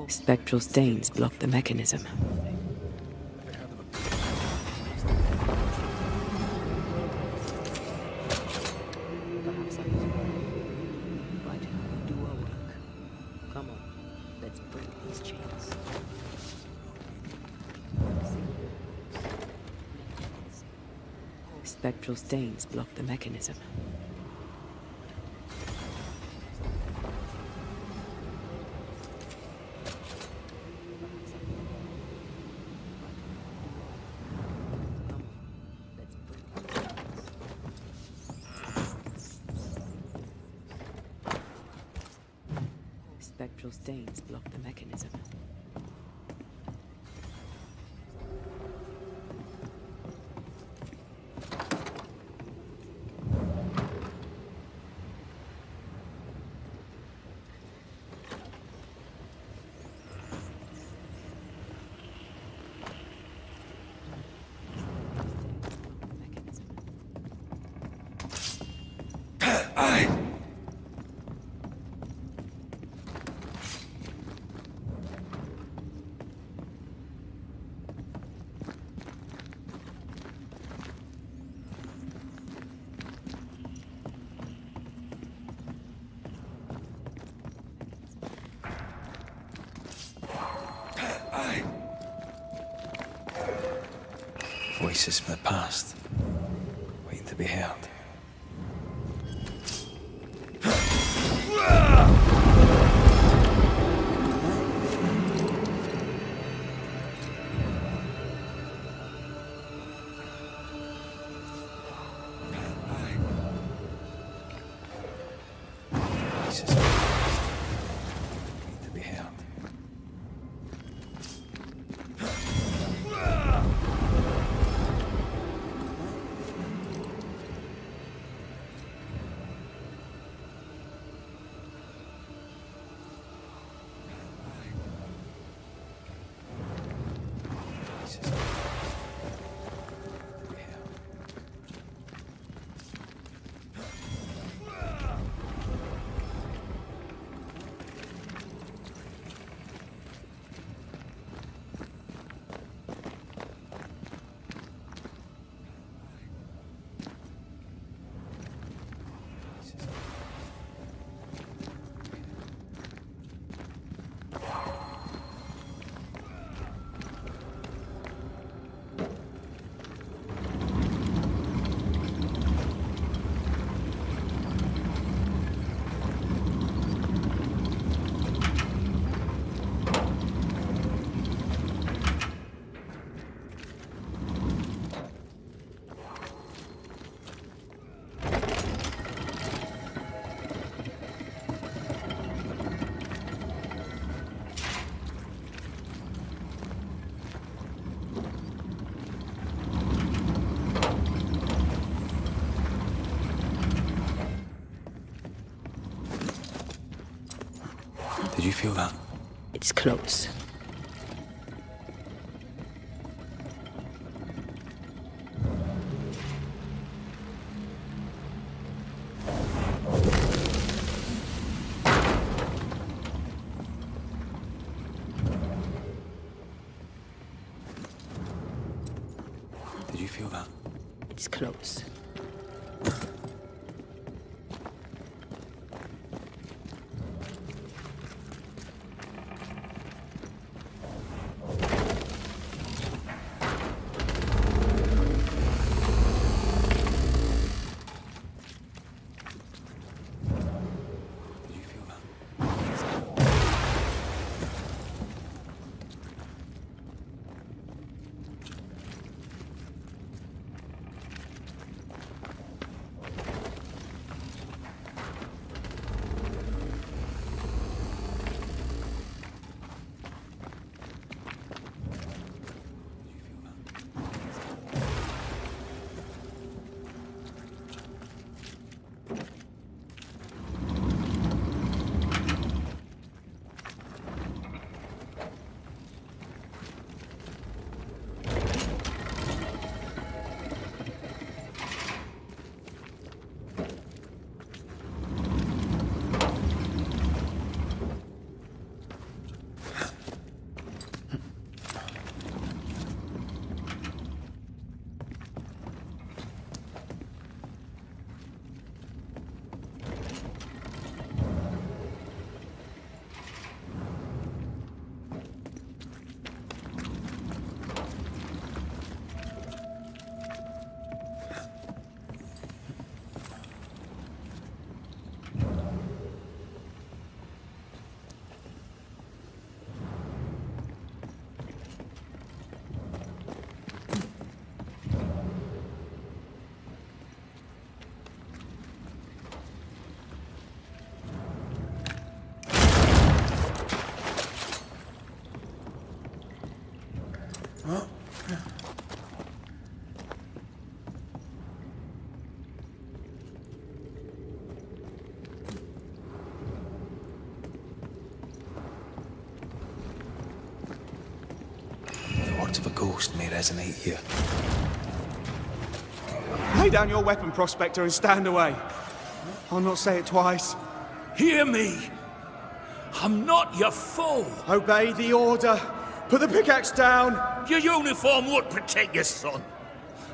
Speaker 1: Spectral stains block the mechanism. Perhaps I was wrong. But we do our work. Come on, let's break these chains. Spectral stains block the mechanism. Spectral stains block the mechanism.
Speaker 12: voices from the past, waiting to be heard. Did you feel that?
Speaker 1: It's close.
Speaker 12: Did you feel that?
Speaker 1: It's close.
Speaker 12: Of a ghost may resonate here.
Speaker 15: Lay down your weapon, Prospector, and stand away. I'll not say it twice.
Speaker 11: Hear me! I'm not your foe!
Speaker 15: Obey the order! Put the pickaxe down!
Speaker 11: Your uniform would protect your son.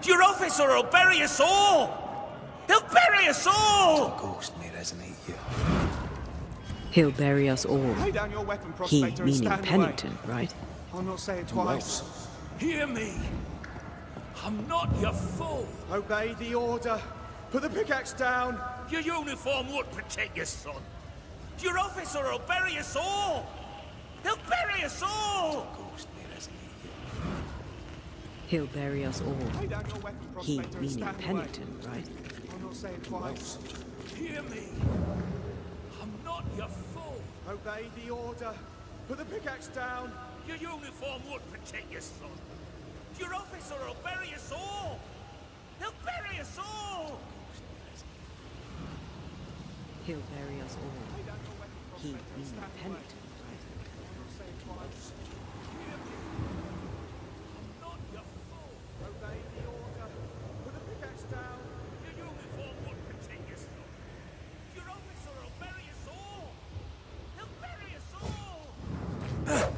Speaker 11: Your officer will bury us all! He'll bury us all!
Speaker 12: A ghost may resonate here.
Speaker 1: He'll bury us all.
Speaker 15: Lay down your weapon,
Speaker 1: He
Speaker 15: Prospector, and
Speaker 1: meaning
Speaker 15: stand
Speaker 1: Pennington,
Speaker 15: away.
Speaker 1: right?
Speaker 15: I'll not say it twice.
Speaker 11: Hear me! I'm not your foe.
Speaker 3: Obey the order. Put the pickaxe down.
Speaker 11: Your uniform won't protect your son. Your officer will bury us all. He'll bury us all.
Speaker 1: He'll bury us all.
Speaker 3: Lay down your weapon,
Speaker 1: He
Speaker 3: prospector, and
Speaker 1: meaning
Speaker 3: stand
Speaker 1: Pennington,
Speaker 3: away.
Speaker 1: right?
Speaker 3: I'm not saying twice.
Speaker 11: Hear me. I'm not your foe.
Speaker 3: Obey the order. Put the pickaxe down.
Speaker 11: Your uniform won't protect your son. Your officer will bury us all. He'll bury us all.
Speaker 1: He'll bury us all. He meaning Pennington, right?
Speaker 3: Obey the order. Put the pickaxe down.
Speaker 11: Your uniform won't protect your son. Your officer will bury us all. He'll bury us all.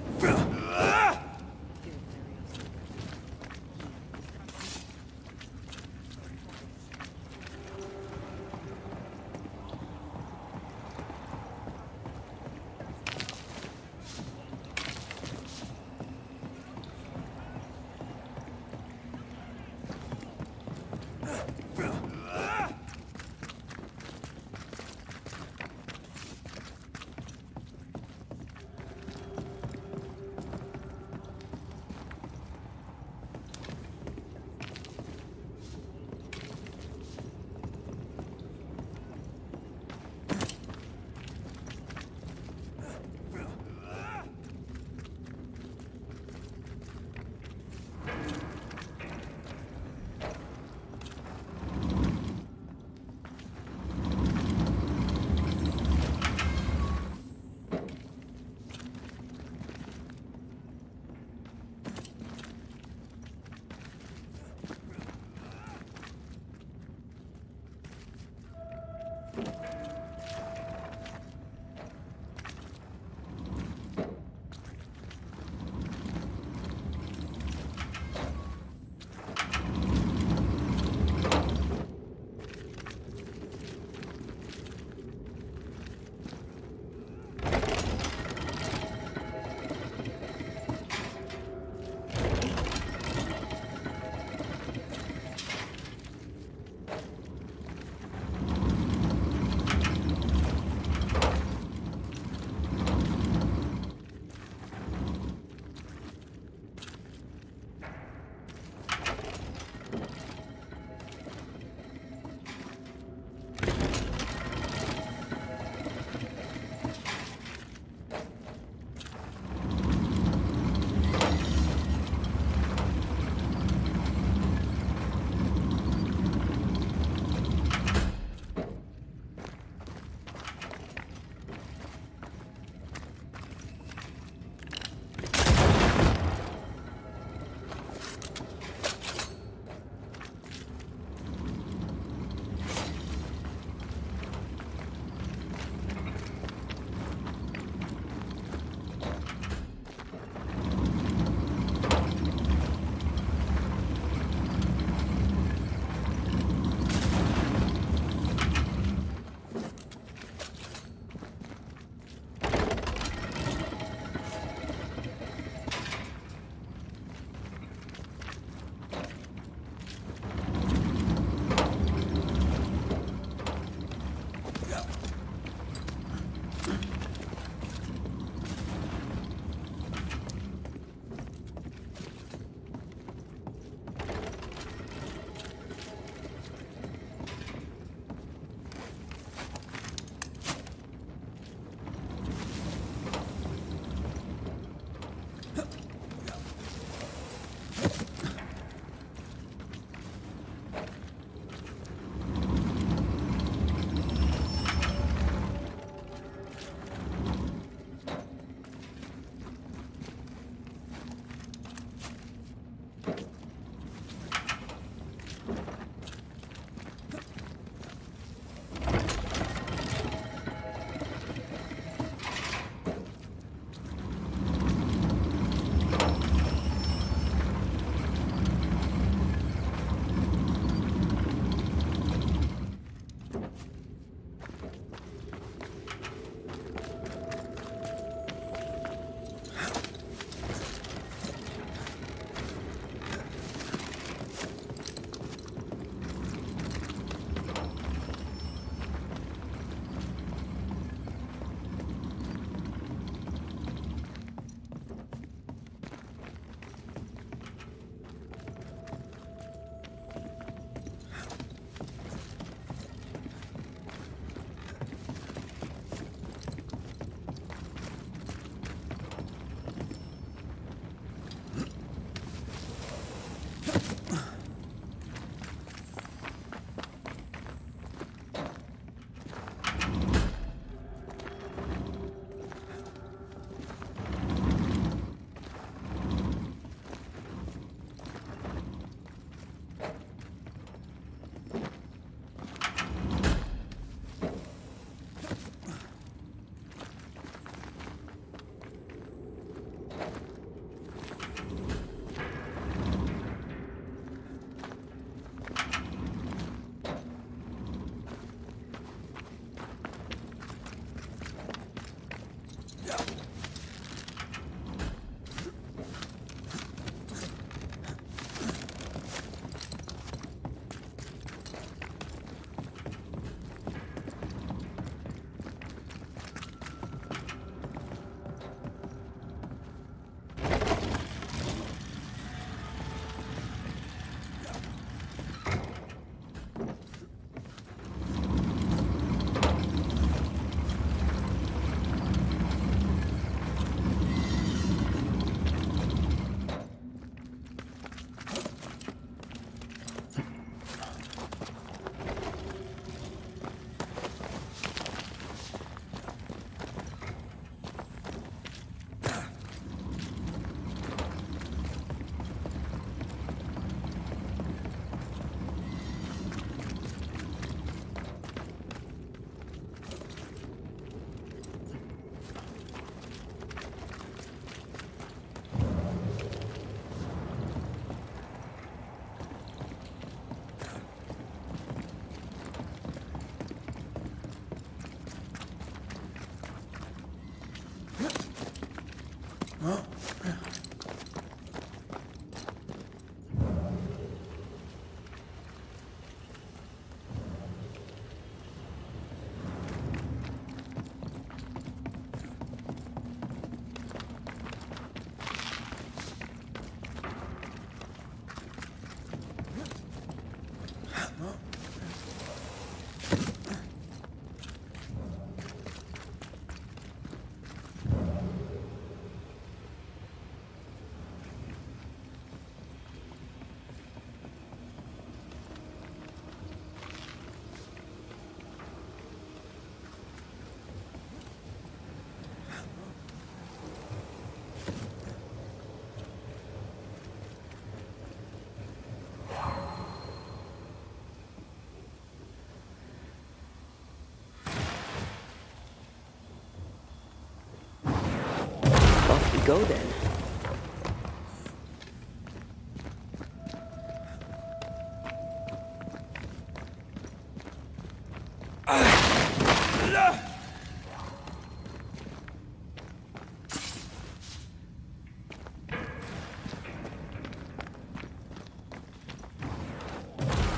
Speaker 1: go then.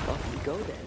Speaker 1: Off we go then.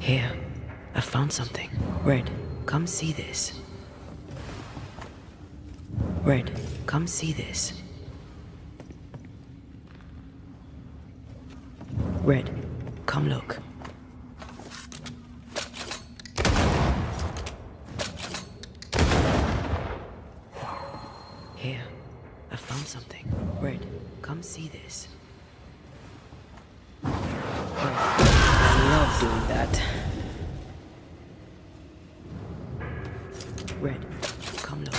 Speaker 1: Here, I found something. Red, come see this. Red, come see this. Red, come look. Here, I found something. Red, come see this. Red, I love doing that. Red, come look.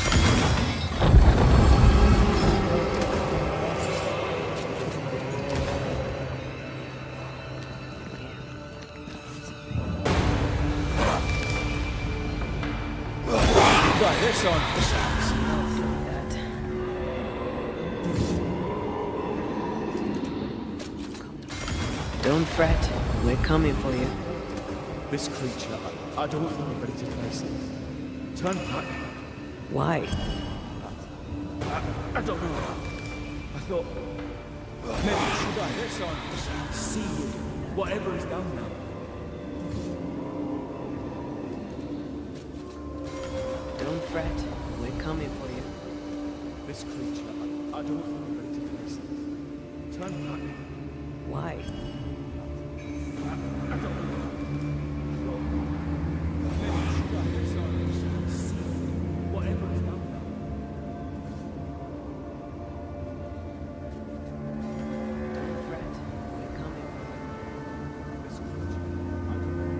Speaker 17: Right, this on for sounds.
Speaker 1: Don't fret, we're coming for you.
Speaker 15: This creature, I don't think I'm ready to face it. Turn back.
Speaker 1: Why?
Speaker 15: I don't know. I thought maybe should I this on for sounds? See whatever is down there.
Speaker 1: Don't fret, we're coming for you.
Speaker 15: This creature, I don't think I'm ready to face it. Turn back.
Speaker 1: Why?
Speaker 15: I don't know. I thought maybe should I this on for sounds? See whatever is down there.
Speaker 1: Don't fret, we're coming for you.
Speaker 15: This creature, I don't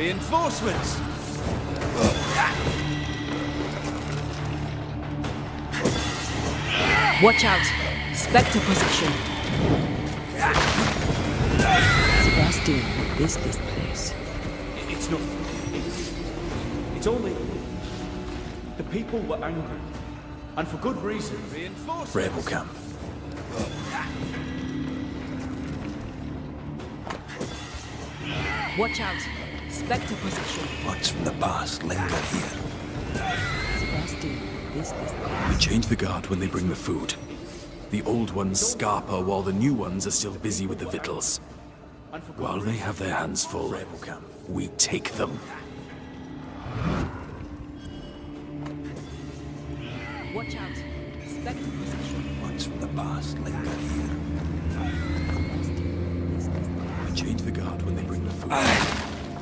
Speaker 10: Reinforcements!
Speaker 1: Watch out! Spectre position. Sebastian, what is this place?
Speaker 5: It's nothing. It's only... The people were angry. And for good reason.
Speaker 10: Reinforcements!
Speaker 2: Rebel camp.
Speaker 1: Watch out! Spectre position.
Speaker 12: What's from the past linger here?
Speaker 1: Sebastian, what is this place?
Speaker 21: We change the guard when they bring the food. The old ones scarper while the new ones are still busy with the victuals. While they have their hands full, we take them.
Speaker 1: Watch out! Spectre position.
Speaker 12: What's from the past linger here?
Speaker 21: We change the guard when they bring the food.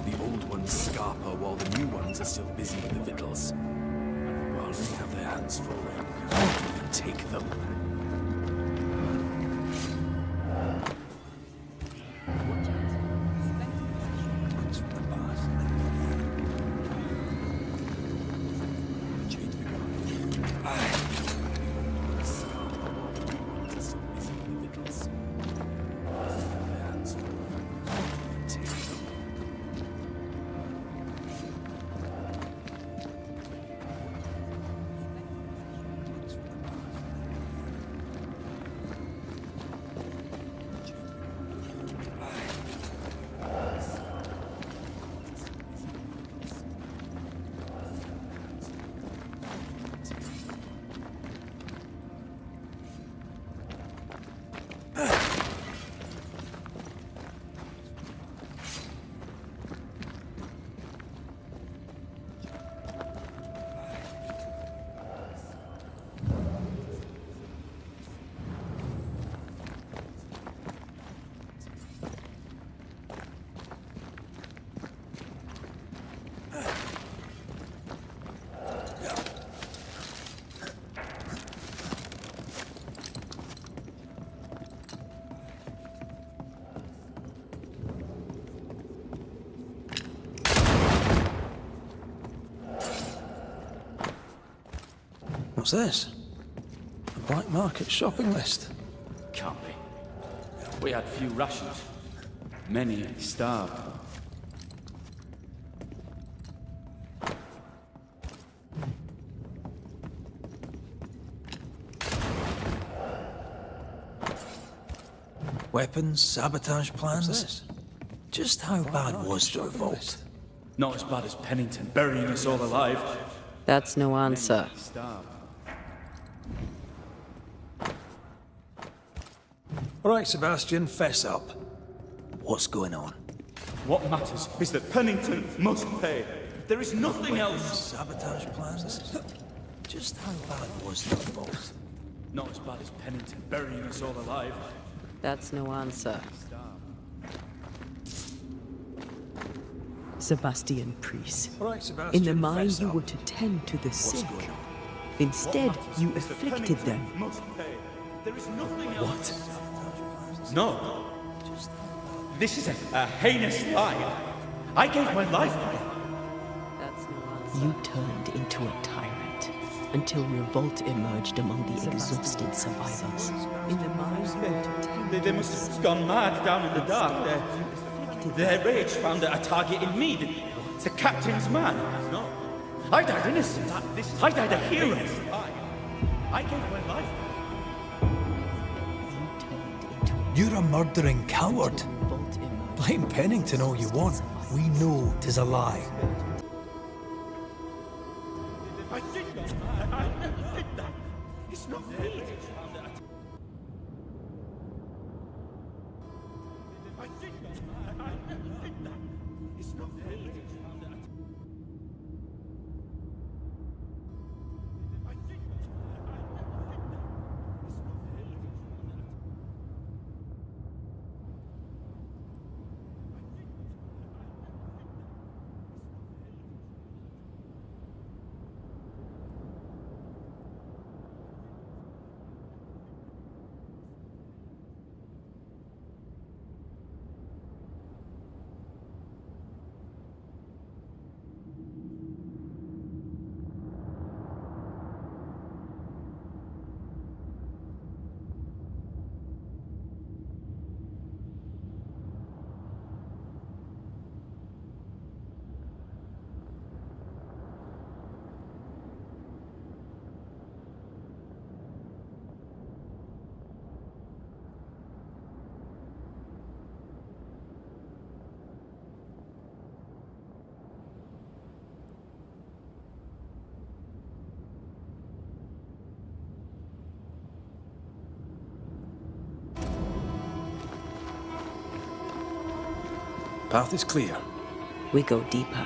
Speaker 21: The old ones scarper while the new ones are still busy with the victuals. While they have their hands full, we take them.
Speaker 2: What's this? A black market shopping list.
Speaker 5: Can't be. We had few rations. Many starved.
Speaker 2: Weapons, sabotage plans. Just how bad was the revolt?
Speaker 5: Not as bad as Pennington burying us all alive.
Speaker 1: That's no answer.
Speaker 5: Starved.
Speaker 2: All right, Sebastian, fess up. What's going on?
Speaker 5: What matters is that Pennington must pay. There is nothing else.
Speaker 2: Sabotage plans? Just how bad was the revolt?
Speaker 5: Not as bad as Pennington burying us all alive.
Speaker 1: That's no answer. Sebastian Priest.
Speaker 2: All right, Sebastian,
Speaker 1: In the mine,
Speaker 2: fess
Speaker 1: you
Speaker 2: up.
Speaker 1: were to tend to the
Speaker 2: What's
Speaker 1: sick.
Speaker 2: going on?
Speaker 1: Instead, you afflicted them.
Speaker 5: Must pay. There is nothing else.
Speaker 2: What?
Speaker 5: No. This is a heinous lie. I gave my life for it.
Speaker 1: That's no answer. You turned into a tyrant until revolt emerged among the exhausted survivors. In the mine, you were to tend
Speaker 5: They must have gone mad down in the dark. Their rage found a target in me, the captain's man. No. I died innocent. I died a hero. I gave my life.
Speaker 2: You're a murdering coward. Blame Pennington all you want. We know 'tis a lie.
Speaker 5: I did that. I never did that. It's not me. I did that. I never did that. It's not me.
Speaker 2: Path is clear.
Speaker 1: We go deeper.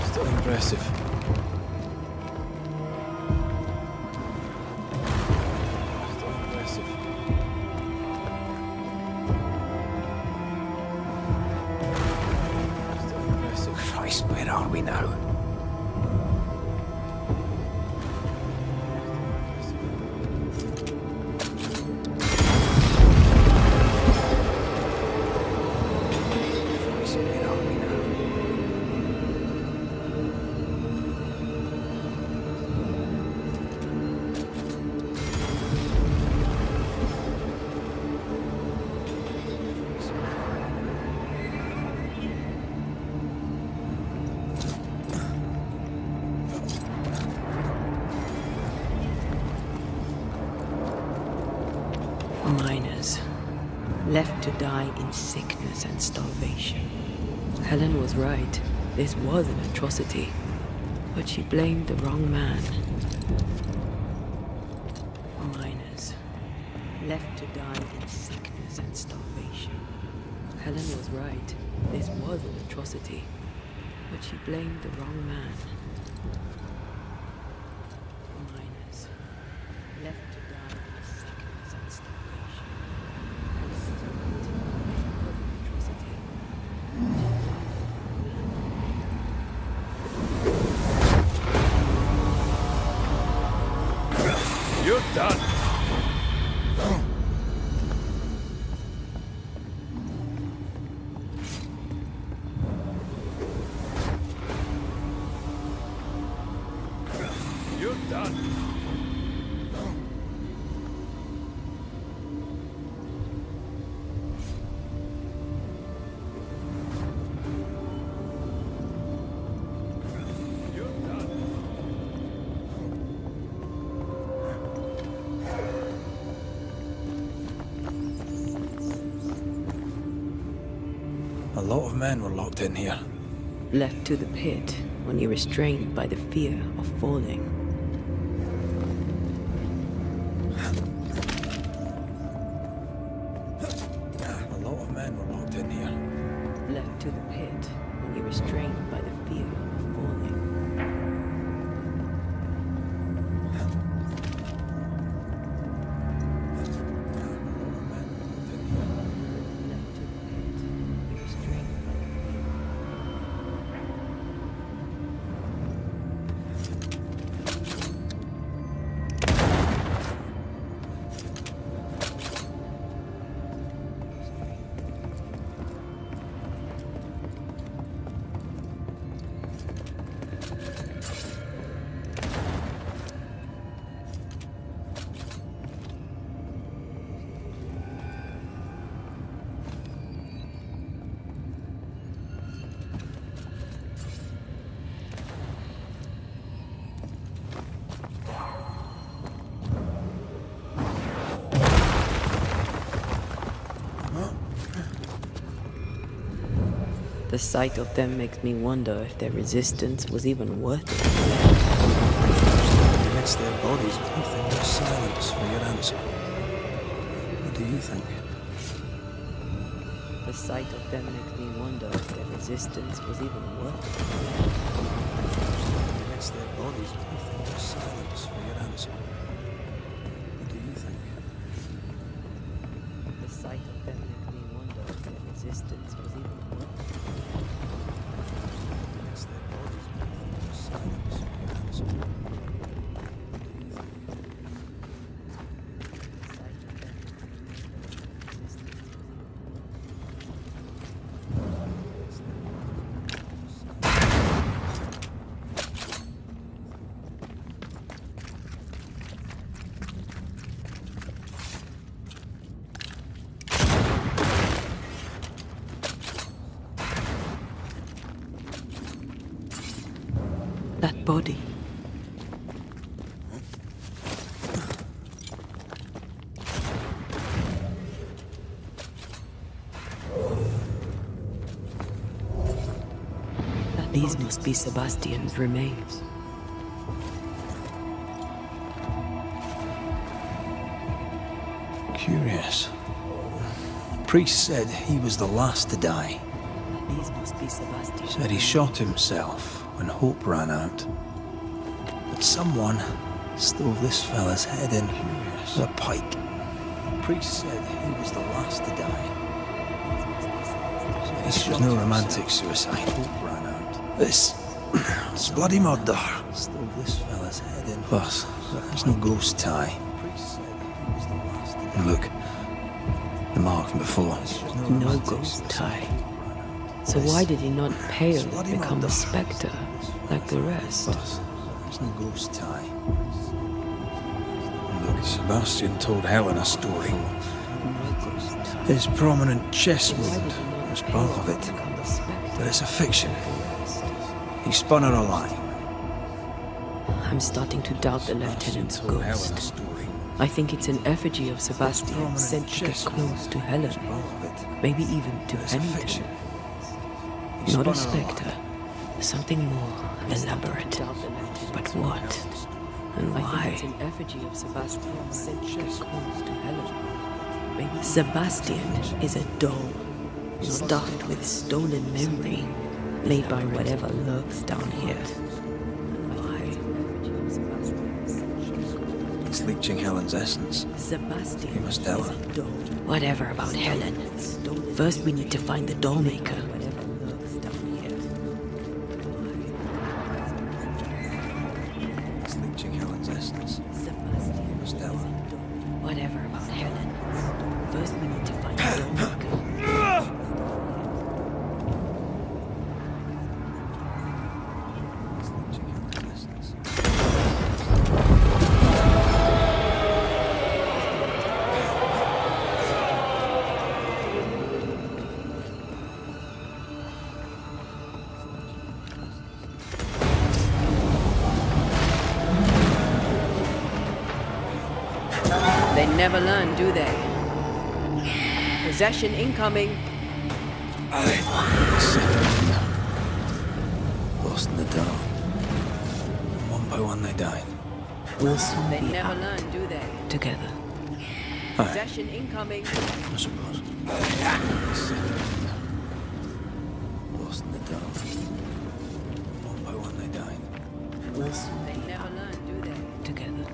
Speaker 2: Still impressive. Still impressive. Christ, where are we now? Christ, where are we now?
Speaker 1: Miners, left to die in sickness and starvation. Helen was right. This was an atrocity. But she blamed the wrong man. Miners, left to die in sickness and starvation. Helen was right. This was an atrocity. But she blamed the wrong man. Miners, left to die in sickness and starvation. Helen was right. This was an atrocity.
Speaker 10: done. You're done.
Speaker 2: A lot of men were locked in here.
Speaker 1: Left to the pit, only restrained by the fear of falling.
Speaker 2: A lot of men were locked in here.
Speaker 1: Left to the pit, only restrained by the fear of falling. The sight of them makes me wonder if their resistance was even worth it.
Speaker 2: Amidst their bodies, nothing but silence for your answer. What do you think?
Speaker 1: The sight of them makes me wonder if their resistance was even worth it.
Speaker 2: Amidst their bodies, nothing but silence for your answer. What do you think?
Speaker 1: The sight of them makes me wonder if their resistance was even worth it.
Speaker 2: Amidst their bodies, nothing but silence for your answer. What do you think?
Speaker 1: That body. These must be Sebastian's remains.
Speaker 2: Curious. Priest said he was the last to die.
Speaker 1: These must be Sebastian.
Speaker 2: Said he shot himself when hope ran out. But someone stove this fella's head in with a pike. Priest said he was the last to die. This was no romantic suicide. Hope ran out. This was bloody murder. Stove this fella's head in. Plus, there's no ghost tie. And look, the mark from before.
Speaker 1: No ghost tie. So why did he not pale and become a spectre like the rest?
Speaker 2: There's no ghost tie. And look, Sebastian told Helen a story. His prominent chest wound was part of it. But it's a fiction. He spun her a lie.
Speaker 1: I'm starting to doubt the lieutenant's ghost. I think it's an effigy of Sebastian sent to get close to Helen. Maybe even to Pennington. Not a spectre. Something more elaborate. But what? And why? I think it's an effigy of Sebastian sent to get close to Helen. Maybe Sebastian is a doll, stuffed with stolen memory, laid by whatever lurks down here. And why?
Speaker 2: It's leeching Helen's essence.
Speaker 1: Sebastian
Speaker 2: You must tell her.
Speaker 1: Whatever about Helen. First we need to find the doll maker.
Speaker 2: It's leeching Helen's essence. You must tell her.
Speaker 1: never learn, do they? Possession incoming.
Speaker 12: Lost in the dark. One by one they died.
Speaker 1: We'll soon they never learn, do they?
Speaker 20: Together.
Speaker 1: Possession incoming.
Speaker 12: I suppose. Lost in the dark. One by one they died.
Speaker 1: We'll soon they never learn, do they?
Speaker 20: Together.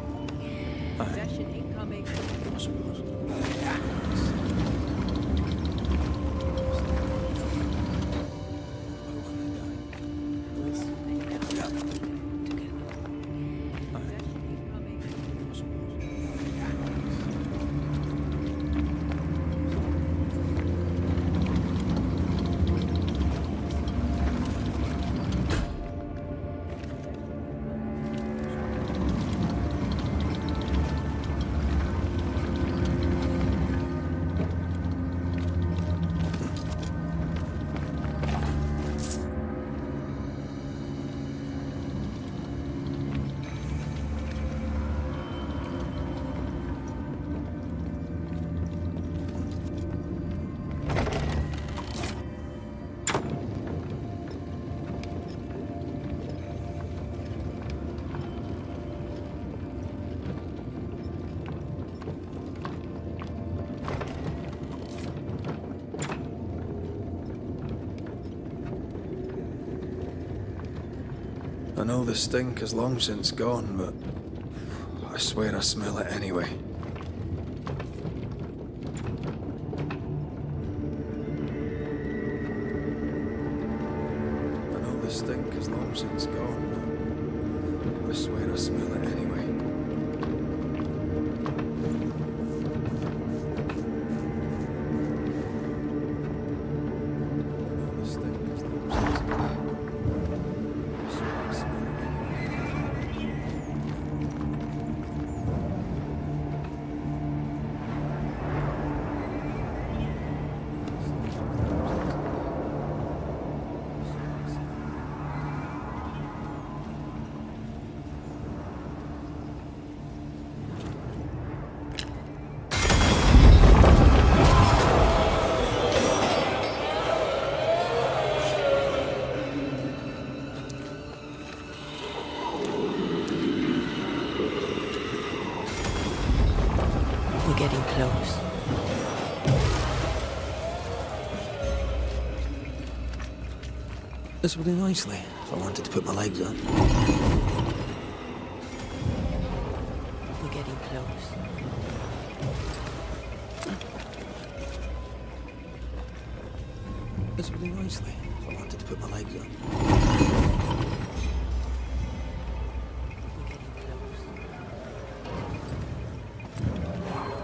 Speaker 1: Possession incoming.
Speaker 12: I suppose. I know the stink is long since gone, but I swear I smell it anyway. I know the stink is long since gone, but I swear I smell it anyway.
Speaker 20: We're getting close.
Speaker 12: This would do nicely if I wanted to put my legs up.
Speaker 20: We're getting close.
Speaker 12: This would do nicely if I wanted to put my legs up.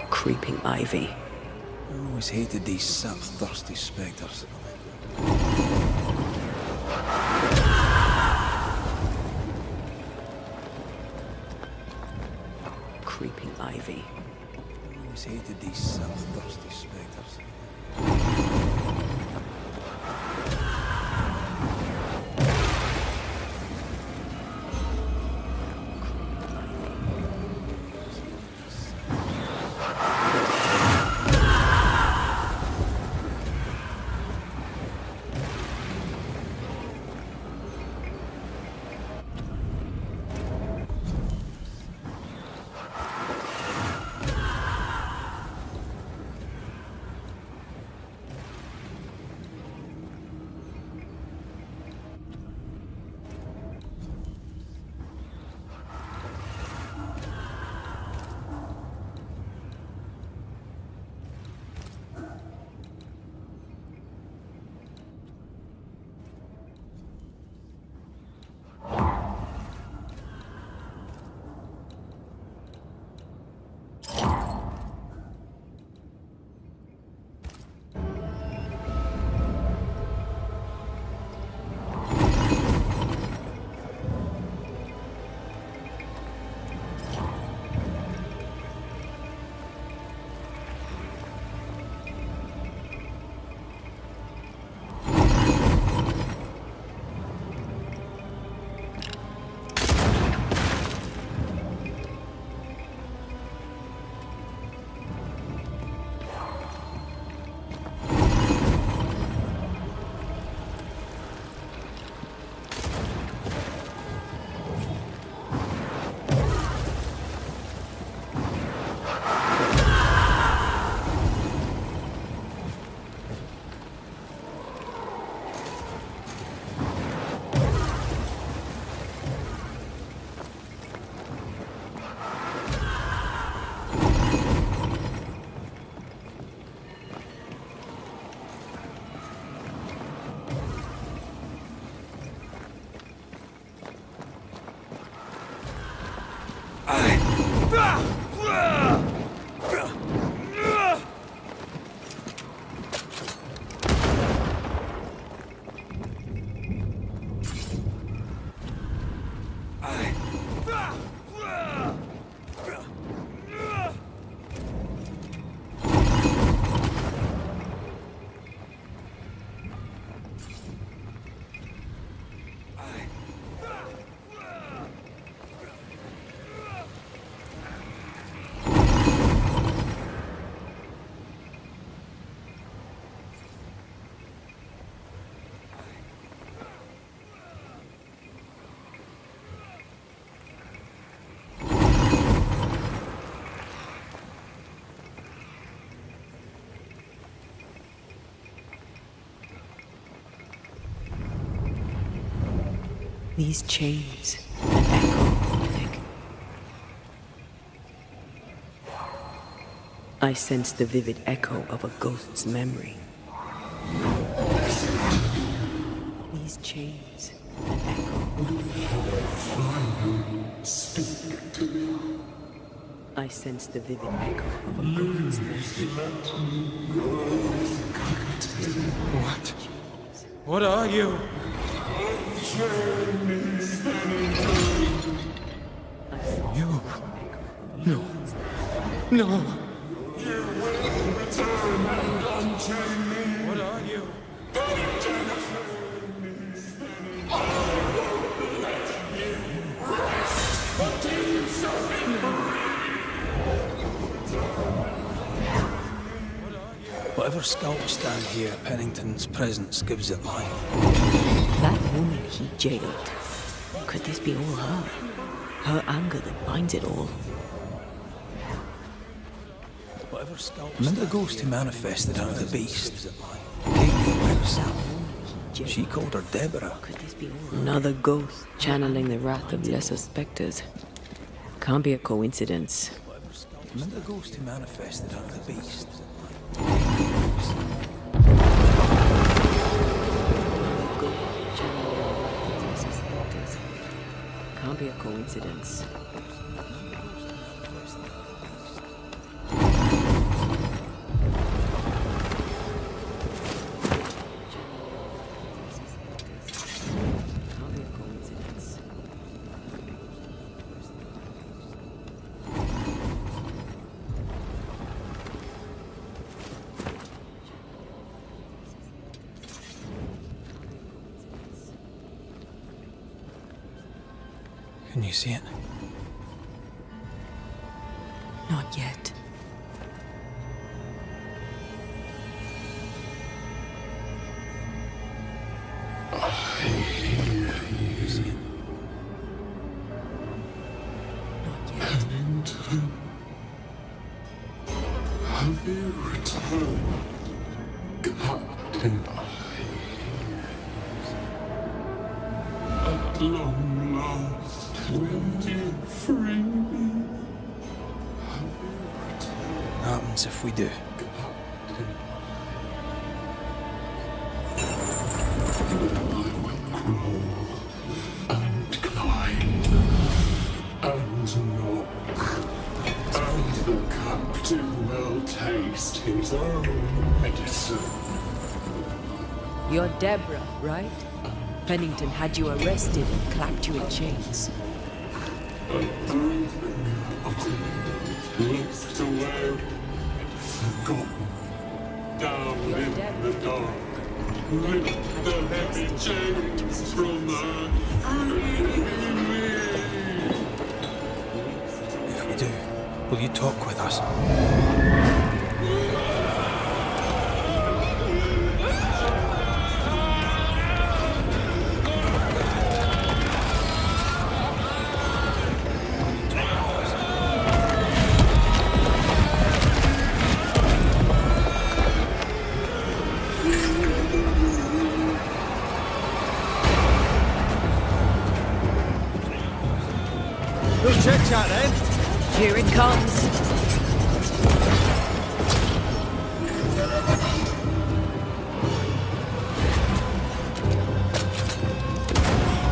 Speaker 20: Creeping ivy.
Speaker 12: I always hated these sap-thirsty spectres.
Speaker 20: Creeping ivy.
Speaker 12: I always hated these sap-thirsty spectres.
Speaker 1: These chains, an echo, I think. I sense the vivid echo of a ghost's memory. These chains, an echo. Speak to me. I sense the vivid echo of a ghost's memory.
Speaker 17: What? What are you? You? No. No. You will return and unchain me. What are you?
Speaker 2: Whatever skulks down here, Pennington's presence gives it life.
Speaker 1: That woman he jailed. Could this be all her? Her anger that binds it all.
Speaker 2: Whatever skulks. Remember the ghost who manifested out of the beast? Kate, she called her Deborah.
Speaker 1: Another ghost channeling the wrath of lesser specters. Can't be a coincidence.
Speaker 2: Remember the ghost who manifested out of the beast?
Speaker 1: Can't be a coincidence.
Speaker 2: Can you see it?
Speaker 1: Not yet.
Speaker 13: Pennington, have you returned, Captain? At long last, will you free me?
Speaker 2: What happens if we do?
Speaker 13: And climb, and knock, and the captain will taste his own medicine.
Speaker 1: You're Deborah, right? Pennington had you arrested and clapped you in chains.
Speaker 13: Looked away, forgotten, down in the dark. Lift the heavy chains from her.
Speaker 2: If we do, will you talk with us?
Speaker 3: We'll check chat then.
Speaker 1: Here it comes.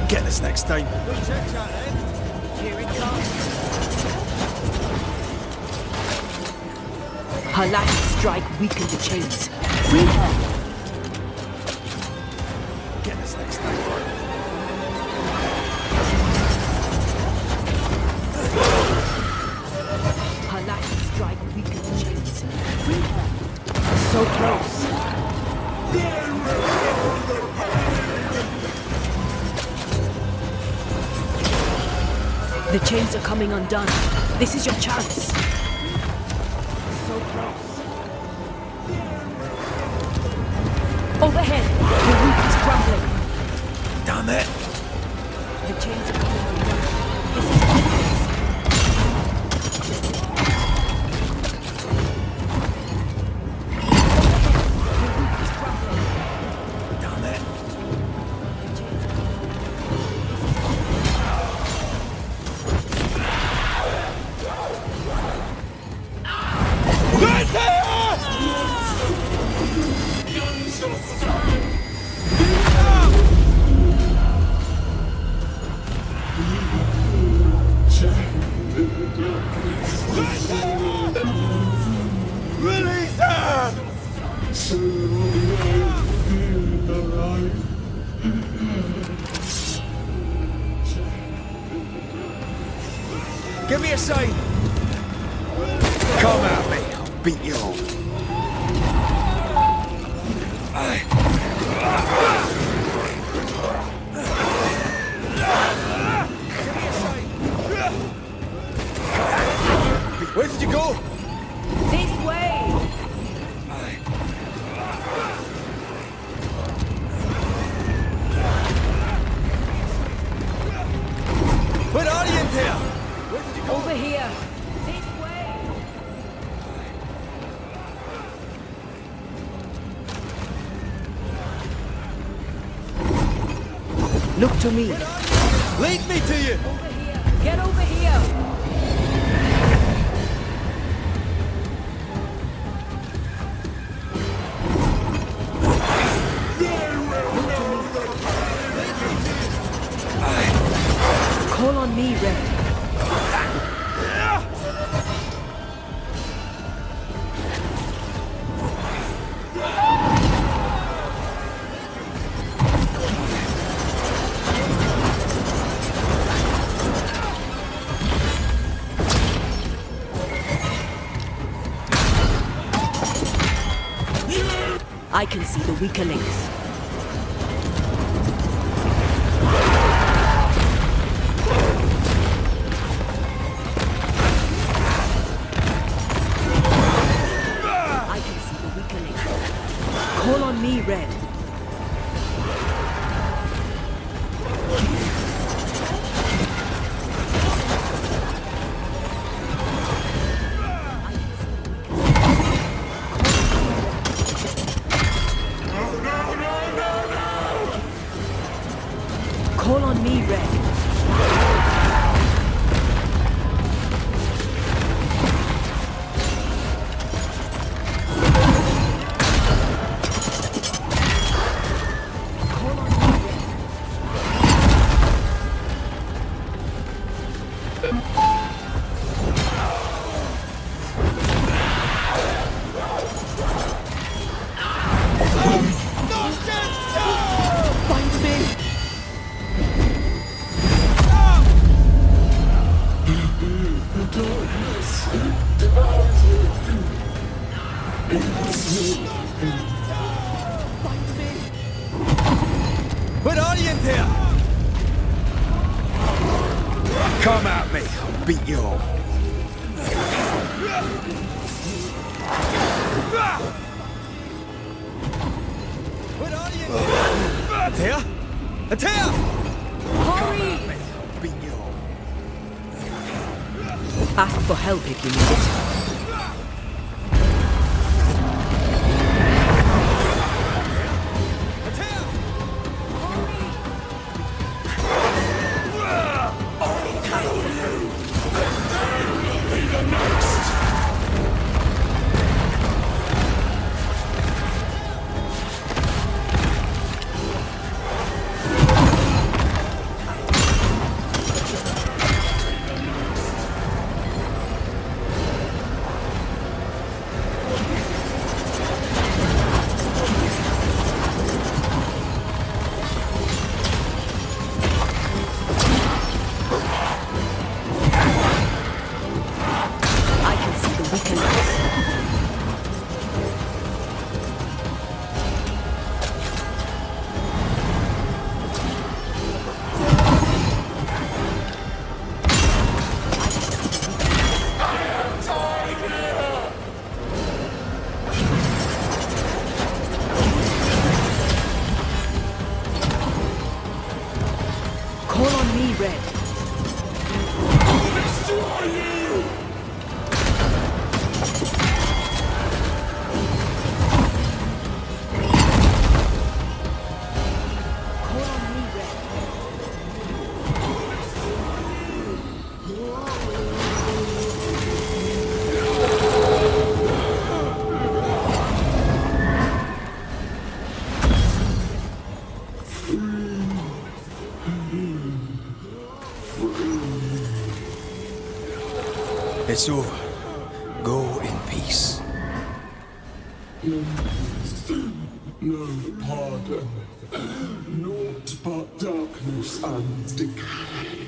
Speaker 2: Get this next time.
Speaker 3: We'll check chat then.
Speaker 1: Here it comes. Her last strike weakened the chains. Free her.
Speaker 2: Get this next time.
Speaker 1: Her last strike weakened the chains. Free her. So close. The chains are coming undone. This is your chance. So close. Overhead, the roof is crumbling.
Speaker 2: Damn it!
Speaker 1: The chains are coming undone. This is your chance.
Speaker 2: Damn it!
Speaker 19: your side! Come at me, I'll beat you all. Where did you go?
Speaker 8: This way!
Speaker 19: Where are you in here? Where did you go?
Speaker 8: Over here. This way.
Speaker 1: Look to me.
Speaker 19: Lead me to you!
Speaker 8: Over here. Get over here.
Speaker 1: Call on me, Red. I can see the weaker links. Call on me, Red. Call on me, Red.
Speaker 19: Where are you in here? Come at me, I'll beat you all. Where are you in here? Atea? Atea!
Speaker 8: Hurry!
Speaker 19: Come at me, I'll beat you all.
Speaker 1: Ask for help if you need it. Call on me, Red.
Speaker 13: Destroy you!
Speaker 1: Call on me, Red.
Speaker 12: It's over. Go in peace.
Speaker 13: No pardon, naught but darkness and decay.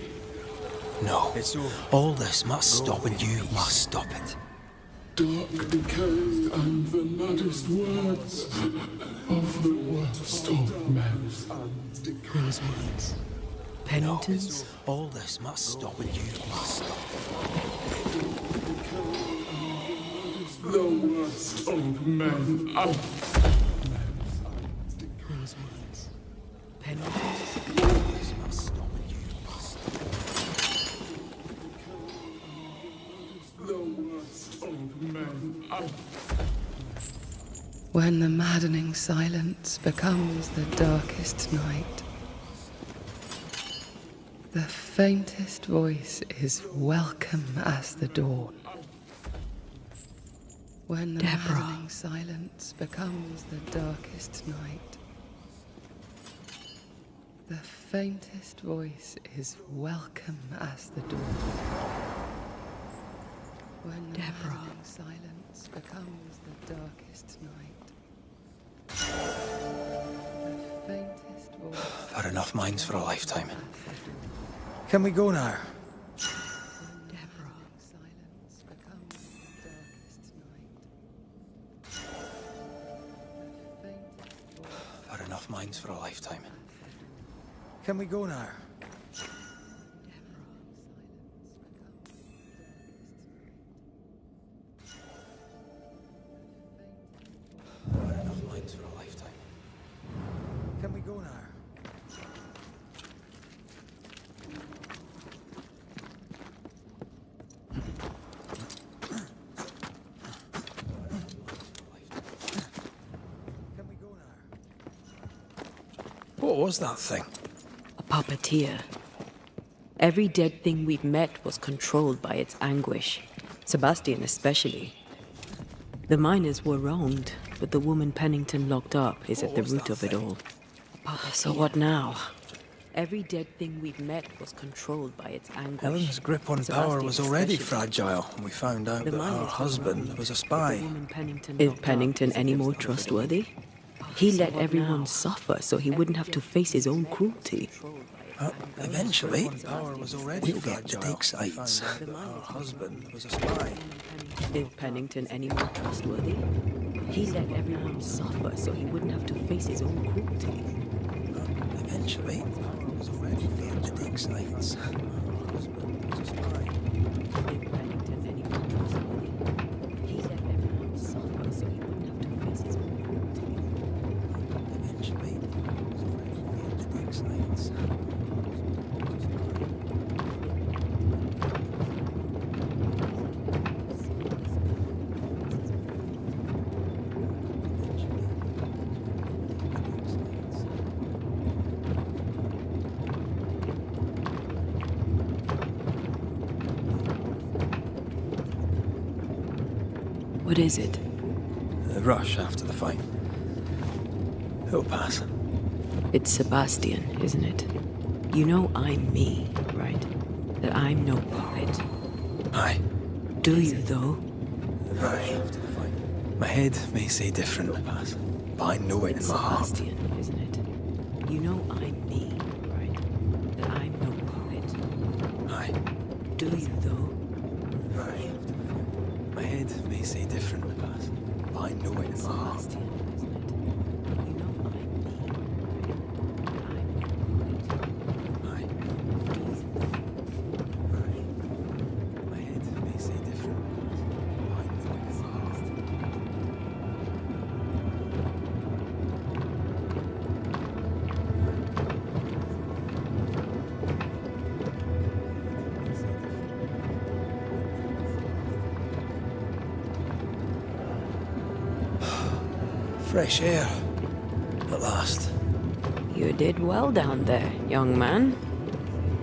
Speaker 12: No. All this must stop, and you must stop it.
Speaker 13: Dark decay and the maddest words of the worst of men.
Speaker 1: Whose words? Pennington's?
Speaker 12: No. All this must stop, and you must stop
Speaker 13: The worst of men.
Speaker 1: Whose words? Pennington's?
Speaker 12: This must stop, and you must stop
Speaker 13: The worst of men.
Speaker 14: When the maddening silence becomes the darkest night, the faintest voice is welcome as the dawn. When the maddening silence becomes the darkest night, the faintest voice is welcome as the dawn. When the maddening silence becomes the darkest night, the faintest voice.
Speaker 12: I've had enough minds for a lifetime. Can we go now? I've had enough minds for a lifetime. Can we go now? I've had enough minds for a lifetime. Can we go now? What was that thing?
Speaker 1: A puppeteer. Every dead thing we've met was controlled by its anguish. Sebastian especially. The miners were wronged, but the woman Pennington locked up is at the root of it all. So what now? Every dead thing we've met was controlled by its anguish.
Speaker 12: Helen's grip on power was already fragile when we found out that her husband was a spy.
Speaker 1: Is Pennington any more trustworthy? He let everyone suffer so he wouldn't have to face his own cruelty.
Speaker 12: Eventually, we'll get to take sides. Her husband was a spy.
Speaker 1: Is Pennington any more trustworthy? He let everyone suffer so he wouldn't have to face his own cruelty.
Speaker 12: Eventually, we'll get to take sides. Her husband was a spy.
Speaker 1: Is Pennington any more trustworthy? He let everyone suffer so he wouldn't have to face his own cruelty.
Speaker 12: Eventually, we'll get to take sides.
Speaker 1: What is it?
Speaker 12: A rush after the fight. It'll pass.
Speaker 1: It's Sebastian, isn't it? You know I'm me, right? That I'm no puppet.
Speaker 12: Aye.
Speaker 1: Do you, though?
Speaker 12: Aye. My head may say different, but I know it in my heart.
Speaker 1: Sebastian, isn't it? You know I'm me, right? That I'm no puppet.
Speaker 12: Aye.
Speaker 1: Do you, though?
Speaker 12: Aye. My head may say different, but I know it in my heart. Fresh air. At last.
Speaker 1: You did well down there, young man.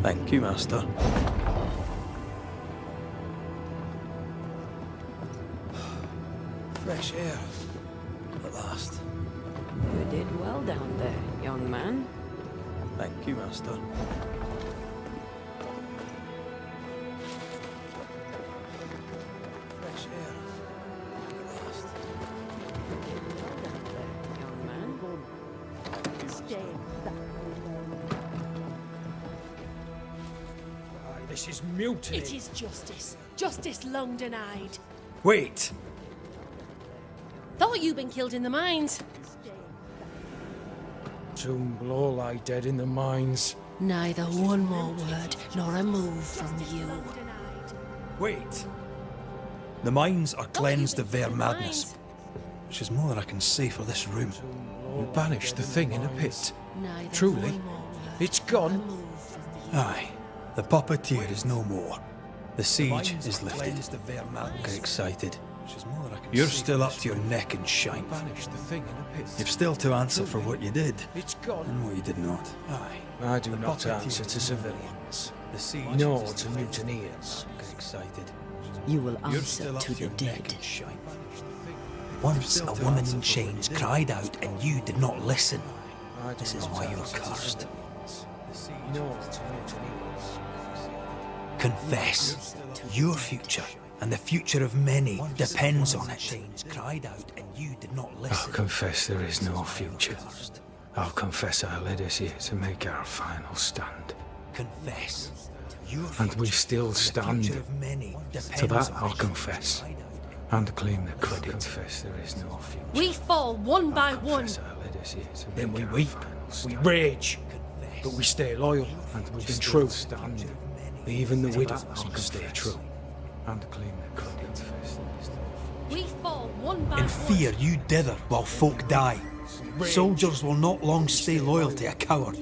Speaker 12: Thank you, Master. Fresh air. At last.
Speaker 1: You did well down there, young man.
Speaker 12: Thank you, Master. Fresh air. At last.
Speaker 1: You did well down there, young man. Stay back.
Speaker 3: This is mutiny.
Speaker 4: It is justice. Justice long denied.
Speaker 12: Wait!
Speaker 4: Thought you'd been killed in the mines.
Speaker 3: Soon will all lie dead in the mines.
Speaker 4: Neither one more word nor a move from you.
Speaker 12: Wait! The mines are cleansed of their madness, which is more than I can say for this room.
Speaker 3: We banished the thing in a pit.
Speaker 4: Neither
Speaker 3: Truly,
Speaker 4: one more word
Speaker 3: it's gone.
Speaker 4: nor a move from you.
Speaker 12: Aye, the puppeteer is no more. The siege is lifted. Get excited. You're still up to your neck in shine.
Speaker 3: Banished the thing in a pit.
Speaker 12: You've still to answer for what you did
Speaker 3: It's gone.
Speaker 12: and what you did not. Aye.
Speaker 3: I do not
Speaker 12: puppeteer
Speaker 3: answer to
Speaker 12: is no more.
Speaker 3: civilians,
Speaker 12: The siege
Speaker 3: nor
Speaker 12: is
Speaker 3: to
Speaker 12: lifted.
Speaker 3: mutineers.
Speaker 12: Get excited.
Speaker 1: You will
Speaker 12: You're
Speaker 1: answer
Speaker 12: still up
Speaker 1: to the
Speaker 12: your neck
Speaker 1: dead.
Speaker 12: in shine. Once a woman in chains cried out and you did not listen. This is why you're cursed.
Speaker 3: Nor to mutineers.
Speaker 12: Confess. Your future and the future of many depends on it. Cried out and you did not
Speaker 3: I'll
Speaker 12: listen.
Speaker 3: confess there is no future. I'll confess I led us here to make our final stand.
Speaker 12: Confess. Your
Speaker 3: And we
Speaker 12: future
Speaker 3: still
Speaker 12: and the
Speaker 3: stand.
Speaker 12: future of many
Speaker 3: To
Speaker 12: depends
Speaker 3: that
Speaker 12: on
Speaker 3: I'll
Speaker 12: it.
Speaker 3: confess. And claim the credit. Confess there is no future.
Speaker 4: We fall one by one.
Speaker 3: Confess I led us here to
Speaker 6: Then
Speaker 3: make
Speaker 6: we
Speaker 3: our
Speaker 6: weep,
Speaker 3: final
Speaker 6: we
Speaker 3: stand.
Speaker 6: rage, but we stay loyal
Speaker 3: And we
Speaker 6: and
Speaker 3: still
Speaker 6: true.
Speaker 3: stand.
Speaker 6: Even the
Speaker 3: To
Speaker 6: widows
Speaker 3: that I'll
Speaker 6: can stay
Speaker 3: confess.
Speaker 6: true.
Speaker 3: And claim the credit. Confess there is no
Speaker 4: We fall one by
Speaker 12: In
Speaker 4: one.
Speaker 12: fear you dither while folk die. Soldiers will not long stay loyal to a coward.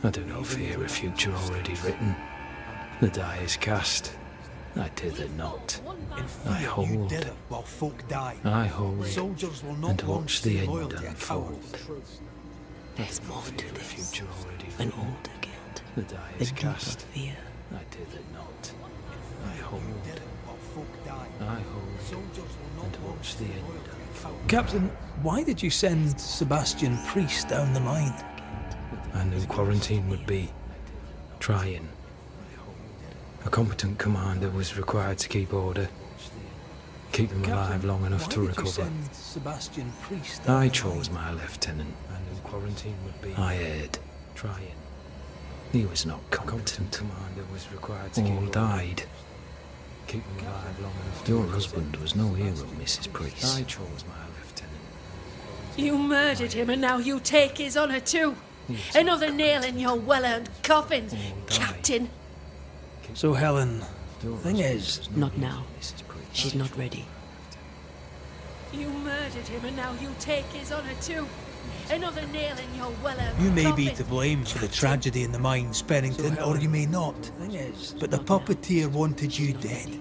Speaker 3: I do not fear a future already written. The die is cast. I dither not.
Speaker 12: In
Speaker 3: I
Speaker 12: fear you
Speaker 3: hold.
Speaker 12: dither while folk die.
Speaker 3: I hold.
Speaker 12: Soldiers will
Speaker 3: And
Speaker 12: not long
Speaker 3: watch the
Speaker 12: stay loyal
Speaker 3: end
Speaker 12: to a
Speaker 3: unfold.
Speaker 12: coward.
Speaker 1: There's more to this.
Speaker 3: Future already
Speaker 1: An
Speaker 3: written.
Speaker 1: older guild.
Speaker 3: The die
Speaker 1: The
Speaker 3: is
Speaker 1: guild
Speaker 3: cast.
Speaker 1: of fear.
Speaker 3: I dither not. I hold.
Speaker 12: While folk die.
Speaker 3: I hold.
Speaker 12: Soldiers will
Speaker 3: And
Speaker 12: not long
Speaker 3: watch the
Speaker 12: stay
Speaker 3: end
Speaker 12: loyal to a
Speaker 3: unfold.
Speaker 12: coward. Captain, why did you send Sebastian Priest down the mine?
Speaker 3: I knew quarantine would be trying. A competent commander was required to keep order, keep him alive long enough to
Speaker 12: Why did you
Speaker 3: recover.
Speaker 12: send Sebastian Priest down
Speaker 3: I
Speaker 12: the
Speaker 3: chose
Speaker 12: mine?
Speaker 3: my lieutenant. I knew quarantine would be. I erred, trying. He was not competent. Commander was required to all died. Keep him alive long enough. Your husband was no hero, Mrs. Priest. I chose my lieutenant.
Speaker 4: You murdered him and now you take his honour too. Another nail in your well-earned coffin, Captain.
Speaker 12: So, Helen, thing is,
Speaker 1: Not now. She's not ready.
Speaker 4: You murdered him and now you take his honour too. Another nail in your well-earned
Speaker 12: you may be
Speaker 4: coffin.
Speaker 12: to blame for the tragedy in the mines, Pennington, or you may not. But the puppeteer wanted you dead.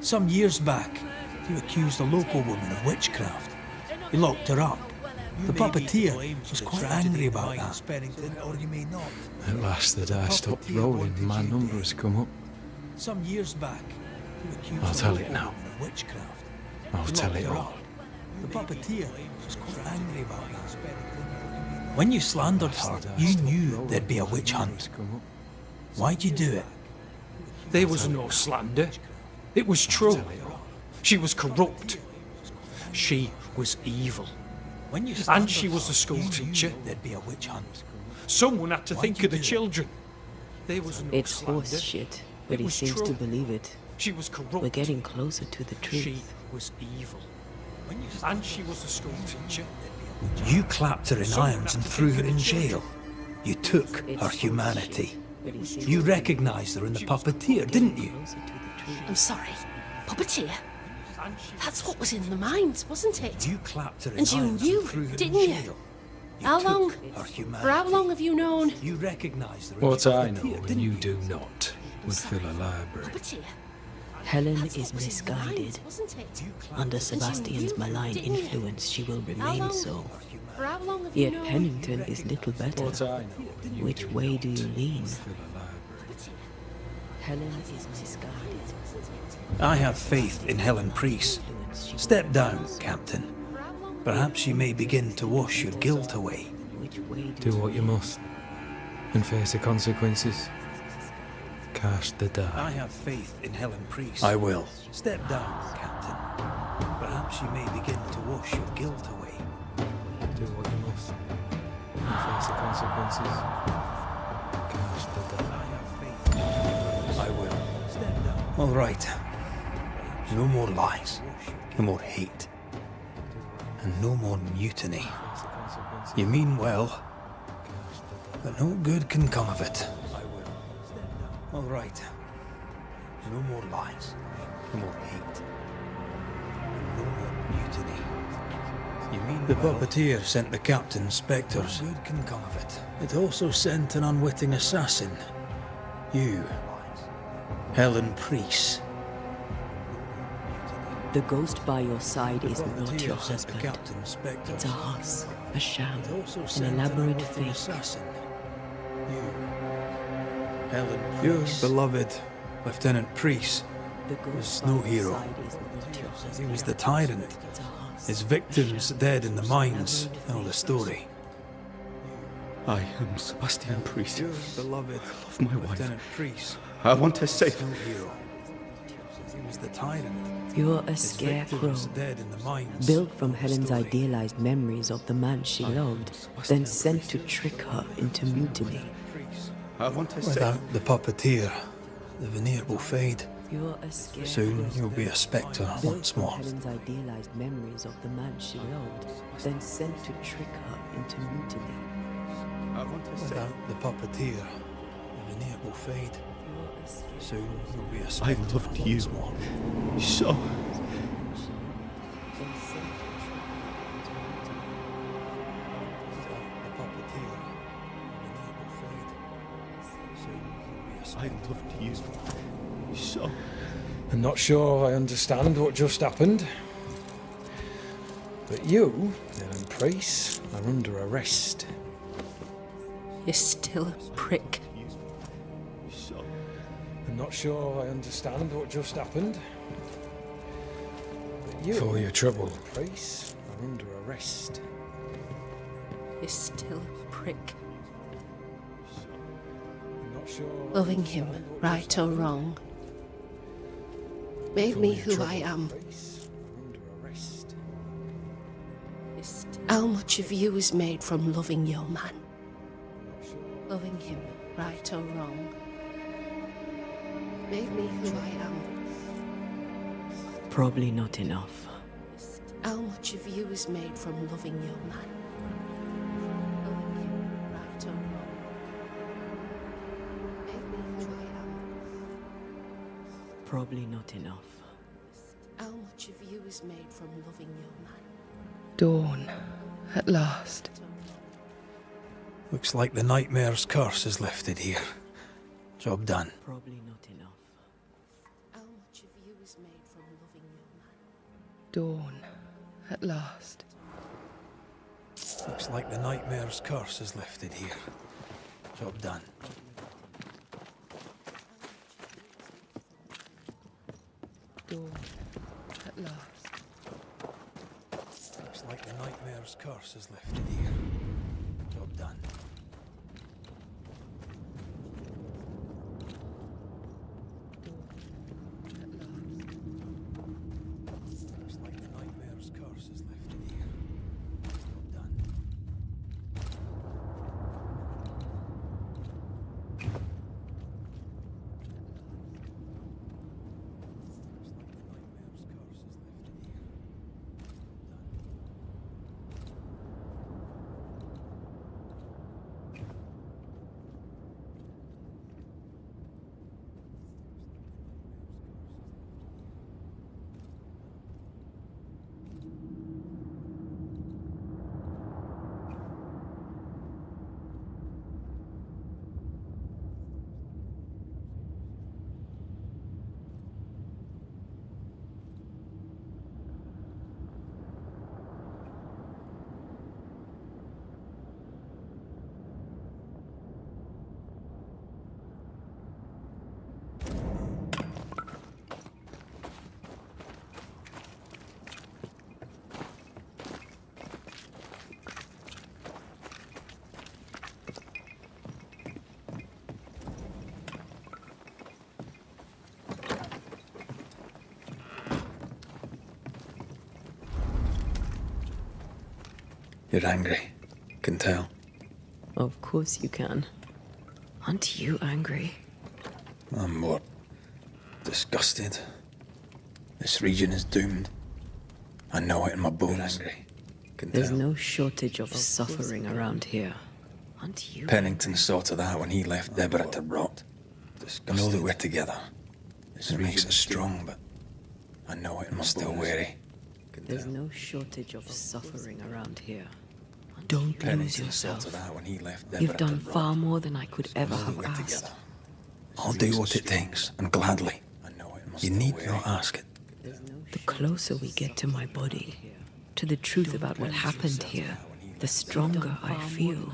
Speaker 12: Some years back, you accused a local woman of witchcraft. You locked her up. The puppeteer was quite angry about that. Pennington, or you may not.
Speaker 3: At last the die stopped rolling, my number has come up.
Speaker 12: Some years back, you accused
Speaker 3: I'll
Speaker 12: a
Speaker 3: tell
Speaker 12: local
Speaker 3: it now.
Speaker 12: woman of witchcraft.
Speaker 3: I'll
Speaker 12: You
Speaker 3: tell
Speaker 12: locked
Speaker 3: it
Speaker 12: her
Speaker 3: all.
Speaker 12: up. The puppeteer was quite angry about that. When you slandered her, you knew there'd be a witch hunt. Why'd you do it?
Speaker 6: There was no slander. It was true. She was corrupt. She was evil.
Speaker 12: When you
Speaker 6: And
Speaker 12: slandered
Speaker 6: she was
Speaker 12: her,
Speaker 6: a school
Speaker 12: you
Speaker 6: teacher.
Speaker 12: knew there'd be a witch hunt.
Speaker 6: Someone had to
Speaker 12: Why'd
Speaker 6: think
Speaker 12: you
Speaker 6: of the
Speaker 12: do it?
Speaker 6: children. There was no
Speaker 1: It's
Speaker 6: slander.
Speaker 1: horse shit, but
Speaker 6: It
Speaker 1: he
Speaker 6: was
Speaker 1: seems
Speaker 6: true.
Speaker 1: to believe it.
Speaker 6: She was corrupt.
Speaker 1: We're getting closer to the
Speaker 6: She
Speaker 1: truth.
Speaker 6: was evil. And she was a school teacher.
Speaker 12: You clapped her in irons and threw her in jail. You took
Speaker 1: It's
Speaker 12: her
Speaker 1: horse
Speaker 12: humanity.
Speaker 1: shit, but he seems
Speaker 12: You
Speaker 1: to
Speaker 12: recognised her in the puppeteer, didn't you?
Speaker 1: closer to the truth.
Speaker 4: I'm sorry. Puppeteer? That's what was in the mines, wasn't it?
Speaker 12: You clapped her in
Speaker 4: And you
Speaker 12: irons
Speaker 4: knew,
Speaker 12: and threw her
Speaker 4: didn't
Speaker 12: in
Speaker 4: you?
Speaker 12: jail.
Speaker 4: How long?
Speaker 12: Her humanity.
Speaker 4: For how long have you known?
Speaker 12: You recognised her in
Speaker 3: What
Speaker 12: the
Speaker 3: I know
Speaker 12: puppeteer,
Speaker 3: and
Speaker 12: didn't
Speaker 3: you do not would fill a library.
Speaker 4: Puppeteer?
Speaker 1: Helen
Speaker 4: That's
Speaker 1: is
Speaker 4: what was in the mines,
Speaker 1: misguided.
Speaker 4: wasn't it?
Speaker 1: Under Sebastian's
Speaker 4: knew,
Speaker 1: malign
Speaker 4: didn't you?
Speaker 1: influence, she will
Speaker 4: How
Speaker 1: remain
Speaker 4: long?
Speaker 1: so.
Speaker 4: For how long have you
Speaker 1: Yet
Speaker 4: known?
Speaker 1: Pennington is little better.
Speaker 3: What I know and you
Speaker 1: Which
Speaker 3: do
Speaker 1: way
Speaker 3: not
Speaker 1: do you lean?
Speaker 3: would fill a library.
Speaker 1: Helen is misguided.
Speaker 12: I have faith in Helen Priest. Step down, Captain. Perhaps you may begin to wash your guilt away.
Speaker 1: Which way
Speaker 3: Do what you must and face the consequences. Cast the die.
Speaker 12: I have faith in Helen Priest.
Speaker 3: I will.
Speaker 12: Step down, Captain. Perhaps you may begin to wash your guilt away.
Speaker 3: Do what you must and face the consequences. Cast the die.
Speaker 12: I have faith in All right. No more lies. No more hate. And no more mutiny. You mean well, but no good can come of it. All right. No more lies. No more hate. And no more mutiny. You mean the puppeteer sent the captain spectres. No good can come of it. It also sent an unwitting assassin. You. Helen Priest.
Speaker 1: The ghost by your side is not your husband. It's a huss, a sham, an elaborate fake.
Speaker 12: Your beloved Lieutenant Priest was no hero. He was the tyrant. His victims dead in the mines. Know the story.
Speaker 5: I am Sebastian Priest.
Speaker 12: Your beloved
Speaker 5: I love my wife.
Speaker 12: Lieutenant Priest.
Speaker 5: I want her safe.
Speaker 12: No hero. He was the tyrant.
Speaker 1: You're a
Speaker 12: His
Speaker 1: scarecrow,
Speaker 12: victims dead in the mines.
Speaker 1: built from Helen's idealized memories of the man she loved, then sent to trick her into mutiny.
Speaker 5: I want her safe.
Speaker 12: Without the puppeteer, the veneer will fade.
Speaker 1: You're a scarecrow,
Speaker 12: Soon you'll be a spectre
Speaker 1: built
Speaker 12: once
Speaker 1: from
Speaker 12: more.
Speaker 1: Helen's idealized memories of the man she loved, then sent to trick her into mutiny.
Speaker 5: I want her safe.
Speaker 12: Without the puppeteer, the veneer will fade. Soon you'll be a
Speaker 5: I
Speaker 12: spectre
Speaker 5: loved you
Speaker 12: once more.
Speaker 5: so. I loved you so.
Speaker 6: I'm not sure I understand what just happened. But you, Helen Priest, are under arrest.
Speaker 4: You're still a prick.
Speaker 6: I'm not sure I understand what just happened. But you,
Speaker 12: For your trouble.
Speaker 6: Priest, are under arrest.
Speaker 4: You're still a prick.
Speaker 6: I'm not sure.
Speaker 4: Loving him, right or wrong, made me who I am. How much of you is made from loving your man? Loving him, right or wrong, made me who I am.
Speaker 1: Probably not enough.
Speaker 4: How much of you is made from loving your man? Loving him, right or wrong, made me who I am.
Speaker 1: Probably not enough.
Speaker 4: How much of you is made from loving your man?
Speaker 14: Dawn, at last.
Speaker 12: Looks like the nightmare's curse is lifted here. Job done.
Speaker 1: Probably not enough.
Speaker 4: How much of you is made from loving your man?
Speaker 14: Dawn, at last.
Speaker 12: Looks like the nightmare's curse is lifted here. Job done.
Speaker 14: Dawn, at last.
Speaker 12: Looks like the nightmare's curse is lifted here. Job done. Looks like the nightmare's curse is lifted here. Job done. You're angry. Can tell.
Speaker 1: Of course you can. Aren't you angry?
Speaker 12: I'm more Disgusted. This region is doomed. I know it in my bones. Angry.
Speaker 1: There's no shortage of suffering around here. Aren't you?
Speaker 12: Pennington saw to that when he left Deborah to rot. I know that we're together. It makes us strong, but I know it. I'm still wary.
Speaker 1: There's no shortage of suffering around here. Don't lose yourself. You've done far more than I could ever have asked.
Speaker 12: I'll do what it takes, and gladly. You need not ask it.
Speaker 1: The closer we get to my body, to the truth about what happened here, the stronger I feel.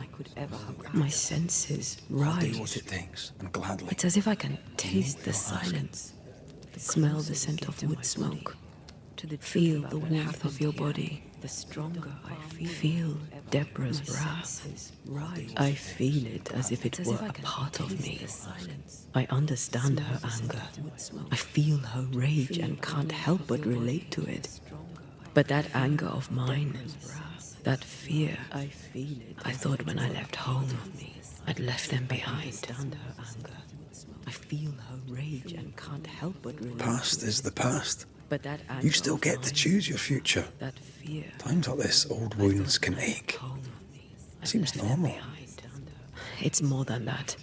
Speaker 1: My senses
Speaker 12: I'll do
Speaker 1: rise.
Speaker 12: what it takes, and gladly.
Speaker 1: It's as if I can taste the silence, smell the scent of wood smoke, feel the warmth of your body. The stronger I feel Deborah's wrath. I feel it as if it were a part of me. I understand her anger. I feel her rage and can't help but relate to it. But that anger of mine, that fear, I thought when I left home, I'd left them behind. I feel her rage and can't help but relate.
Speaker 12: Past is the past.
Speaker 1: But that
Speaker 12: You still get to choose your future.
Speaker 1: that fear,
Speaker 12: Times like this, old wounds can ache. Seems normal.
Speaker 1: it's more than that.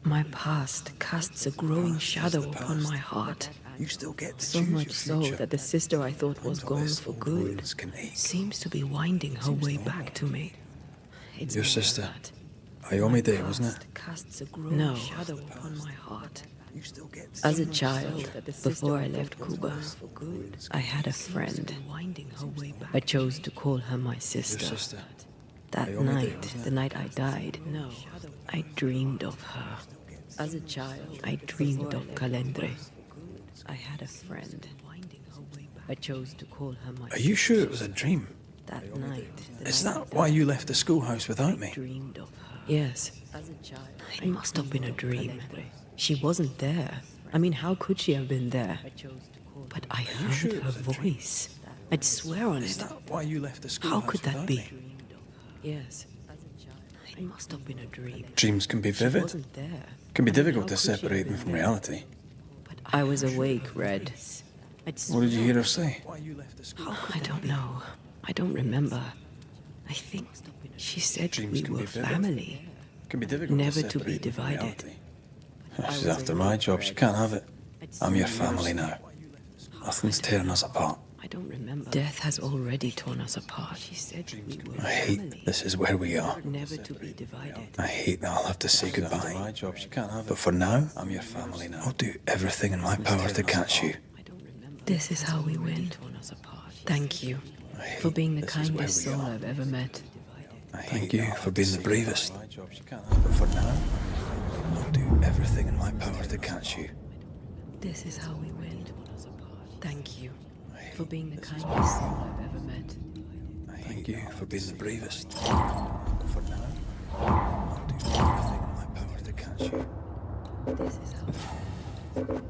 Speaker 1: My past casts a growing shadow upon my heart.
Speaker 12: You still get to
Speaker 1: So
Speaker 12: choose
Speaker 1: much
Speaker 12: your
Speaker 1: so
Speaker 12: future.
Speaker 1: that the sister I thought was gone for good seems to be winding her way back to me. It's
Speaker 12: Your
Speaker 1: more
Speaker 12: sister.
Speaker 1: than that.
Speaker 12: Iome Day, wasn't it?
Speaker 1: Casts a growing shadow upon my heart. As a child, before I left Cuba, I had a friend. I chose to call her my sister. That night, the night I died, I dreamed of her. As a child, I dreamed of Calendre. I had a friend. I chose to call her my
Speaker 12: Are you sure it was a dream?
Speaker 1: That night.
Speaker 12: Is that why you left the schoolhouse without me?
Speaker 1: Dreamed of her. Yes. It must have been a dream. She wasn't there. I mean, how could she have been there? But I heard her voice. I'd swear on
Speaker 12: Is
Speaker 1: it.
Speaker 12: that why you left the
Speaker 1: How
Speaker 12: schoolhouse
Speaker 1: could that
Speaker 12: without
Speaker 1: be?
Speaker 12: me?
Speaker 1: Yes. It must have been a dream.
Speaker 12: Dreams can be
Speaker 1: She
Speaker 12: vivid.
Speaker 1: wasn't there.
Speaker 12: Can be
Speaker 1: I mean,
Speaker 12: difficult
Speaker 1: how
Speaker 12: to
Speaker 1: could she have
Speaker 12: separate
Speaker 1: been
Speaker 12: them from
Speaker 1: there?
Speaker 12: reality.
Speaker 1: I was awake, Red.
Speaker 12: What did you hear her say?
Speaker 1: I don't know. I don't remember. I think she said
Speaker 12: Dreams
Speaker 1: we
Speaker 12: can
Speaker 1: were
Speaker 12: be vivid.
Speaker 1: family.
Speaker 12: Can be difficult
Speaker 1: Never
Speaker 12: to
Speaker 1: to be
Speaker 12: separate them from
Speaker 1: divided.
Speaker 12: reality. She's after my job. She can't have it. I'm your family now. Nothing's tearing us apart.
Speaker 1: I don't remember. Death has already torn us apart. She said we were
Speaker 12: I hate this is where we are.
Speaker 1: never to be divided.
Speaker 12: I hate that I'll have to say goodbye. But for now, I'm your family now. I'll do everything in my power to catch you.
Speaker 1: This is how we win. Thank you for being the kindest soul I've ever met.
Speaker 12: Thank you for being the bravest. But for now, I'll do everything in my power to catch you.
Speaker 1: This is how we win. Thank you for being the kindest soul I've ever met.
Speaker 12: Thank you for being the bravest. But for now, I'll do everything in my power to catch you.
Speaker 1: This is how we win.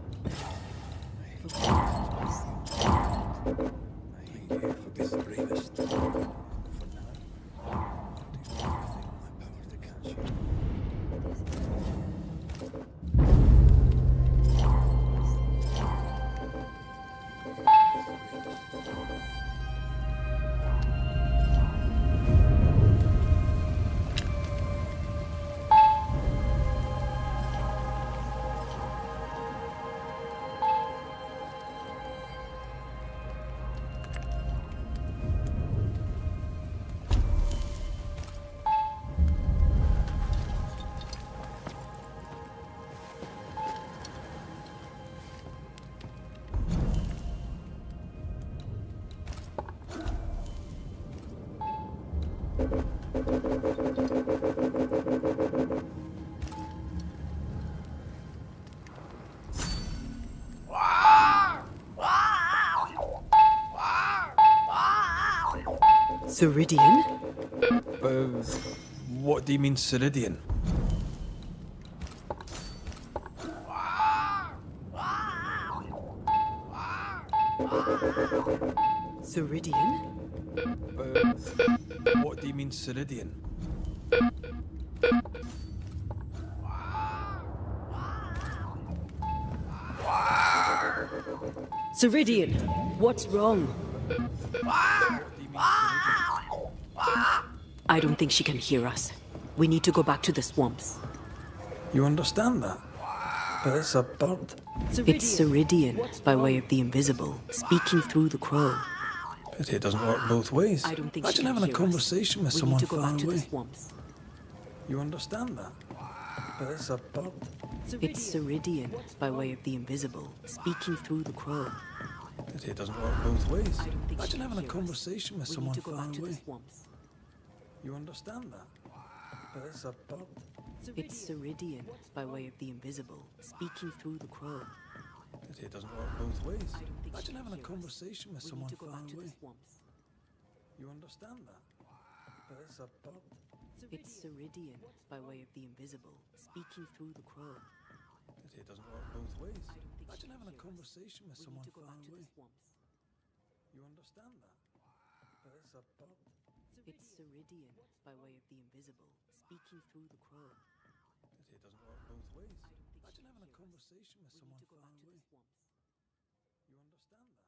Speaker 12: Thank you for being the bravest. But for now, I'll do everything in my power to catch you.
Speaker 1: Ceridian?
Speaker 12: What do you mean, Ceridian?
Speaker 1: Ceridian?
Speaker 12: What do you mean, Ceridian?
Speaker 1: Ceridian, what's wrong? I don't think she can hear us. We need to go back to the swamps.
Speaker 12: You understand that? But it's a bird.
Speaker 1: It's Ceridian, by way of the invisible, speaking through the crow.
Speaker 12: Pity it doesn't work both ways.
Speaker 1: I don't think she
Speaker 12: Imagine
Speaker 1: can
Speaker 12: having a
Speaker 1: hear us.
Speaker 12: conversation with
Speaker 1: We
Speaker 12: someone
Speaker 1: need to go
Speaker 12: far
Speaker 1: back to the
Speaker 12: away.
Speaker 1: swamps.
Speaker 12: You understand that? But it's a bird.
Speaker 1: It's Ceridian, by way of the invisible, speaking through the crow.
Speaker 12: Pity it doesn't work both ways.
Speaker 1: I don't think she
Speaker 12: Imagine
Speaker 1: can
Speaker 12: having a
Speaker 1: hear us.
Speaker 12: conversation with
Speaker 1: We
Speaker 12: someone
Speaker 1: need to go
Speaker 12: far
Speaker 1: back to the
Speaker 12: away.
Speaker 1: swamps.
Speaker 12: You understand that? But it's a bird.
Speaker 1: It's Ceridian, by way of the invisible, speaking through the crow.
Speaker 12: Pity it doesn't work both ways.
Speaker 1: I don't think
Speaker 12: Imagine
Speaker 1: she
Speaker 12: having a
Speaker 1: can hear us.
Speaker 12: conversation with
Speaker 1: We
Speaker 12: someone
Speaker 1: need to go
Speaker 12: far
Speaker 1: back to
Speaker 12: away.
Speaker 1: the swamps.
Speaker 12: You understand that? But it's a bird.
Speaker 1: It's Ceridian, by way of the invisible, speaking through the crow.
Speaker 12: Pity it doesn't work both ways.
Speaker 1: I don't think
Speaker 12: Imagine
Speaker 1: she
Speaker 12: having a
Speaker 1: can hear us.
Speaker 12: conversation with
Speaker 1: We
Speaker 12: someone
Speaker 1: need to go
Speaker 12: far
Speaker 1: back to
Speaker 12: away.
Speaker 1: the swamps.
Speaker 12: You understand that? But it's a bird.
Speaker 1: It's Ceridian, by way of the invisible, speaking through the crow.
Speaker 12: Pity it doesn't work both ways.
Speaker 1: I don't think
Speaker 12: Imagine
Speaker 1: she
Speaker 12: having a
Speaker 1: can hear us.
Speaker 12: conversation with
Speaker 1: We
Speaker 12: someone
Speaker 1: need to go
Speaker 12: far
Speaker 1: back to
Speaker 12: away.
Speaker 1: the swamps.
Speaker 12: You understand that?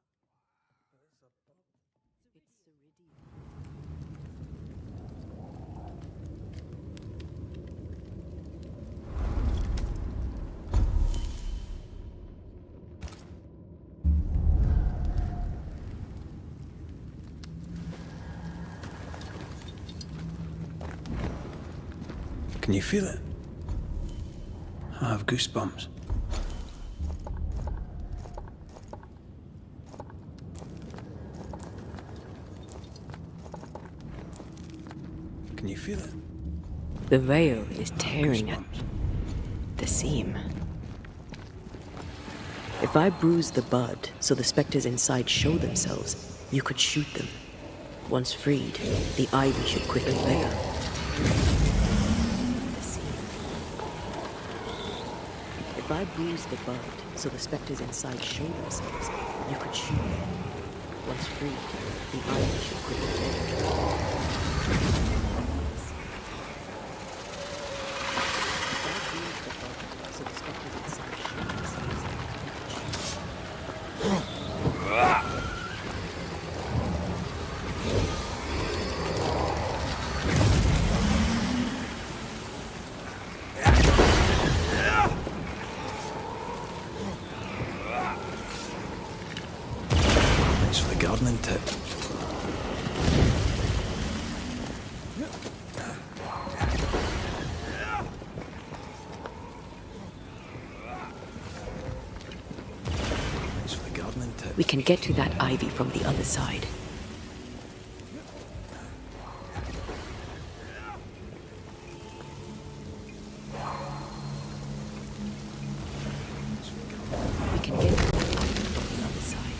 Speaker 12: But it's a bird.
Speaker 1: It's Ceridian.
Speaker 12: Can you feel it? I have goosebumps. Can you feel it?
Speaker 1: The veil is tearing at the seam. If I bruise the bud so the specters inside show themselves, you could shoot them. Once freed, the ivy should quickly veil. The seam. If I bruise the bud so the specters inside show themselves, you could shoot them. Once freed, the ivy should quickly veil.
Speaker 12: Thanks for the gardening tip. Thanks for the gardening tip.
Speaker 1: We can get to that ivy from the other side. We can get to that ivy from the other side.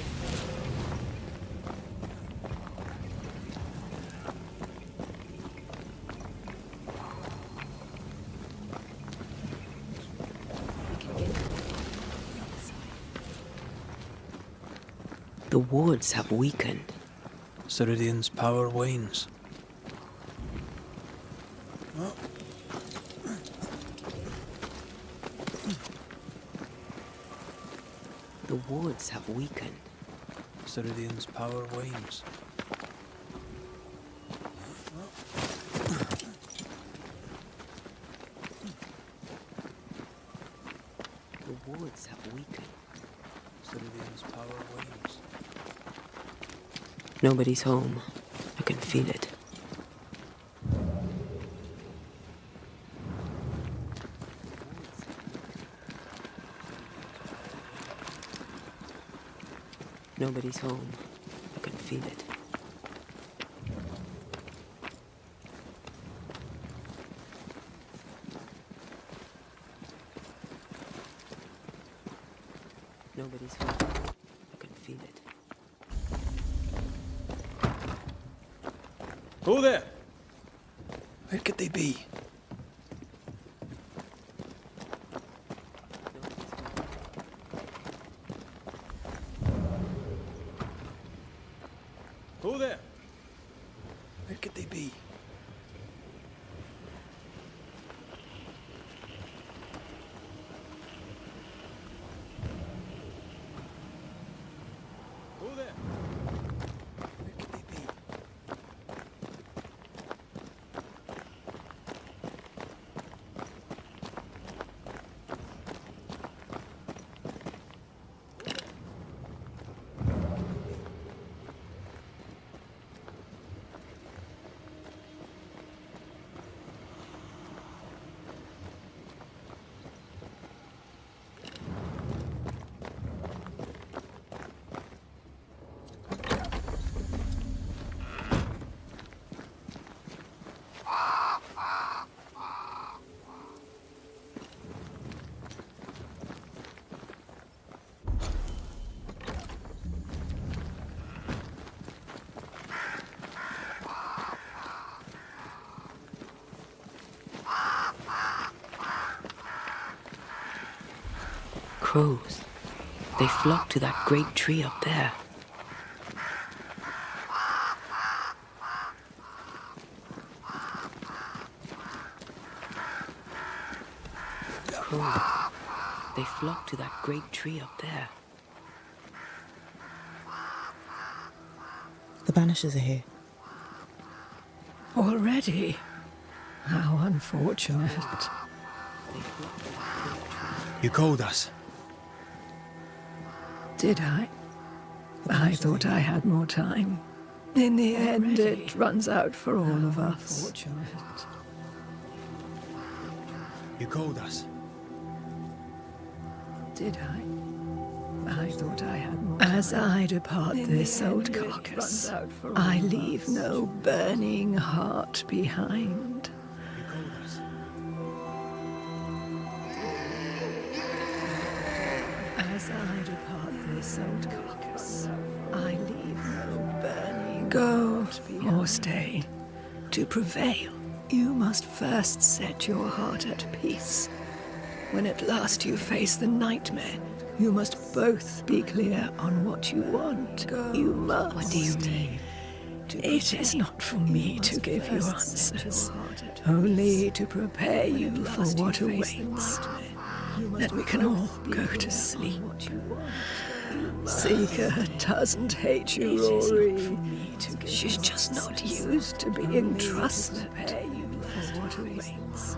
Speaker 1: The wards have weakened.
Speaker 12: Ceridian's power wanes.
Speaker 1: The wards have weakened.
Speaker 12: Ceridian's power wanes.
Speaker 1: The wards have weakened.
Speaker 12: Ceridian's power wanes.
Speaker 1: Nobody's home. I can feel it. Nobody's home. I can feel it. Nobody's home. I can feel it.
Speaker 17: Who there?
Speaker 12: Where could they be?
Speaker 17: Who there?
Speaker 12: Where could they be?
Speaker 1: Crows. They flock to that great tree up there. Crows. They flock to that great tree up there.
Speaker 9: The banishers are here.
Speaker 22: Already? How unfortunate.
Speaker 12: You called us.
Speaker 22: Did I? I thought I had more time. In the end, it runs out for all of us.
Speaker 12: Unfortunate. You called us.
Speaker 22: Did I? I thought I had more time. As I depart this old carcass, I leave no burning heart behind. As I depart this old carcass, I leave no burning Go or stay. To prevail, you must first set your heart at peace. When at last you face the nightmare, you must both be clear on what you want. You must.
Speaker 1: What do you mean?
Speaker 22: It is not for me to give you answers, only to prepare you for what awaits. Then we can all go to sleep. Seeker doesn't hate you, Rory. She's just not used to being trusted.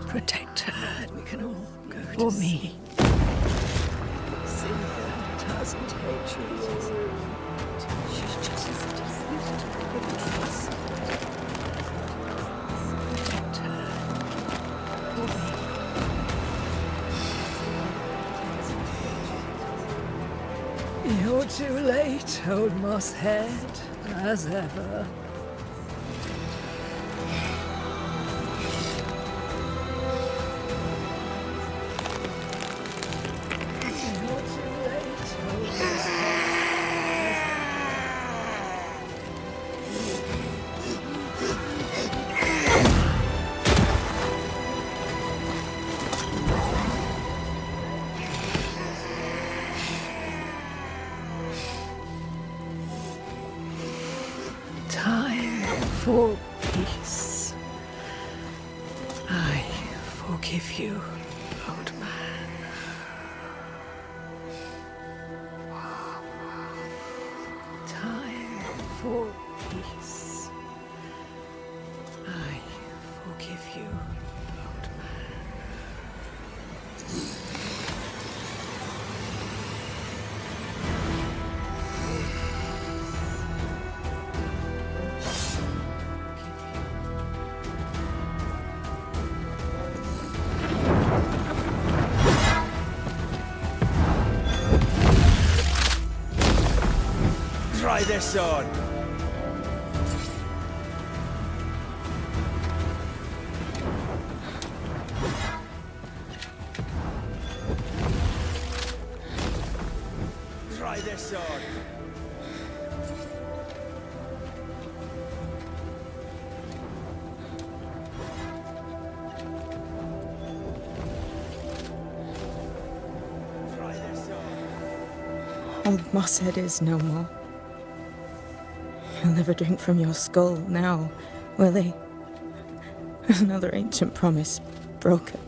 Speaker 22: Protect her. We can all go for me. Seeker doesn't hate you, Rory. She's just not used to being trusted. Protect her. For me. You're too late, old mosshead, as ever. Time for peace. I forgive you, old man. Time for peace. I forgive you, old man.
Speaker 17: Try this on. Try this on. Try this on.
Speaker 9: Old Mosshead is no more. He'll never drink from your skull now, will he? Another ancient promise broken.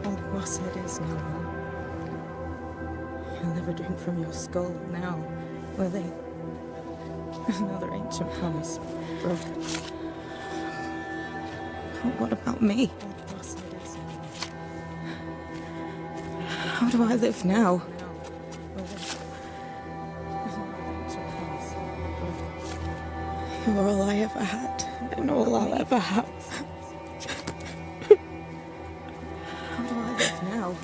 Speaker 9: Old Mosshead is no more. He'll never drink from your skull now, will he? Another ancient promise broken. But what about me? How do I live now? You are all I ever had, and all I'll ever have. How do I live now?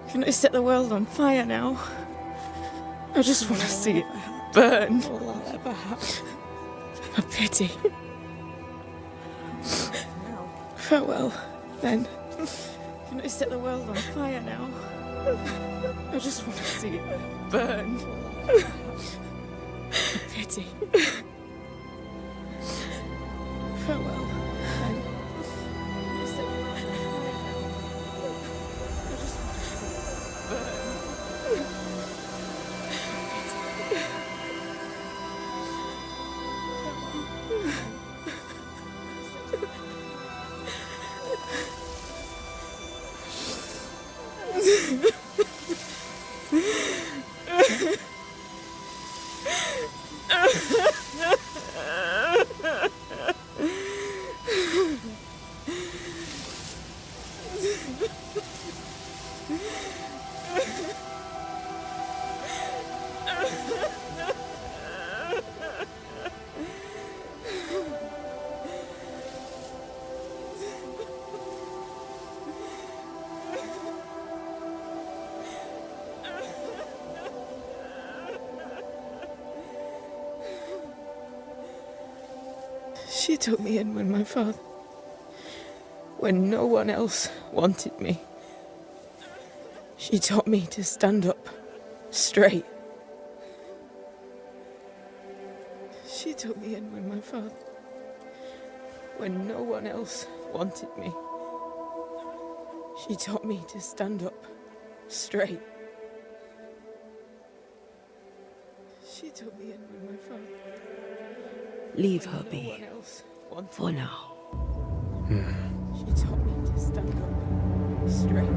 Speaker 9: Can I set the world on fire now? I just want to see it burn. All I'll ever have. A pity. Farewell, then. Can I set the world on fire now? I just want to see it burn. A pity. Farewell. She took me in when my father... when no one else wanted me. She taught me to stand up straight. She took me in when my father... when no one else wanted me. She taught me to stand up straight. She took me in when my father...
Speaker 1: Leave her be. For now.
Speaker 9: She taught me to stand up straight.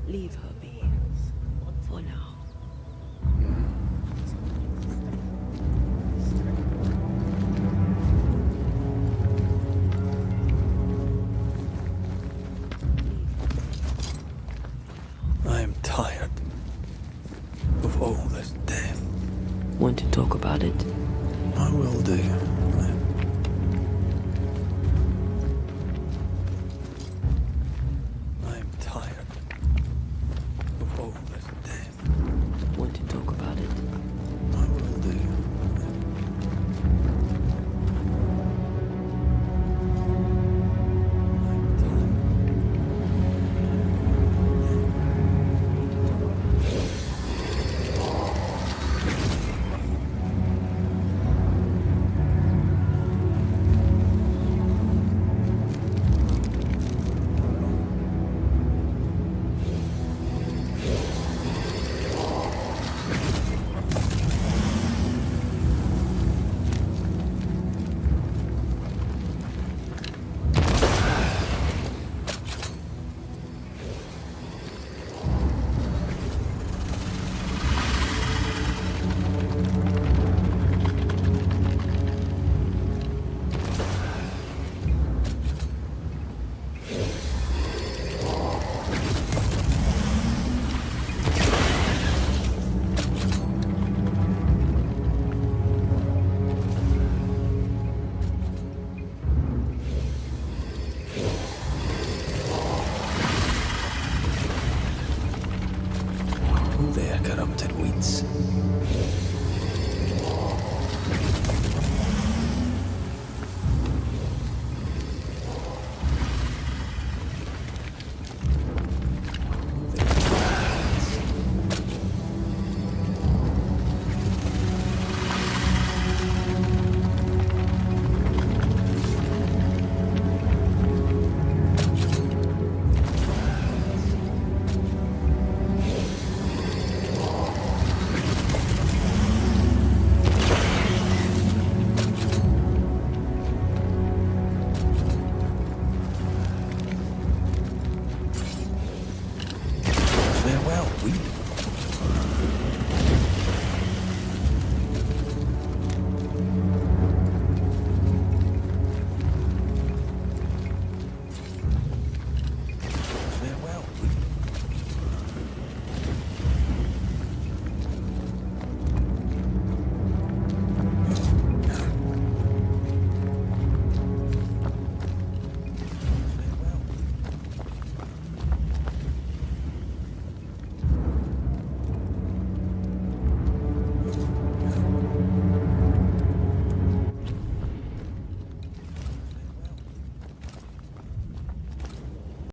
Speaker 1: Leave her be. For now.
Speaker 2: I am tired of all this death.
Speaker 1: Want to talk about it?
Speaker 2: I will do. I am tired of all this death.
Speaker 1: Want to talk about it?
Speaker 2: I will do. There, corrupted weeds.